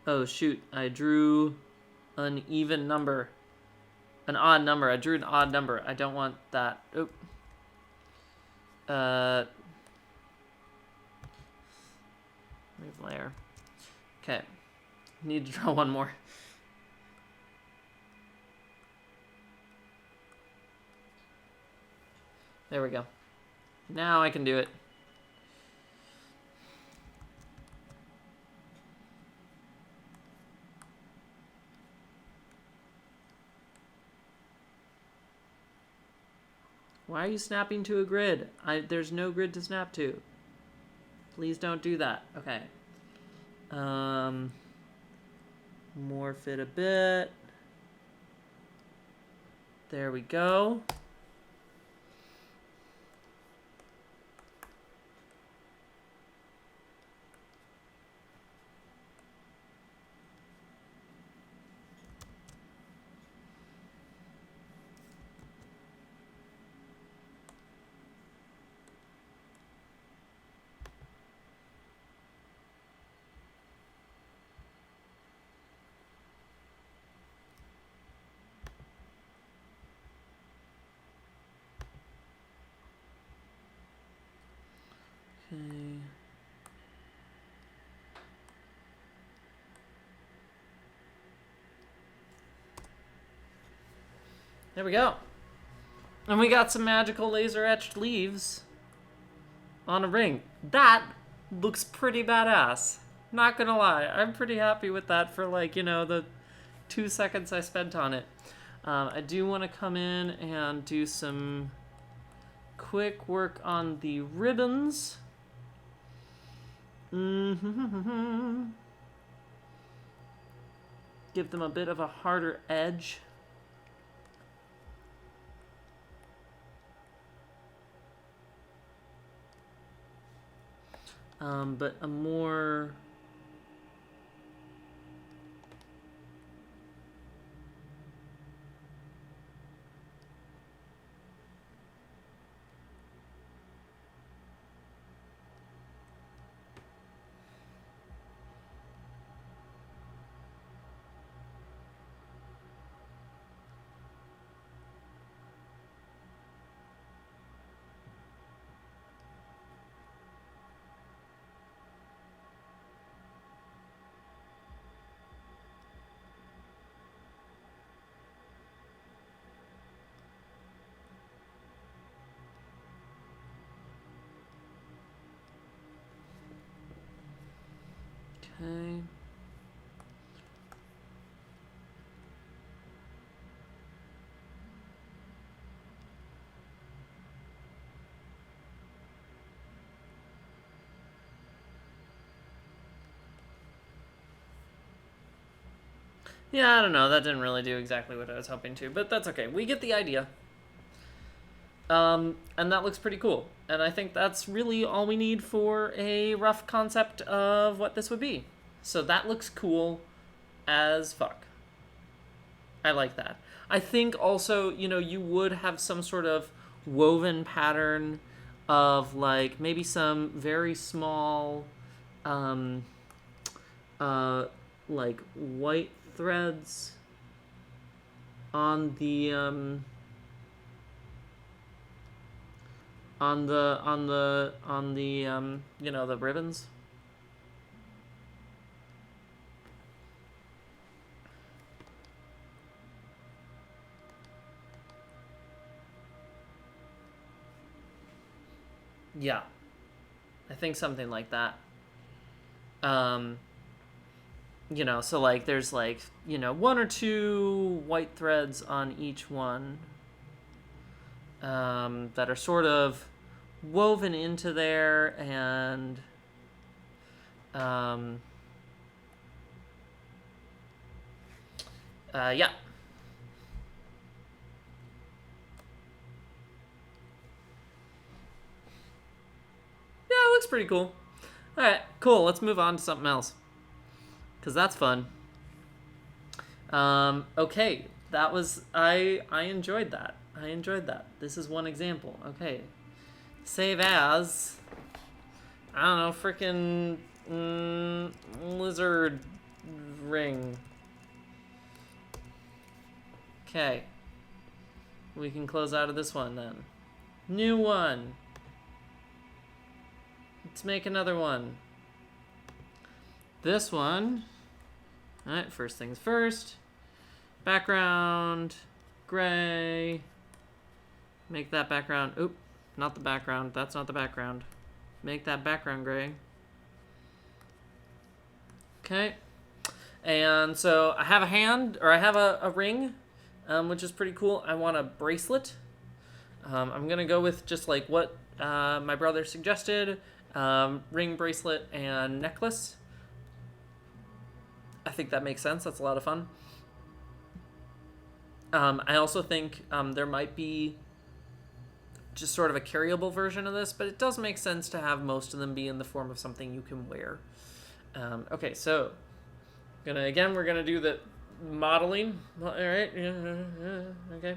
Oh shoot, I drew an even number. An odd number. I drew an odd number. I don't want that. Oop. Remove layer. Okay. Need to draw one more. There we go. Now I can do it. Why are you snapping to a grid? There's no grid to snap to. Please don't do that. Okay. Morph it a bit. There we go. Okay. There we go. And we got some magical laser etched leaves on a ring. That looks pretty badass. Not gonna lie. I'm pretty happy with that for like, you know, the 2 seconds I spent on it. I do want to come in and do some quick work on the ribbons. Give them a bit of a harder edge. but a more... Okay. Yeah, I don't know. That didn't really do exactly what I was hoping to, but that's okay. We get the idea. And that looks pretty cool. And I think that's really all we need for a rough concept of what this would be. So that looks cool as fuck. I like that. I think also, you would have some sort of woven pattern of like maybe some very small like white threads on the the ribbons. Yeah. I think something like that. So like there's like, one or two white threads on each one that are sort of woven into there, and yeah. Yeah, it looks pretty cool. Alright, cool. Let's move on to something else, because that's fun. Okay, that was... I enjoyed that. This is one example. Okay. Save as... I don't know, freaking... lizard ring. Okay. We can close out of this one then. New one. Let's make another one. This one. Alright, first things first. Background. Gray. Make that background. Oop. Not the background. That's not the background. Make that background gray. Okay. And so I have a hand, or I have a ring, which is pretty cool. I want a bracelet. I'm going to go with just like what my brother suggested. Ring, bracelet, and necklace. I think that makes sense. That's a lot of fun. I also think there might be just sort of a carryable version of this, but it does make sense to have most of them be in the form of something you can wear. Okay, so we're gonna do the modeling. All right, okay.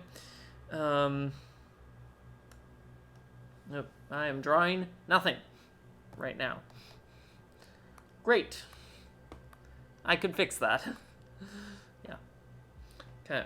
Nope, I am drawing nothing right now. Great. I could fix that. Yeah. Okay.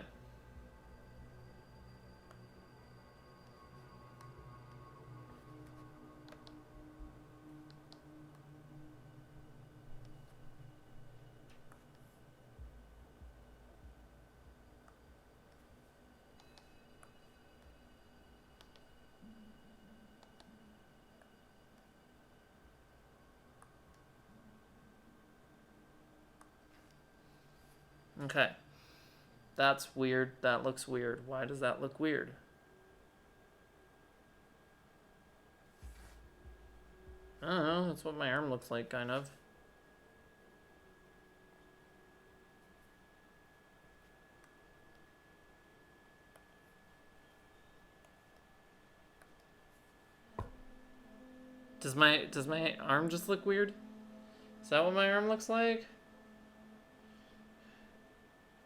Okay. That's weird. That looks weird. Why does that look weird? I don't know. That's what my arm looks like, kind of. Does Does my arm just look weird? Is that what my arm looks like?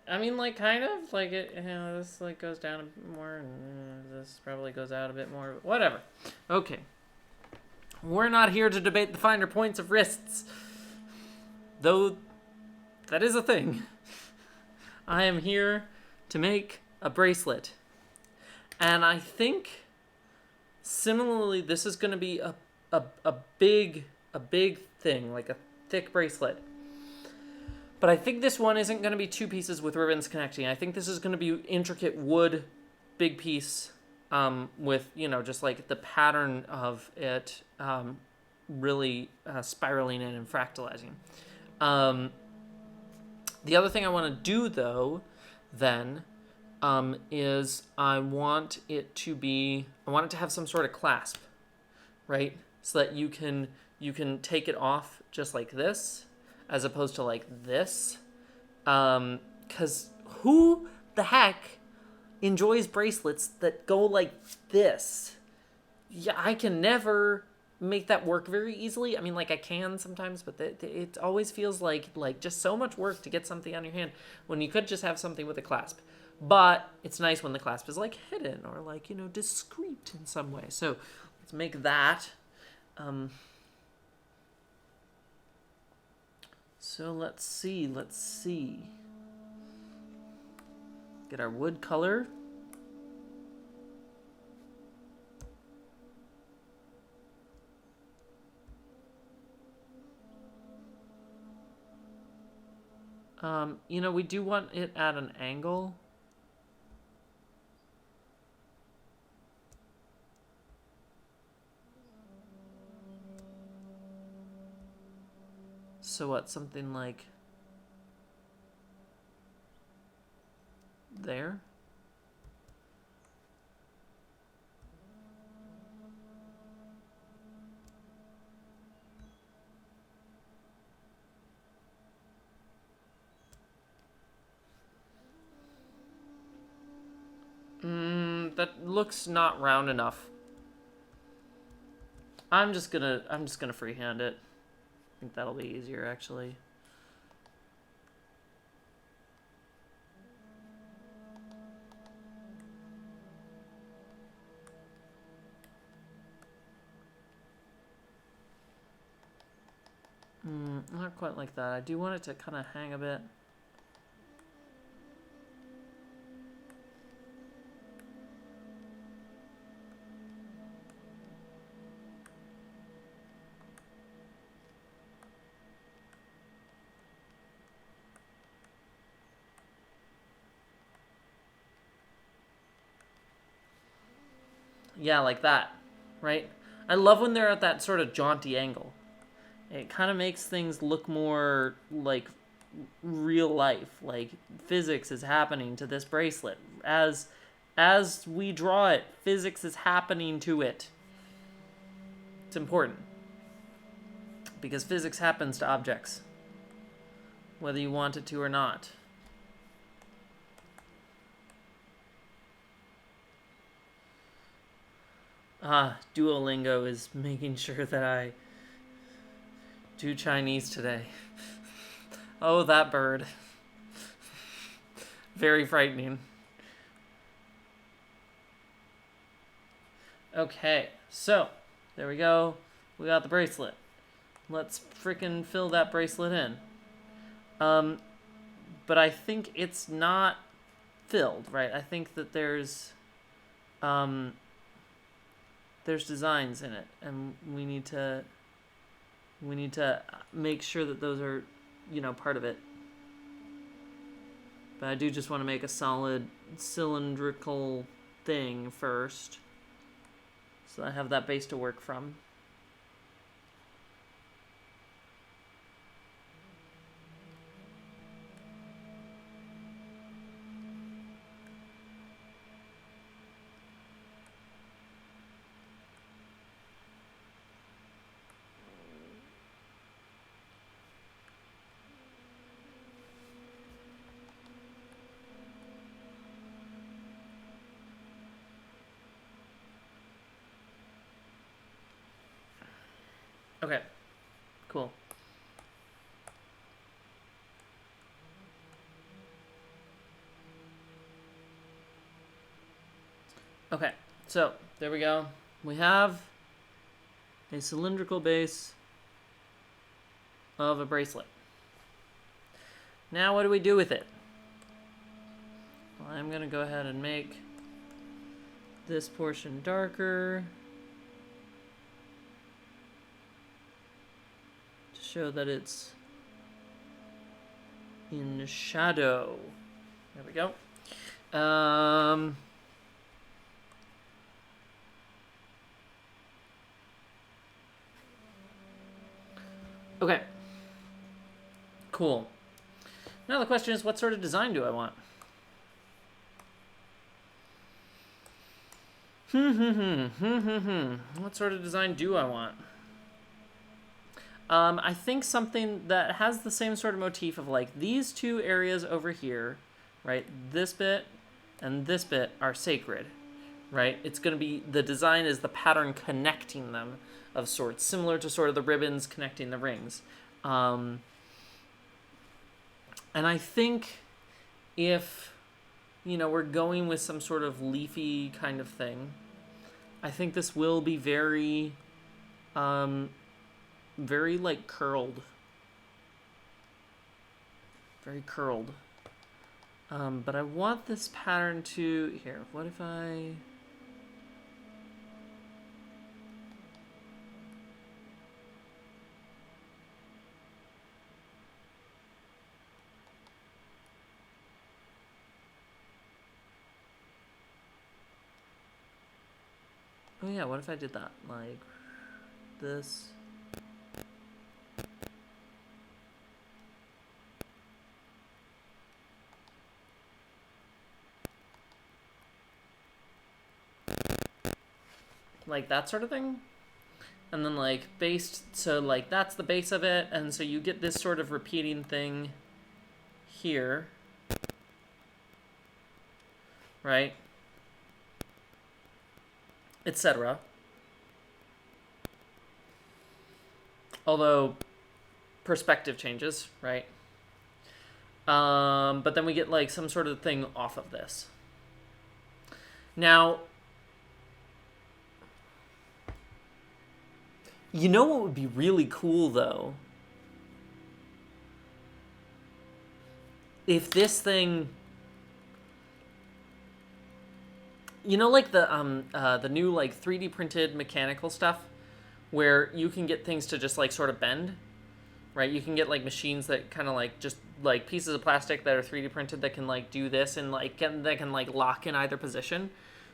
I mean, like, kind of. Like, it, you know, this, like, goes down a bit more, and this probably goes out a bit more. Whatever. Okay. We're not here to debate the finer points of wrists. Though, that is a thing. I am here to make a bracelet. And I think, similarly, this is going to be a big thing, like a thick bracelet. But I think this one isn't going to be two pieces with ribbons connecting. I think this is going to be intricate wood, big piece, with, you know, just like the pattern of it really spiraling in and fractalizing. The other thing I want to do, though, then, is I want it to have some sort of clasp, right? So that you can take it off just like this, as opposed to like this. Because who the heck enjoys bracelets that go like this? Yeah, I can never make that work very easily. I mean, like, I can sometimes, but it always feels like just so much work to get something on your hand when you could just have something with a clasp. But it's nice when the clasp is like hidden or like, you know, discreet in some way. So let's make that. So let's see. Get our wood color. You know, we do want it at an angle. So what, something like there? That looks not round enough. I'm just gonna freehand it. I think that'll be easier, actually. Not quite like that. I do want it to kind of hang a bit. Yeah, like that, right? I love when they're at that sort of jaunty angle. It kind of makes things look more like real life, like physics is happening to this bracelet. As we draw it, physics is happening to it. It's important. Because physics happens to objects, whether you want it to or not. Duolingo is making sure that I do Chinese today. Oh, that bird. Very frightening. Okay, so there we go. We got the bracelet. Let's frickin' fill that bracelet in. But I think it's not filled, right? I think that there's designs in it, and we need to make sure that those are, you know, part of it. But I do just want to make a solid cylindrical thing first, so I have that base to work from. Okay, cool. Okay, so there we go. We have a cylindrical base of a bracelet. Now what do we do with it? Well, I'm going to go ahead and make this portion darker to show that it's in shadow. There we go. Okay. Cool. Now the question is, what sort of design do I want? What sort of design do I want? I think something that has the same sort of motif of like these two areas over here, right? This bit and this bit are sacred, right? It's going to be, the design is the pattern connecting them of sorts, similar to sort of the ribbons connecting the rings. And I think if, you know, we're going with some sort of leafy kind of thing, I think this will be very, very like curled. Very curled. But I want this pattern to, here, what if I... Oh yeah, what if I did that? Like, this... like that sort of thing, and then like based, so like that's the base of it, and so you get this sort of repeating thing here, right, etc. Although perspective changes, right? But then we get like some sort of thing off of this. Now, you know what would be really cool, though? If this thing... You know, like the new, like, 3D printed mechanical stuff? Where you can get things to just, like, sort of bend? Right? You can get, like, machines that kind of, like, just, like, pieces of plastic that are 3D printed that can, like, do this and, like, that can, like, lock in either position.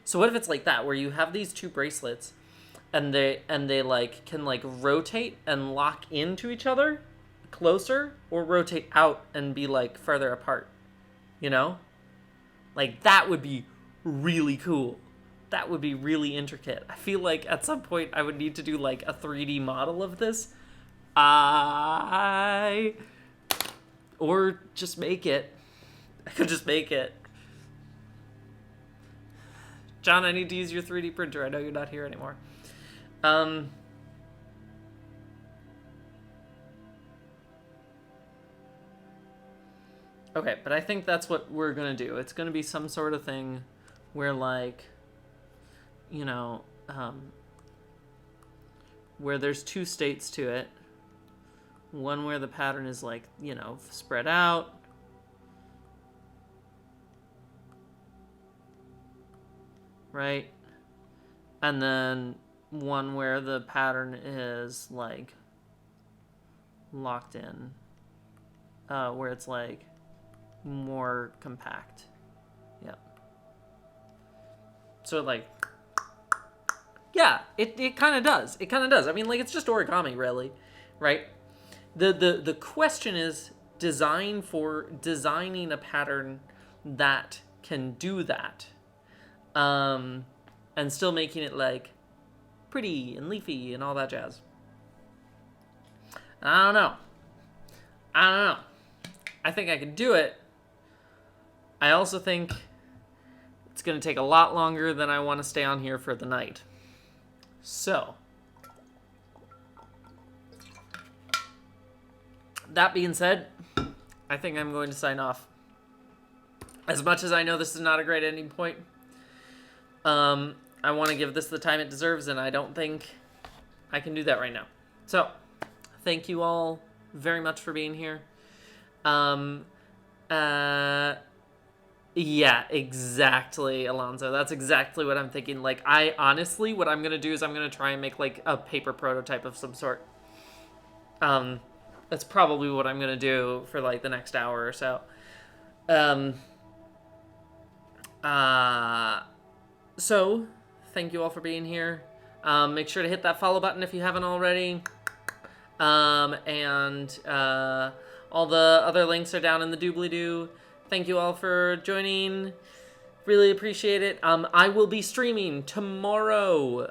So what if it's like that, where you have these two bracelets... and they like can like rotate and lock into each other closer, or rotate out and be like further apart, you know? Like that would be really cool. That would be really intricate. I feel like at some point I would need to do like a 3D model of this. Or just make it. I could just make it. John, I need to use your 3D printer. I know you're not here anymore. Okay, but I think that's what we're gonna do. It's gonna be some sort of thing where, like, you know, where there's two states to it. One where the pattern is, like, you know, spread out. Right? And then one where the pattern is, like, locked in. Where it's, like, more compact. Yep. So, like, yeah, it kind of does. It kind of does. I mean, like, it's just origami, really, right? The question is designing a pattern that can do that, and still making it, like, pretty and leafy and all that jazz. I don't know. I think I can do it. I also think it's going to take a lot longer than I want to stay on here for the night. So, that being said, I think I'm going to sign off. As much as I know this is not a great ending point, I want to give this the time it deserves, and I don't think I can do that right now. So, thank you all very much for being here. Yeah, exactly, Alonzo. That's exactly what I'm thinking. Like, I honestly, what I'm going to do is I'm going to try and make, like, a paper prototype of some sort. That's probably what I'm going to do for, like, the next hour or so. So, thank you all for being here. Make sure to hit that follow button if you haven't already. And all the other links are down in the doobly-doo. Thank you all for joining. Really appreciate it. I will be streaming tomorrow.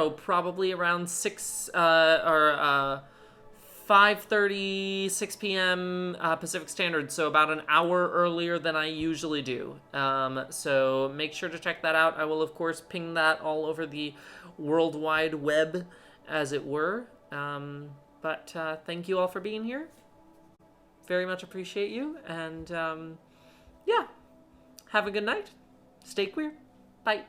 Probably around 5:30, 6 p.m. Pacific Standard, so about an hour earlier than I usually do. So make sure to check that out. I will, of course, ping that all over the World Wide Web, as it were. But thank you all for being here. Very much appreciate you. And yeah, have a good night. Stay queer. Bye.